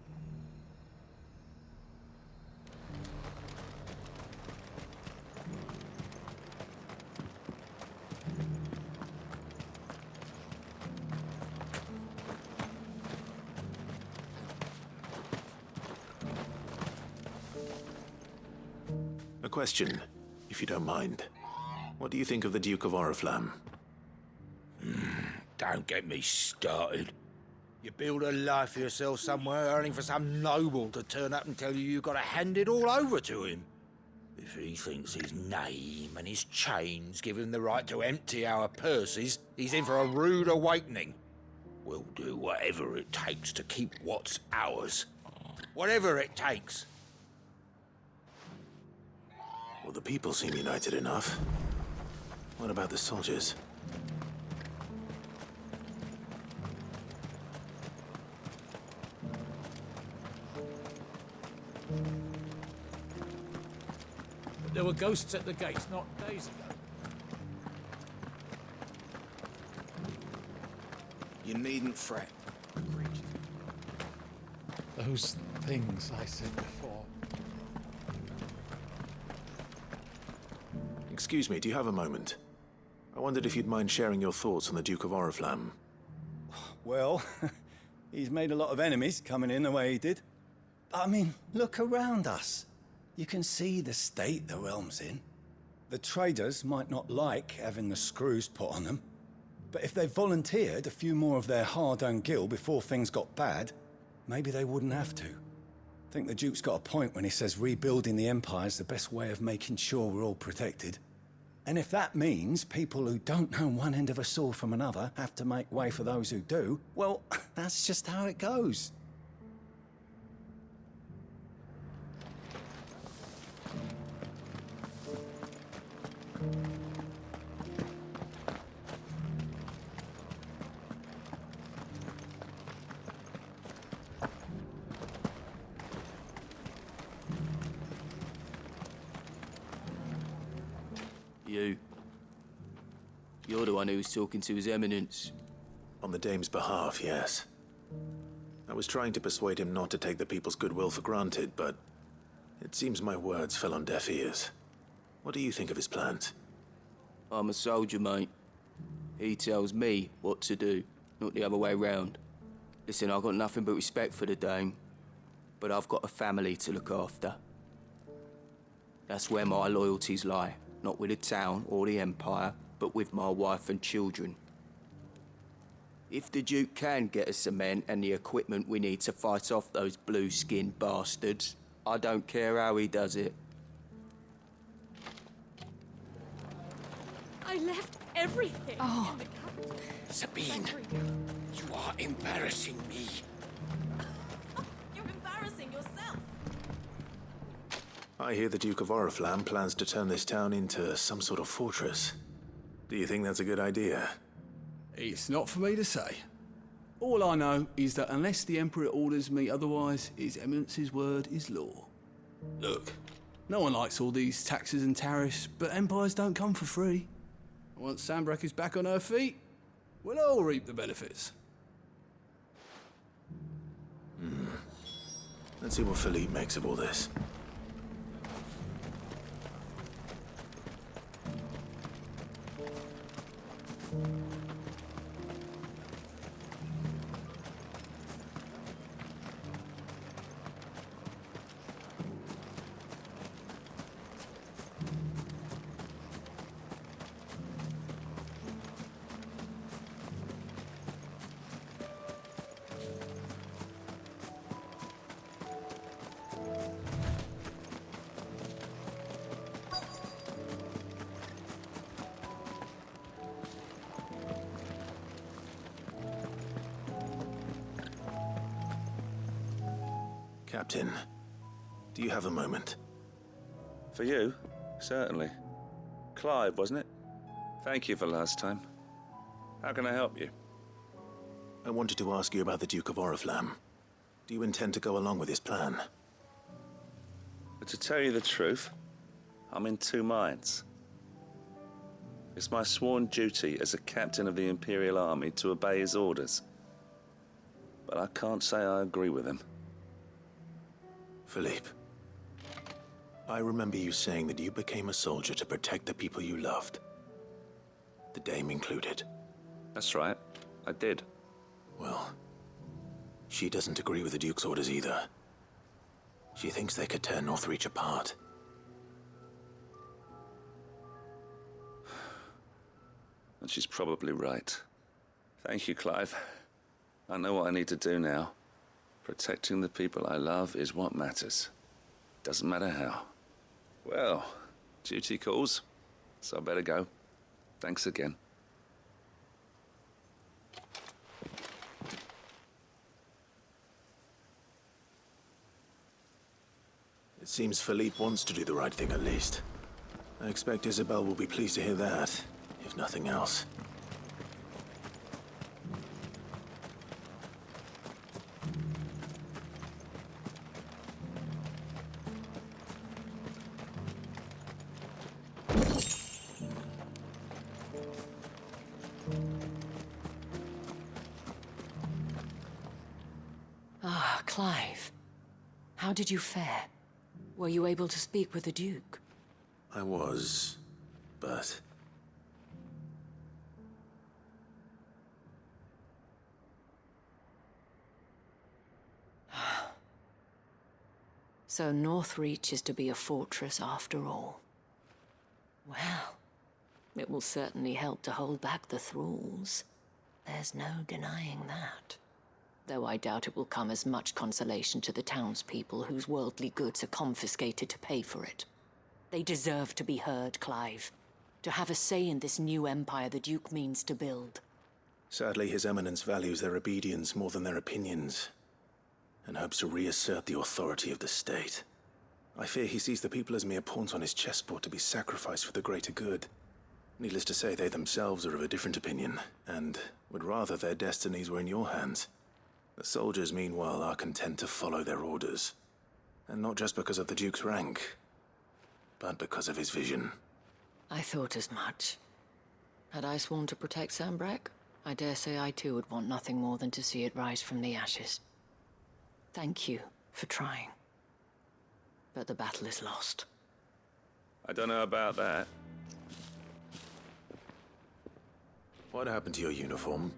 A question, if you don't mind. What do you think of the Duke of Oriflamme? Don't get me started. You build a life for yourself somewhere, only for some noble to turn up and tell you you've got to hand it all over to him. If he thinks his name and his chains give him the right to empty our purses, he's in for a rude awakening. We'll do whatever it takes to keep what's ours. Whatever it takes. Well, the people seem united enough. What about the soldiers? There were ghosts at the gates not days ago. You needn't fret. Those things I said before. Excuse me, do you have a moment? I wondered if you'd mind sharing your thoughts on the Duke of Oriflamme. Well, he's made a lot of enemies coming in the way he did. I mean, look around us. You can see the state the realm's in. The traders might not like having the screws put on them, but if they volunteered a few more of their hard-earned gil before things got bad, maybe they wouldn't have to. I think the Duke's got a point when he says rebuilding the Empire's the best way of making sure we're all protected. And if that means people who don't know one end of a sword from another have to make way for those who do, well, that's just how it goes. You're the one who was talking to His Eminence. On the Dame's behalf, yes. I was trying to persuade him not to take the people's goodwill for granted, but it seems my words fell on deaf ears. What do you think of his plans? I'm a soldier, mate. He tells me what to do, not the other way round. Listen, I've got nothing but respect for the Dame, but I've got a family to look after. That's where my loyalties lie, not with the town or the Empire, but with my wife and children. If the Duke can get us the men and the equipment we need to fight off those blue-skinned bastards, I don't care how he does it. I left everything in the capital. Sabine, you are embarrassing me. You're embarrassing yourself. I hear the Duke of Oriflamme plans to turn this town into some sort of fortress. Do you think that's a good idea? It's not for me to say. All I know is that unless the Emperor orders me otherwise, His Eminence's word is law. Look, no one likes all these taxes and tariffs, but empires don't come for free. Once Sandbreak is back on her feet, we'll all reap the benefits. Let's see what Philippe makes of all this. Captain, do you have a moment? For you? Certainly. Clive, wasn't it? Thank you for last time. How can I help you? I wanted to ask you about the Duke of Oriflamme. Do you intend to go along with his plan? But to tell you the truth, I'm in two minds. It's my sworn duty as a captain of the Imperial Army to obey his orders. But I can't say I agree with him. Philippe, I remember you saying that you became a soldier to protect the people you loved. The Dame included. That's right, I did. Well, she doesn't agree with the Duke's orders either. She thinks they could tear Northreach apart. And she's probably right. Thank you, Clive. I know what I need to do now. Protecting the people I love is what matters. Doesn't matter how. Well, duty calls, so I better go. Thanks again. It seems Philippe wants to do the right thing at least. I expect Isabel will be pleased to hear that, if nothing else. Ah, Clive. How did you fare? Were you able to speak with the Duke? I was, but... So Northreach is to be a fortress after all. Well, it will certainly help to hold back the thralls. There's no denying that. Though I doubt it will come as much consolation to the townspeople whose worldly goods are confiscated to pay for it. They deserve to be heard, Clive. To have a say in this new empire the Duke means to build. Sadly, His Eminence values their obedience more than their opinions, and hopes to reassert the authority of the state. I fear he sees the people as mere pawns on his chessboard to be sacrificed for the greater good. Needless to say, they themselves are of a different opinion, and would rather their destinies were in your hands. The soldiers, meanwhile, are content to follow their orders. And not just because of the Duke's rank, but because of his vision. I thought as much. Had I sworn to protect Sambrek, I dare say I too would want nothing more than to see it rise from the ashes. Thank you for trying. But the battle is lost. I don't know about that. What happened to your uniform?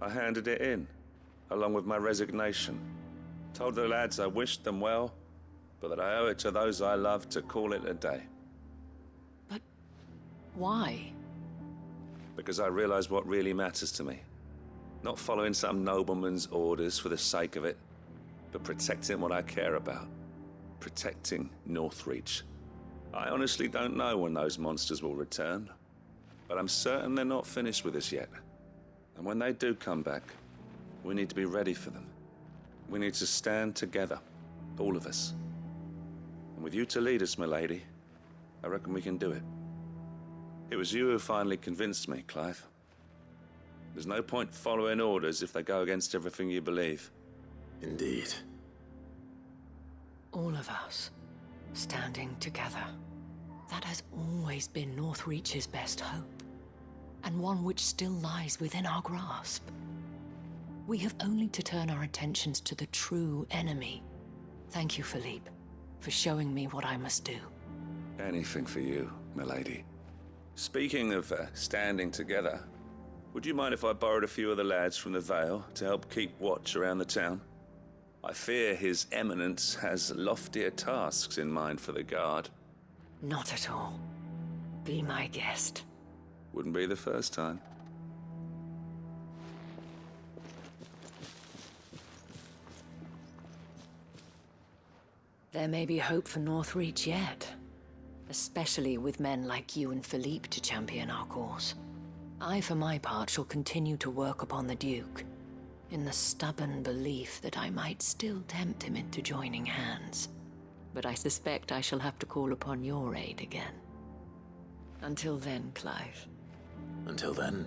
I handed it in, along with my resignation. Told the lads I wished them well, but that I owe it to those I love to call it a day. But why? Because I realize what really matters to me. Not following some nobleman's orders for the sake of it, but protecting what I care about. Protecting Northreach. I honestly don't know when those monsters will return, but I'm certain they're not finished with us yet. And when they do come back, we need to be ready for them. We need to stand together, all of us. And with you to lead us, milady, I reckon we can do it. It was you who finally convinced me, Clive. There's no point following orders if they go against everything you believe. Indeed. All of us, standing together. That has always been Northreach's best hope, and one which still lies within our grasp. We have only to turn our attentions to the true enemy. Thank you, Philippe, for showing me what I must do. Anything for you, milady. Speaking of standing together, would you mind if I borrowed a few of the lads from the Vale to help keep watch around the town? I fear His Eminence has loftier tasks in mind for the guard. Not at all. Be my guest. Wouldn't be the first time. There may be hope for Northreach yet. Especially with men like you and Philippe to champion our cause. I, for my part, shall continue to work upon the Duke, in the stubborn belief that I might still tempt him into joining hands. But I suspect I shall have to call upon your aid again. Until then, Clive. Until then.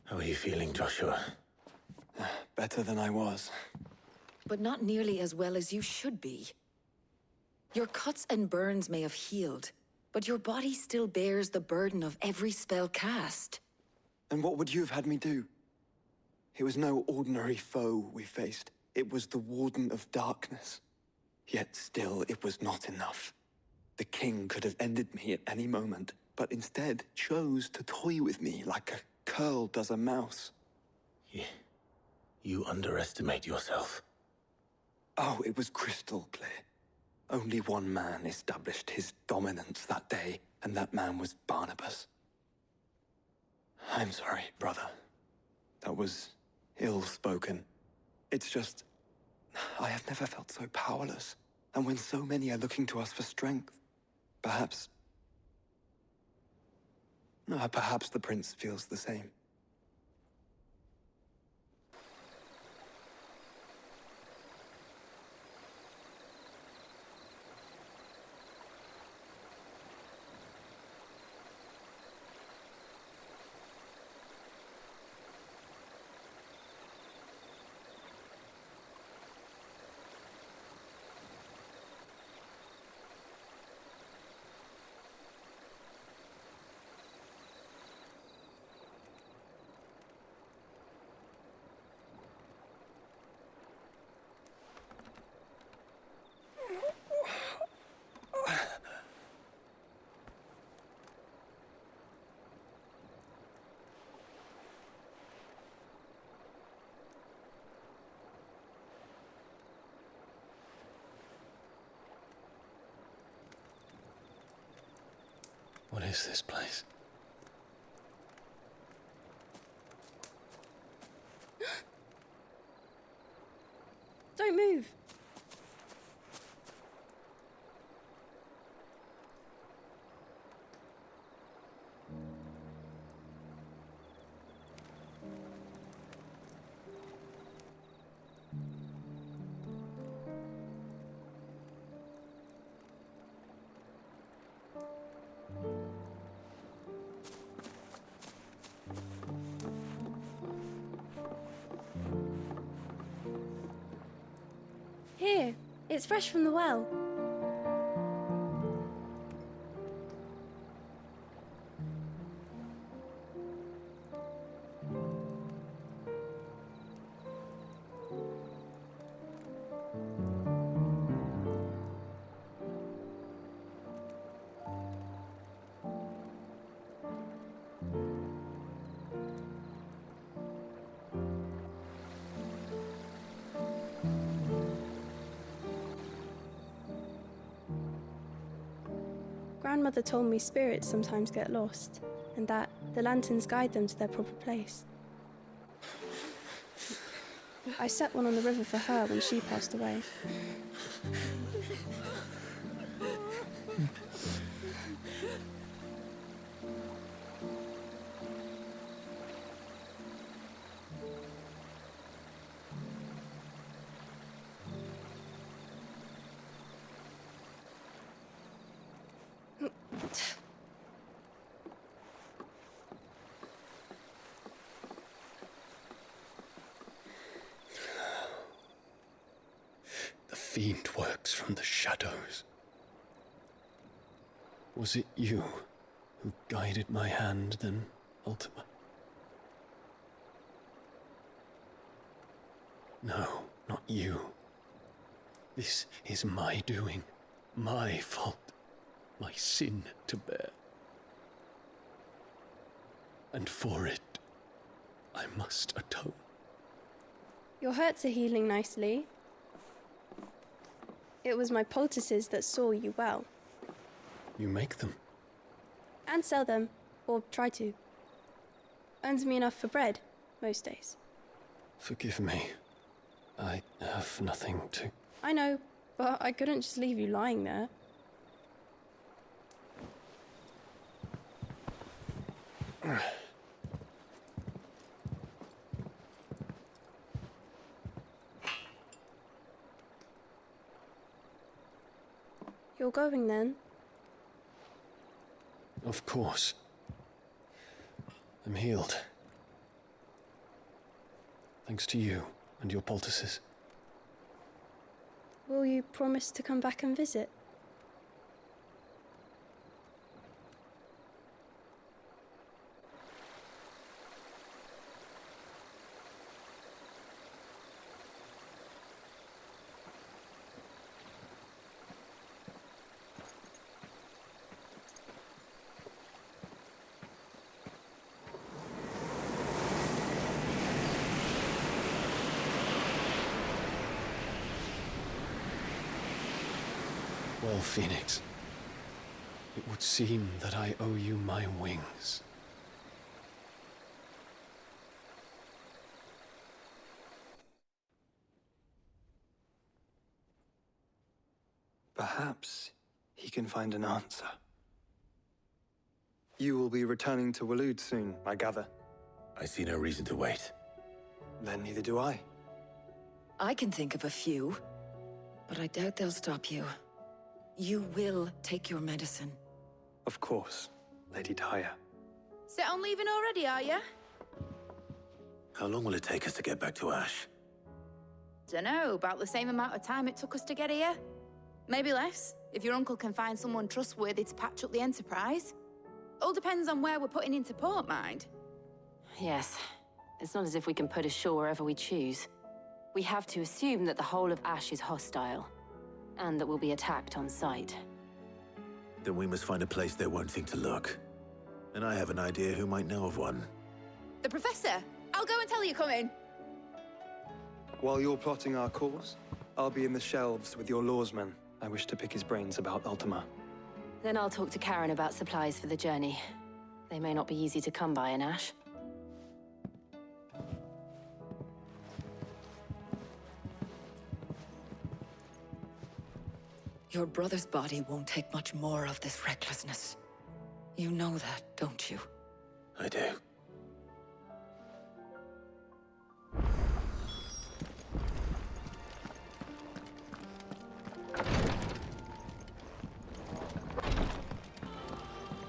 How are you feeling, Joshua? Better than I was. but not nearly as well as you should be. Your cuts and burns may have healed, but your body still bears the burden of every spell cast. And what would you have had me do? It was no ordinary foe we faced. It was the Warden of Darkness. Yet still, it was not enough. The king could have ended me at any moment, but instead chose to toy with me like a curl does a mouse. You underestimate yourself. Oh, it was crystal clear. Only one man established his dominance that day, and that man was Barnabas. I'm sorry, brother. That was ill-spoken. It's just, I have never felt so powerless. And when so many are looking to us for strength, perhaps the prince feels the same. What is this place? Don't move. Here, it's fresh from the well. Grandmother told me spirits sometimes get lost, and that the lanterns guide them to their proper place. I set one on the river for her when she passed away. The fiend works from the shadows. Was it you who guided my hand then, Ultima? No, not you. This is my doing, my fault, my sin to bear. And for it, I must atone. Your hurts are healing nicely. It was my poultices that saw you well. You make them? And sell them, or try to. Earns me enough for bread, most days. Forgive me. I have nothing to... I know, but I couldn't just leave you lying there. You're going then? Of course. I'm healed. Thanks to you and your poultices. sure you promise to come back and visit? Well, Phoenix, it would seem that I owe you my wings. Perhaps he can find an answer. You will be returning to Waloed soon, I gather. I see no reason to wait. Then neither do I. I can think of a few, but I doubt they'll stop you. You will take your medicine. Of course, Lady Daya. Set on leaving already, are you? How long will it take us to get back to Ash? Dunno, about the same amount of time it took us to get here. Maybe less, if your uncle can find someone trustworthy to patch up the Enterprise. All depends on where we're putting into port, mind. Yes. It's not as if we can put ashore wherever we choose. We have to assume that the whole of Ash is hostile, and that we'll be attacked on sight. Then we must find a place they won't think to look. And I have an idea who might know of one. The Professor! I'll go and tell you come in. While you're plotting our course, I'll be in the shelves with your lawsman. I wish to pick his brains about Ultima. Then I'll talk to Karen about supplies for the journey. They may not be easy to come by in Ash. Your brother's body won't take much more of this recklessness. You know that, don't you? I do.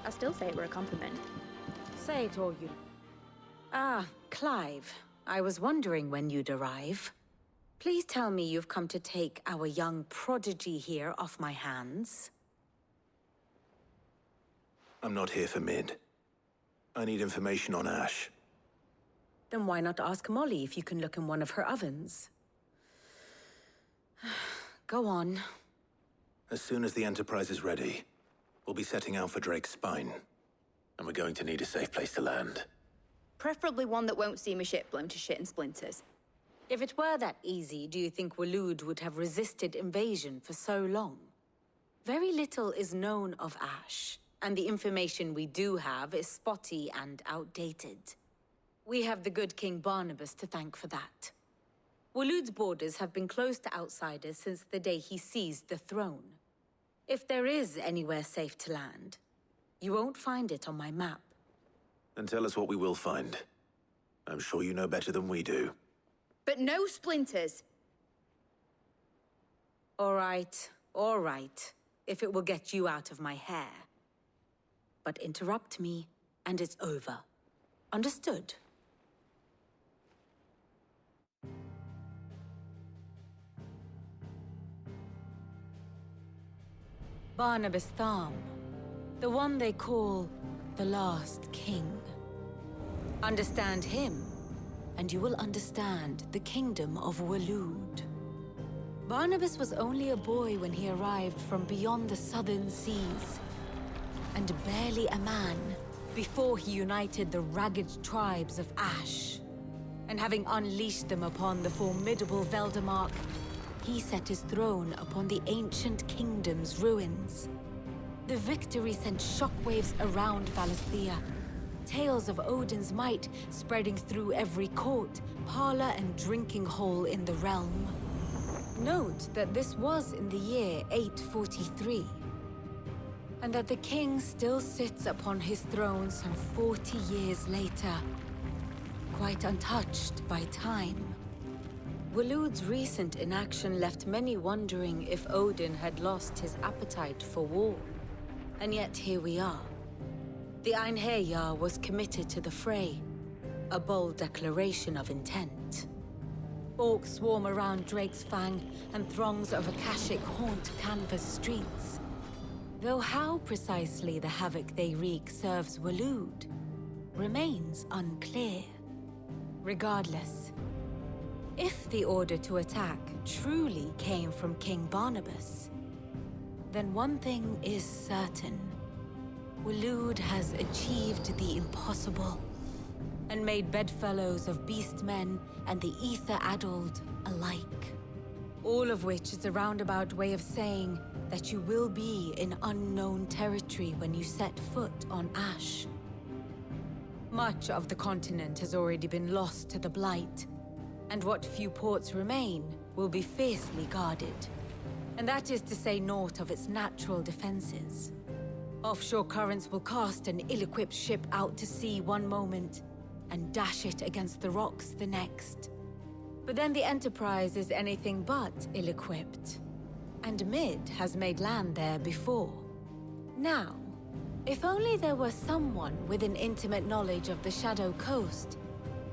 I still say it were a compliment. Say it, all you. Ah, Clive. I was wondering when you'd arrive. Please tell me you've come to take our young prodigy here off my hands. I'm not here for Mid. I need information on Ash. Then why not ask Molly if you can look in one of her ovens? Go on. As soon as the Enterprise is ready, we'll be setting out for Drake's Spine. And we're going to need a safe place to land. Preferably one that won't see my ship blown to shit and splinters. If it were that easy, do you think Waloed would have resisted invasion for so long? Very little is known of Ash, and the information we do have is spotty and outdated. We have the good King Barnabas to thank for that. Waloed's borders have been closed to outsiders since the day he seized the throne. If there is anywhere safe to land, you won't find it on my map. Then tell us what we will find. I'm sure you know better than we do. But no splinters. All right, if it will get you out of my hair. But interrupt me, and it's over. Understood? Barnabas Tharm, the one they call the Last King. Understand him, and you will understand the kingdom of Waloed. Barnabas was only a boy when he arrived from beyond the southern seas, and barely a man before he united the ragged tribes of Ash. And having unleashed them upon the formidable Veldamark, he set his throne upon the ancient kingdom's ruins. The victory sent shockwaves around Valisthea, tales of Odin's might spreading through every court, parlor, and drinking hole in the realm. Note that this was in the year 843, and that the king still sits upon his throne some 40 years later, quite untouched by time. Waloed's recent inaction left many wondering if Odin had lost his appetite for war. And yet here we are. The Einherjar was committed to the fray, a bold declaration of intent. Orcs swarm around Drake's Fang, and throngs of Akashic haunt Canva's streets. Though how precisely the havoc they wreak serves Waloed remains unclear. Regardless, if the order to attack truly came from King Barnabas, then one thing is certain. Waloed has achieved the impossible, and made bedfellows of beastmen and the ether-addled alike. All of which is a roundabout way of saying that you will be in unknown territory when you set foot on Ash. Much of the continent has already been lost to the Blight, and what few ports remain will be fiercely guarded. And that is to say naught of its natural defenses. Offshore currents will cast an ill-equipped ship out to sea one moment, and dash it against the rocks the next. But then the Enterprise is anything but ill-equipped. And Mid has made land there before. Now, if only there were someone with an intimate knowledge of the Shadow Coast,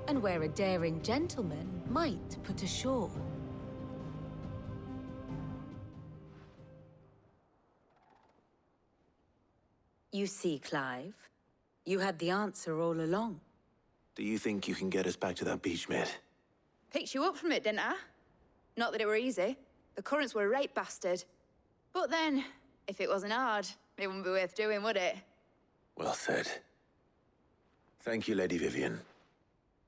and where a daring gentleman might put ashore. You see, Clive, you had the answer all along. Do you think you can get us back to that beach, Mid? Picked you up from it, didn't I? Not that it were easy. The currents were a right bastard. But then, if it wasn't hard, it wouldn't be worth doing, would it? Well said. Thank you, Lady Vivian.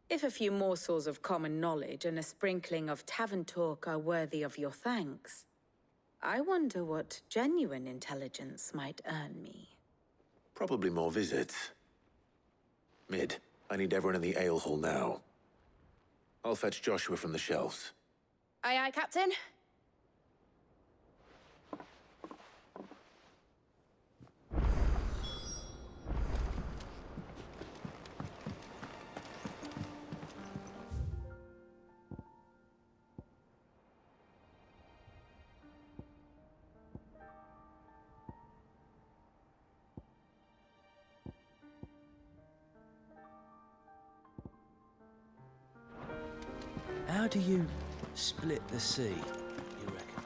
If a few morsels of common knowledge and a sprinkling of tavern talk are worthy of your thanks, I wonder what genuine intelligence might earn me. Probably more visits. Mid, I need everyone in the ale hall now. I'll fetch Joshua from the shelves. Aye, aye, Captain. How do you split the sea, you reckon?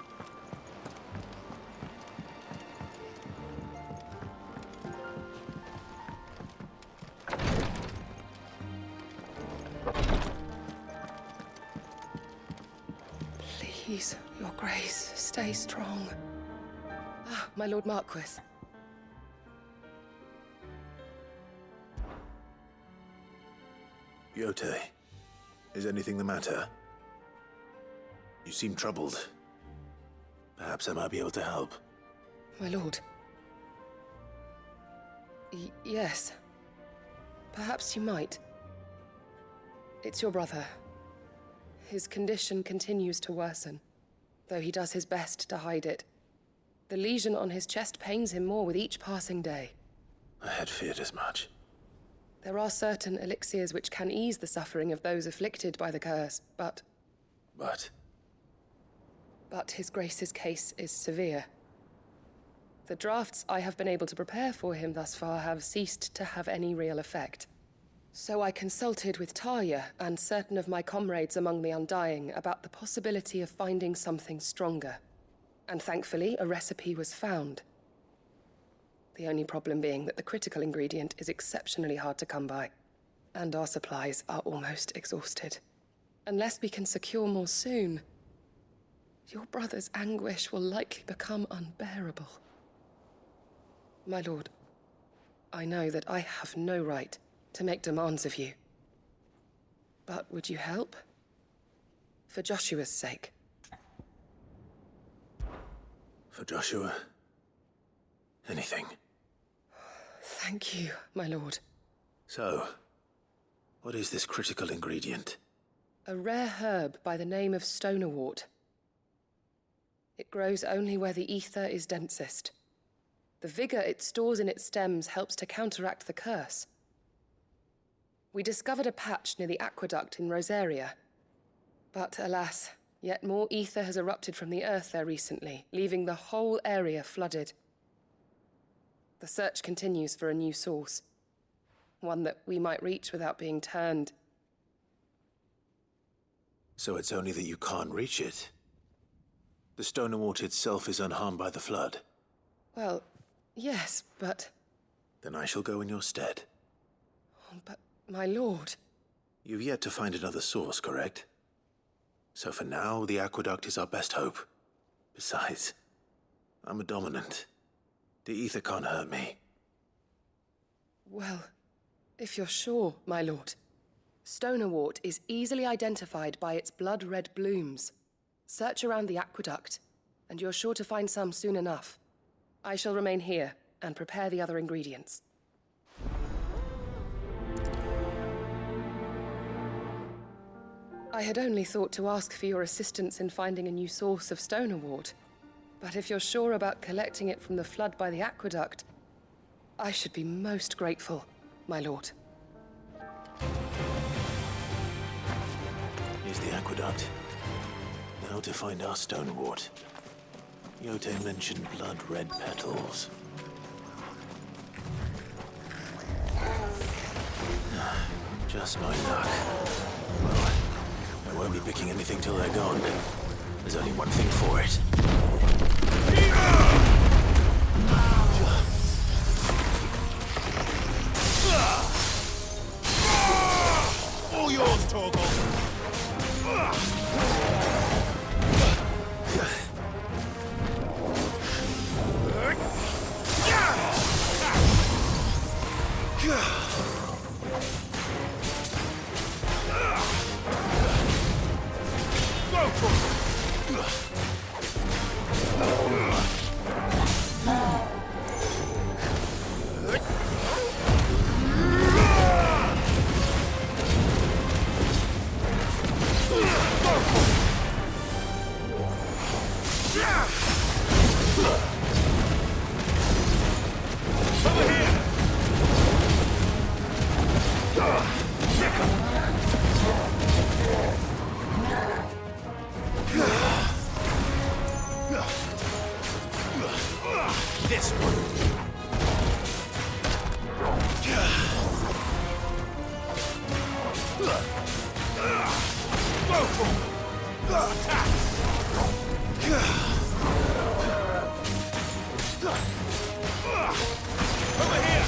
Please, Your Grace, stay strong. Ah, my Lord Marquis. Yotei, is anything the matter? You seem troubled. Perhaps I might be able to help. My lord. Yes. Perhaps you might. It's your brother. His condition continues to worsen, though he does his best to hide it. The lesion on his chest pains him more with each passing day. I had feared as much. There are certain elixirs which can ease the suffering of those afflicted by the curse, but... But His Grace's case is severe. The drafts I have been able to prepare for him thus far have ceased to have any real effect. So I consulted with Talia and certain of my comrades among the Undying about the possibility of finding something stronger. And thankfully, a recipe was found. The only problem being that the critical ingredient is exceptionally hard to come by, and our supplies are almost exhausted. Unless we can secure more soon, your brother's anguish will likely become unbearable. My lord, I know that I have no right to make demands of you. But would you help? For Joshua's sake. For Joshua? Anything. Thank you, my lord. So, what is this critical ingredient? A rare herb by the name of stonerwort. It grows only where the ether is densest. The vigor it stores in its stems helps to counteract the curse. We discovered a patch near the aqueduct in Rosaria. But alas, yet more ether has erupted from the earth there recently, leaving the whole area flooded. The search continues for a new source. One that we might reach without being turned. So it's only that you can't reach it. The Stonerwort itself is unharmed by the flood. Well, yes, but... Then I shall go in your stead. Oh, but, my lord... You've yet to find another source, correct? So for now, the aqueduct is our best hope. Besides, I'm a dominant. The ether can't hurt me. Well, if you're sure, my lord. Stonerwort is easily identified by its blood-red blooms. Search around the aqueduct, and you're sure to find some soon enough. I shall remain here and prepare the other ingredients. I had only thought to ask for your assistance in finding a new source of Stonerwort. But if you're sure about collecting it from the flood by the aqueduct, I should be most grateful, my lord. Here's the aqueduct. Now to find our Stonerwort. Yote mentioned blood-red petals. Just my luck. Well, I won't be picking anything till they're gone. There's only one thing for it. All yours, Torgal! This one. Over here.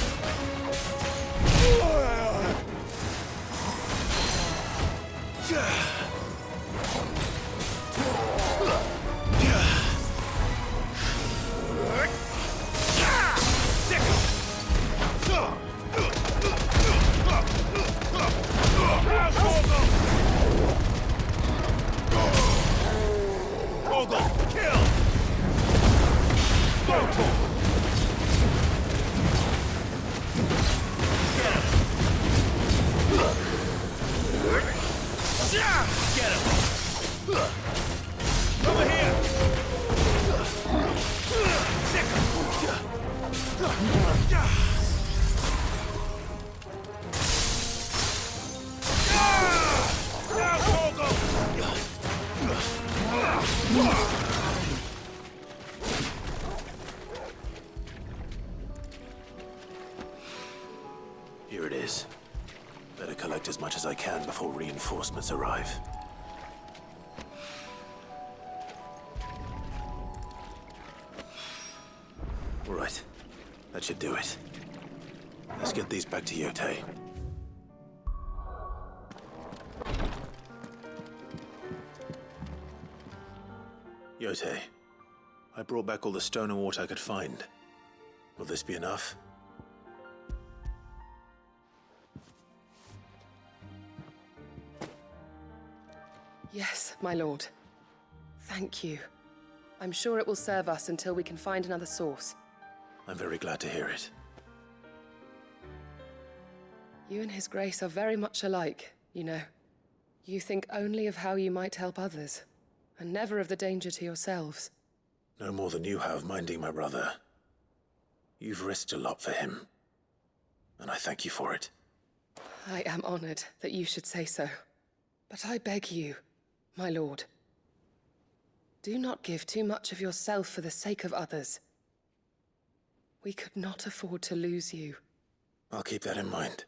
Here it is. Better collect as much as I can before reinforcements arrive. All right. That should do it. Let's get these back to Yote. Yote, I brought back all the Stonerwort I could find. Will this be enough? Yes, my lord. Thank you. I'm sure it will serve us until we can find another source. I'm very glad to hear it. You and His Grace are very much alike, you know. You think only of how you might help others, and never of the danger to yourselves. No more than you have minding my brother. You've risked a lot for him, and I thank you for it. I am honored that you should say so. But I beg you, my lord, do not give too much of yourself for the sake of others. We could not afford to lose you. I'll keep that in mind.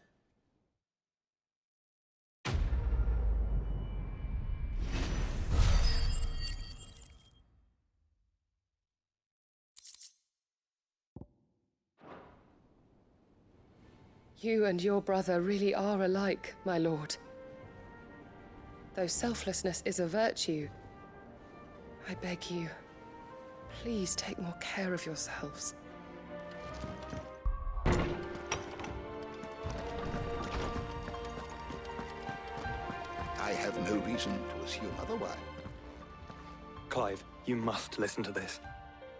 You and your brother really are alike, my lord. Though selflessness is a virtue, I beg you, please take more care of yourselves. I have no reason to assume otherwise. Clive, you must listen to this.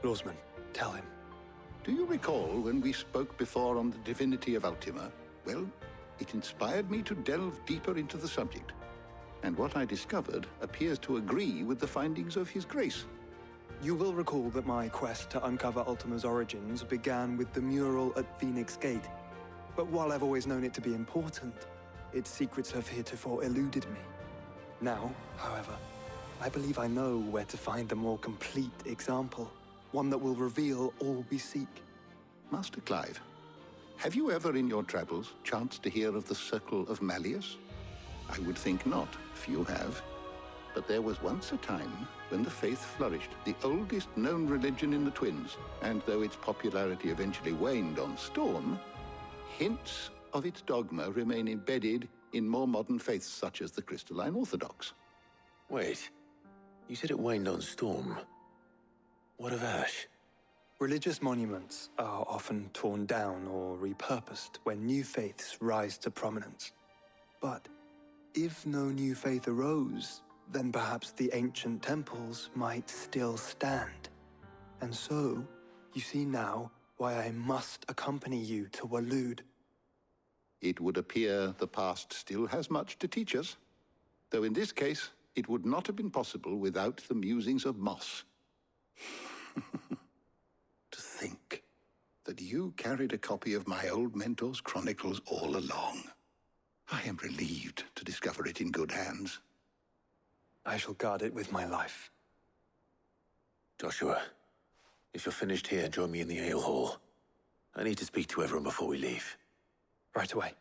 Lawsman, tell him. Do you recall when we spoke before on the divinity of Ultima? Well, it inspired me to delve deeper into the subject. And what I discovered appears to agree with the findings of His Grace. You will recall that my quest to uncover Ultima's origins began with the mural at Phoenix Gate. But while I've always known it to be important, its secrets have heretofore eluded me. Now, however, I believe I know where to find the more complete example. One that will reveal all we seek. Master Clive, have you ever in your travels chanced to hear of the Circle of Malleus? I would think not, if you have. But there was once a time when the faith flourished, the oldest known religion in the Twins, and though its popularity eventually waned on Storm, hints of its dogma remain embedded in more modern faiths such as the Crystalline Orthodox. Wait, you said it waned on Storm. What of Ash? Religious monuments are often torn down or repurposed when new faiths rise to prominence. But if no new faith arose, then perhaps the ancient temples might still stand. And so, you see now why I must accompany you to Waloed. It would appear the past still has much to teach us, though in this case, it would not have been possible without the musings of Moss. To think that you carried a copy of my old mentor's chronicles all along. I am relieved to discover it in good hands. I shall guard it with my life. Joshua, if you're finished here, join me in the ale hall. I need to speak to everyone before we leave. Right away.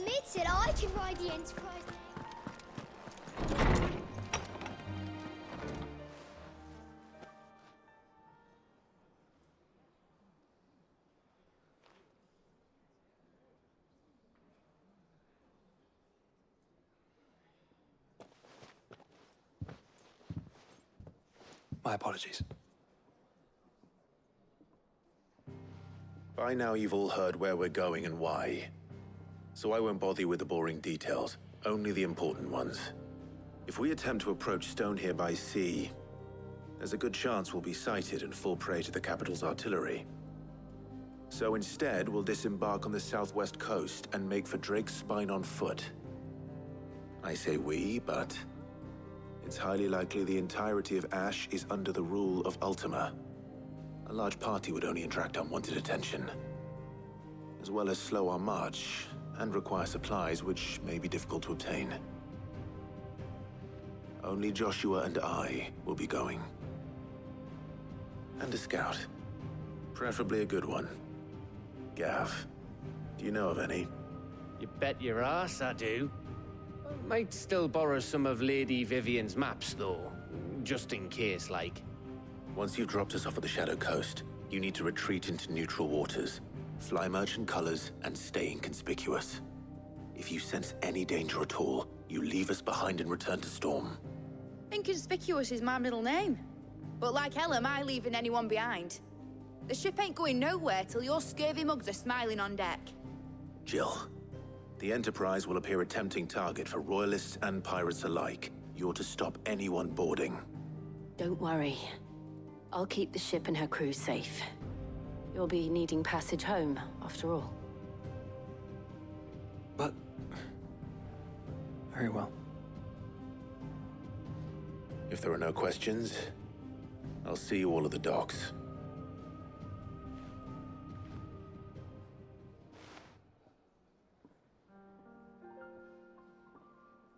Mid said I could ride the Enterprise. My apologies. By now you've all heard where we're going and why. So I won't bother you with the boring details, only the important ones. If we attempt to approach Stone here by sea, there's a good chance we'll be sighted and fall prey to the capital's artillery. So instead, we'll disembark on the southwest coast and make for Drake's Spine on foot. I say we, but it's highly likely the entirety of Ash is under the rule of Ultima. A large party would only attract unwanted attention, as well as slow our march and require supplies which may be difficult to obtain. Only Joshua and I will be going. And a scout. Preferably a good one. Gav, do you know of any? You bet your ass I do. Might still borrow some of Lady Vivian's maps, though. Just in case, like. Once you've dropped us off at the Shadow Coast, you need to retreat into neutral waters, fly merchant colors, and stay inconspicuous. If you sense any danger at all, you leave us behind and return to Storm. Inconspicuous is my middle name. But like hell am I leaving anyone behind. The ship ain't going nowhere till your scurvy mugs are smiling on deck. Jill, the Enterprise will appear a tempting target for royalists and pirates alike. You're to stop anyone boarding. Don't worry. I'll keep the ship and her crew safe. You'll be needing passage home, after all. But... very well. If there are no questions, I'll see you all at the docks.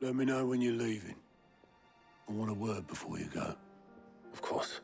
Let me know when you're leaving. I want a word before you go. Of course.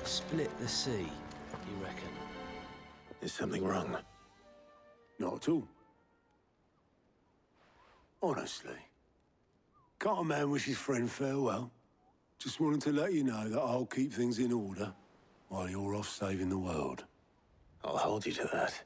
split the sea, you reckon? Is something wrong? Not at all. Honestly. Can't a man wish his friend farewell? Just wanted to let you know that I'll keep things in order while you're off saving the world. I'll hold you to that.